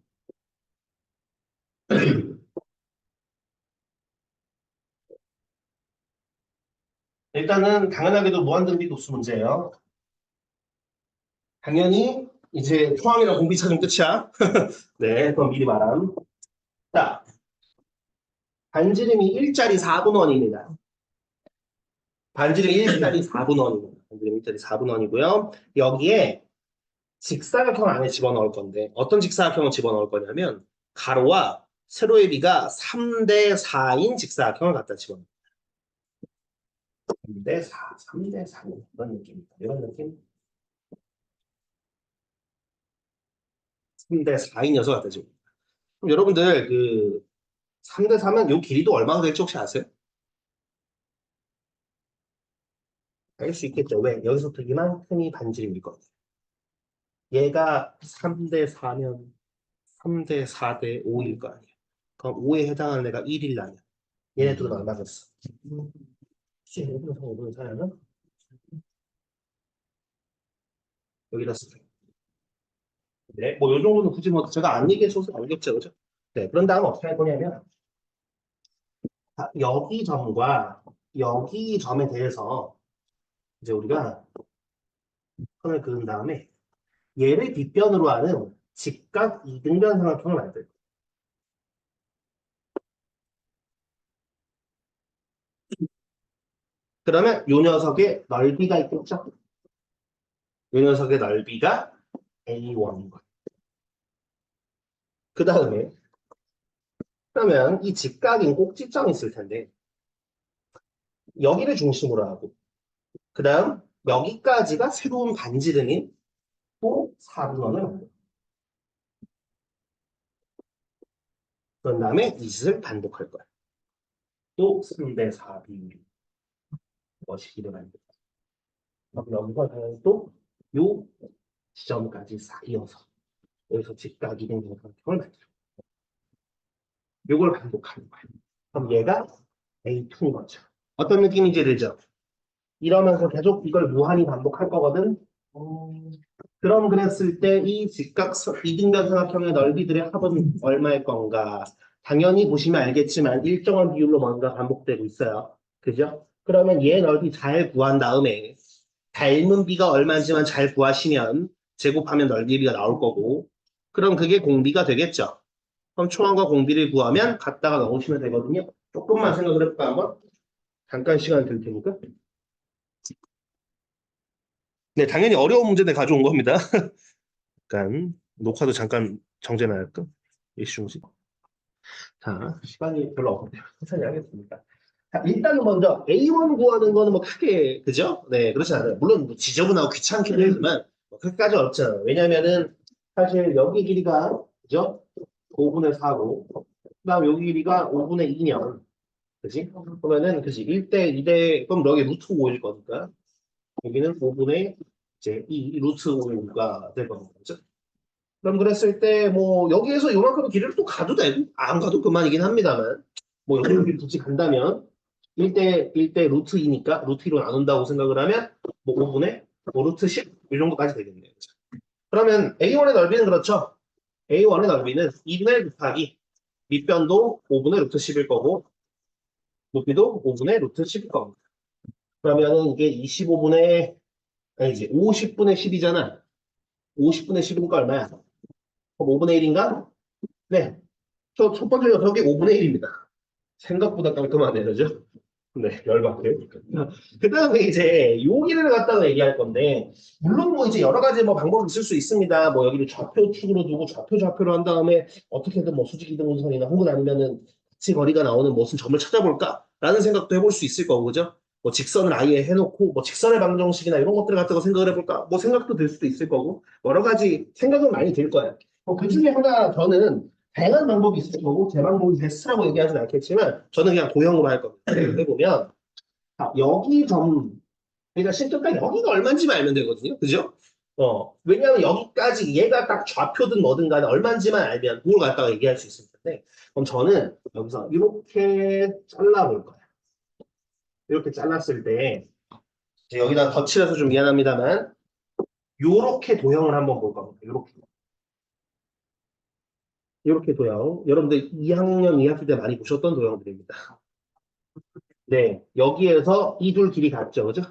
일단은 당연하게도 무한등비 도수 문제예요. 당연히 이제 초항이랑 공비 찾으면 끝이야. 네, 그럼 미리 말함. 자, 반지름이 1짜리 4분원입니다. 반지름이 1짜리 4분원입니다. 반지름이 1짜리 4분원이고요. 여기에 직사각형 안에 집어넣을 건데 어떤 직사각형을 집어넣을 거냐면 가로와 세로의 비가 3대 4인 직사각형을 갖다 집어넣어요. 3대 4, 3대 4 이런 느낌입니다. 이런 느낌. 3대 4인 녀석 갖다 집어넣어요. 그럼 여러분들 그 3대 4면 요 길이도 얼마나 될지 혹시 아세요? 알 수 있겠죠. 왜? 여기서부터 이만큼이 반지름일 거예요. 얘가 3대 4면 3대 4대 5일 거 아니에요. 그럼 5에 해당하는 애가 1이라면 얘네 둘은 얼마겠어? 5분의 3, 5분의 4면 여기다 쓰세요. 네, 뭐 요 정도는 굳이 뭐 제가 안 얘기해줘서 알겠죠, 그죠? 네, 그런 다음 어떻게 할 거냐면 여기 점과 여기 점에 대해서 이제 우리가 선을 그은 다음에 얘를 빗변으로 하는 직각 이등변 삼각형을 만들 거예요. 그러면 요 녀석의 넓이가 있겠죠? 요 녀석의 넓이가 A1인 거예요. 그 다음에 그러면 이 직각인 꼭지점이 있을 텐데 여기를 중심으로 하고 그 다음 여기까지가 새로운 반지름인 또 4분원을 만들어요. 그런 다음에 이 짓을 반복할 거야. 또 3대 4 비율이 멋있기를 만들어. 여기서 당연히 또 요 지점까지 쌓여서 여기서 직각 이등변삼각형을 만들어. 요걸 반복하는 거야. 그럼 얘가 A2인 거죠. 어떤 느낌인지 들죠? 이러면서 계속 이걸 무한히 반복할 거거든. 그럼 그랬을 때 이 직각 이등변삼각형의 넓이들의 합은 얼마일 건가? 당연히 보시면 알겠지만 일정한 비율로 뭔가 반복되고 있어요. 그죠? 그러면 얘 넓이 잘 구한 다음에 닮은 비가 얼마인지만 잘 구하시면 제곱하면 넓이비가 나올 거고 그럼 그게 공비가 되겠죠. 그럼 초항과 공비를 구하면 갖다가 넣으시면 되거든요. 조금만 생각을 해볼까 한번? 잠깐 시간 들 테니까. 네, 당연히 어려운 문제들 가져온 겁니다. 잠깐 녹화도 잠깐 정지해놔야할까? 일시중지. 자, 시간이 별로 없는데 천천히 하겠습니다. 자, 일단은 먼저 A1 구하는 거는 뭐 크게 그죠? 네, 그렇지 않아요. 물론 뭐 지저분하고 귀찮긴 하지만 뭐 그렇게까지 어렵지 않아요. 왜냐면은 사실 여기 길이가 그죠? 5분의 4고 그다음 여기 길이가 5분의 2면 그지? 그러면은 그지 1대 2대 그럼 여기 루트 5일 거니까 여기는 5분의 이제 2 루트 5가 될 겁니다. 그죠? 그럼 그랬을 때 뭐 여기에서 요만큼 길이를 또 가도 되고 안 가도 그만이긴 합니다만 뭐 여기 굳이 간다면 1대 루트 2니까 루트 2로 나눈다고 생각을 하면 뭐 5분의 뭐 루트 10 이 정도까지 되겠네요. 그러면 A1의 넓이는 그렇죠. A1의 넓이는 2분의 1 곱하기 밑변도 5분의 루트 10일 거고 높이도 5분의 루트 10일 겁니다. 그러면은 이게 25분의 아니지 50분의 10이잖아. 50분의 10이니까 얼마야? 그럼 5분의 1인가? 네. 첫 번째 녀석이 5분의 1입니다. 생각보다 깔끔하네요, 그죠? 네, 열받게. 그 다음에 이제 여기를 갖다가 얘기할 건데, 물론 뭐 이제 여러 가지 뭐 방법이 있을 수 있습니다. 뭐 여기를 좌표축으로 두고 좌표로 한 다음에 어떻게든 뭐 수직이동선이나 혹은 아니면은 같이 거리가 나오는 무슨 점을 찾아볼까라는 생각도 해볼 수 있을 거고, 그죠? 뭐 직선을 아예 해놓고 뭐 직선의 방정식이나 이런 것들을 갖다가 생각을 해볼까? 뭐 생각도 들 수도 있을 거고, 여러 가지 생각은 많이 들 거예요. 그 중에 하나 저는 다양한 방법이 있을 거고, 제 방법이 베스트라고 얘기하진 않겠지만, 저는 그냥 도형으로 할 겁니다. 해보면, 여기 점, 그러니까 실제로 여기가 얼마인지만 알면 되거든요. 그죠? 왜냐하면 여기까지 얘가 딱 좌표든 뭐든 간에 얼마인지만 알면 그걸 갖다가 얘기할 수 있을 텐데, 그럼 저는 여기서 이렇게 잘라볼 거예요. 이렇게 잘랐을 때, 이제 여기다 덧칠해서 좀 미안합니다만, 요렇게 도형을 한번 볼 겁니다. 요렇게 도형. 여러분들 2학년 2학기 때 많이 보셨던 도형들입니다. 네, 여기에서 이 둘 길이 같죠, 그죠?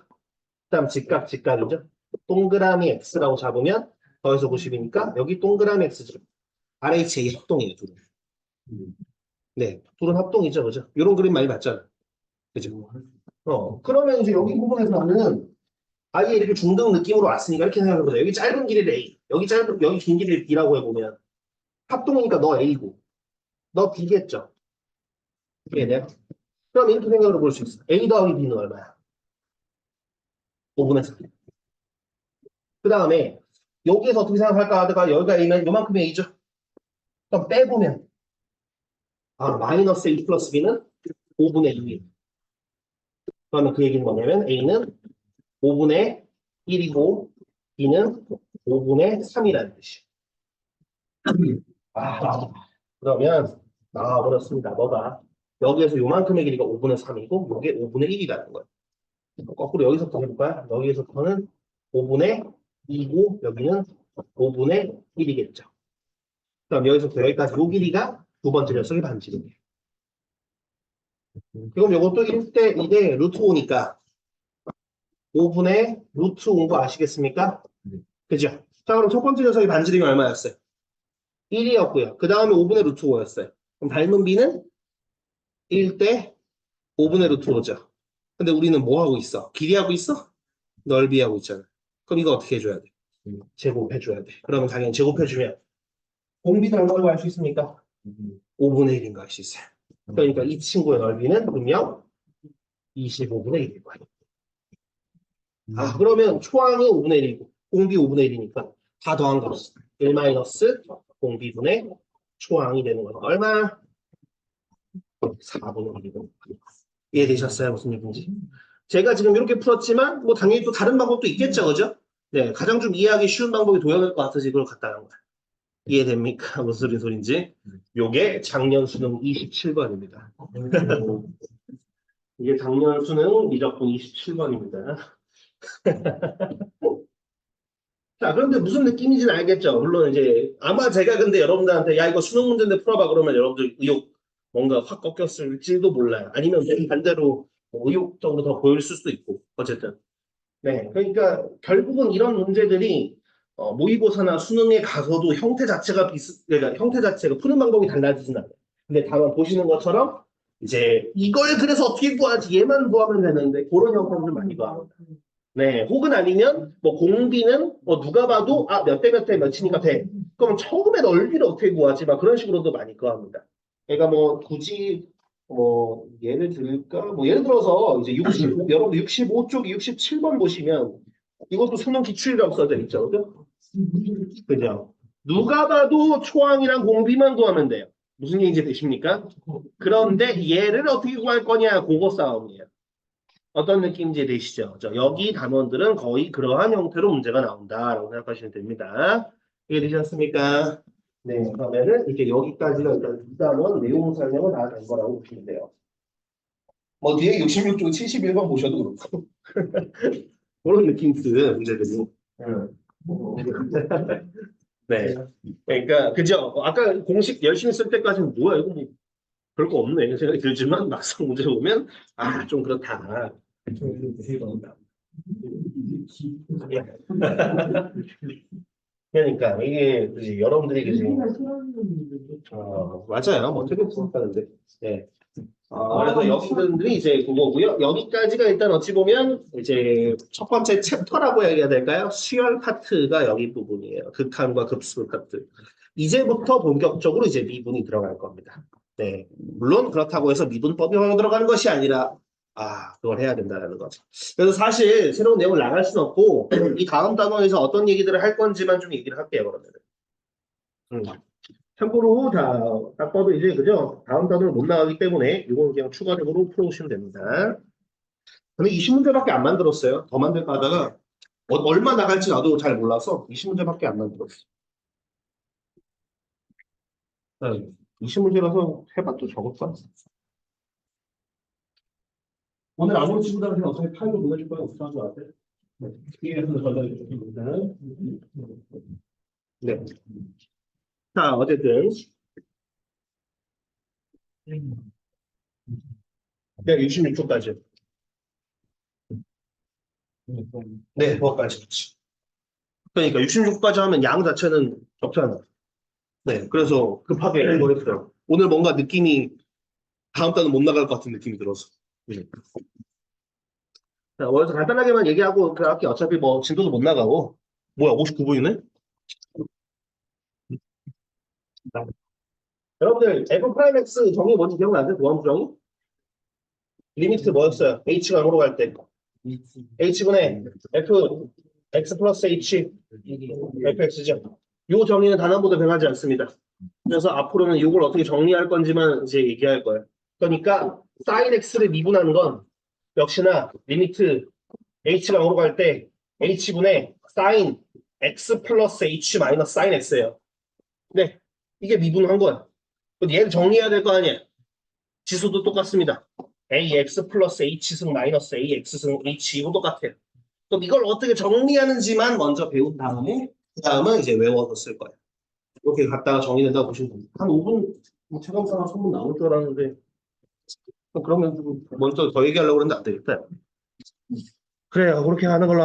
그다음 직각이죠. 동그라미 x라고 잡으면 더해서 90이니까 여기 동그라미 x죠. RHA 합동이에요, 둘은. 네, 둘은 합동이죠, 그죠? 이런 그림 많이 봤잖아, 그죠? 그러면 이제 여기 부분에서는 아예 이렇게 중등 느낌으로 왔으니까 이렇게 생각해보자. 여기 짧은 길이를 A, 여기 긴 길이를 B라고 해보면 합동이니까 너 A고, 너 B겠죠? 이해돼요? 그럼 이렇게 생각을 볼 수 있어. A 더하기 B는 얼마야? 5분의 3. 그 다음에 여기에서 어떻게 생각할까 하다가 여기가 A면 요만큼의 A죠. 그럼 빼보면 마이너스 A 플러스 B는 5분의 2. 그러면 그 얘기는 뭐냐면 A는 5분의 1이고 B는 5분의 3이라는 뜻이에요. 그러면 나와버렸습니다. 뭐가? 여기에서 요만큼의 길이가 5분의 3이고 이게 5분의 1이라는 거예요. 거꾸로 여기서부터 해볼까요? 여기서부터는 5분의 2고 여기는 5분의 1이겠죠. 그럼 여기서부터 여기까지 요 길이가 두 번째 녀석의 반지름이에요. 그럼 이것도 1대 2대 루트 5니까 5분의 루트 5인 거 아시겠습니까? 그죠? 자, 그럼 첫 번째 녀석의 반지름이 얼마였어요? 1이었고요. 그 다음에 5분의 루트 5였어요. 그럼 닮은 B는 1대 5분의 루트 5죠. 근데 우리는 뭐 하고 있어? 길이 하고 있어? 넓이 하고 있잖아. 그럼 이거 어떻게 해줘야 돼? 제곱해줘야 돼. 그러면 당연히 제곱해주면 공비는 얼마고 알 수 있습니까? 5분의 1인 거 알 수 있어요. 그러니까 이 친구의 넓이는 분명 25분의 1일 거예요. 그러면 초항이 5분의 1이고 공비 5분의 1이니까 다 더한 값 1 마이너스 공비분의 초항이 되는 거예요. 얼마? 4분의 1이고. 이해되셨어요? 무슨 얘기인지? 제가 지금 이렇게 풀었지만 뭐 당연히 또 다른 방법도 있겠죠, 그죠? 네, 가장 좀 이해하기 쉬운 방법이 도형일 것 같아서 이걸 갖다 한 거예요. 이해됩니까? 무슨 소리인지? 요게 작년 수능 27번입니다. 이게 작년 수능 미적분 27번입니다. 자, 그런데 무슨 느낌인지는 알겠죠? 물론 이제 아마 제가 근데 여러분들한테 야 이거 수능 문제인데 풀어봐 그러면 여러분들 의욕 뭔가 확 꺾였을지도 몰라요. 아니면 반대로 뭐 의욕적으로 더 보일 수도 있고 어쨌든 네, 그러니까 결국은 이런 문제들이 모의고사나 수능에 가서도 형태 자체가 그러니까 형태 자체가 푸는 방법이 달라지진 않아요. 근데 다만 보시는 것처럼 이제 이걸 그래서 어떻게 구하지 얘만 구하면 되는데 그런 형태를 많이 구합니다. 네, 혹은 아니면 뭐 공비는 뭐 누가 봐도 몇 대 몇 대 몇이니까 돼. 그럼 처음에 넓이를 어떻게 구하지? 막 그런 식으로도 많이 구합니다. 그러니까 뭐 굳이 뭐 예를 들까? 뭐 예를 들어서 이제 60 여러분 65쪽이 67번 보시면 이것도 수능 기출이라고 써져 있죠. 그죠? 그죠? 누가 봐도 초항이랑 공비만 구하면 돼요. 무슨 얘기인지 되십니까? 그런데 얘를 어떻게 구할 거냐? 그거 싸움이에요. 어떤 느낌인지 되시죠? 여기 단원들은 거의 그러한 형태로 문제가 나온다라고 생각하시면 됩니다. 이해되셨습니까? 네, 그러면은 이렇게 여기까지가 일단 두 단원 내용 설명은 다 된 거라고 보시면 돼요. 뭐 뒤에 66쪽 71번 보셔도 그렇고 그런 느낌 드는 문제들이. 네. 그러니까 그죠? 아까 공식 열심히 쓸 때까지는 뭐야 이거 뭐 별거 없네 이런 생각이 들지만 막상 문제 보면 좀 그렇다. 그러니까 이게 이제 여러분들이 지금 맞아요. 뭐 어떻게 생각하는데 네. 그래서 여기들이 이제 그거고요. 여기까지가 일단 어찌 보면 이제 첫 번째 챕터라고 얘기해야 될까요? 수열 파트가 여기 부분이에요. 극한과 급수 파트. 이제부터 본격적으로 이제 미분이 들어갈 겁니다. 네, 물론 그렇다고 해서 미분법이 바로 들어가는 것이 아니라 그걸 해야 된다는 거죠. 그래서 사실 새로운 내용을 나갈 수는 없고 이 다음 단원에서 어떤 얘기들을 할 건지만 좀 얘기를 할게요. 그러면. 참고로 딱 봐도 이제 그죠? 다음 단어를 못 나가기 때문에 이건 그냥 추가적으로 풀어오시면 됩니다. 근데 20문제밖에 안 만들었어요. 더 만들까 하다가 얼마 나갈지 나도 잘 몰라서 20문제밖에 안 만들었어요. 네. 20문제라서 해봐도 적을까? 오늘 아무리 친구들한테 어차피 파일로 보내줄 거야. 어떻게 하지 않았대? 네. 뒤에서 전달해 주십니다. 네. 자, 어쨌든. 네, 66초까지. 네, 그거까지. 그러니까 66까지 하면 양 자체는 적잖아. 네, 그래서 급하게 이걸 했어요. 오늘 뭔가 느낌이 다음 달은 못 나갈 것 같은 느낌이 들어서. 네. 자, 먼저 간단하게만 얘기하고 그렇게 어차피 뭐 진도도 못 나가고. 뭐야, 59분이네? 여러분들 F 프라임 X 정의 뭔지 기억나세요? 도함수 정의? 리미트 뭐였어요? H가 0으로 갈 때. H분의 F X 플러스 H FX죠. 요 정의는 단 한 번도 변하지 않습니다. 그래서 앞으로는 이걸 어떻게 정리할 건지만 이제 얘기할 거예요. 그러니까 sin x를 미분하는 건 역시나 리미트 h가 0으로 갈 때 h분의 sin x 플러스 h 마이너스 sin x예요. 네, 이게 미분한 거야. 얘를 정리해야 될 거 아니야. 지수도 똑같습니다. ax 플러스 h승 마이너스 ax승 h 이거 똑같아요. 그럼 이걸 어떻게 정리하는지만 먼저 배운 다음에 그 다음은 이제 외워서 쓸 거예요. 이렇게 갖다가 정리된다고 보시면 됩니다. 한 5분, 체감상 소문 나올 줄 알았는데, 그러면 좀 먼저 더 얘기하려고 그러는데 안 되겠다. 그래요. 그렇게 하는 걸로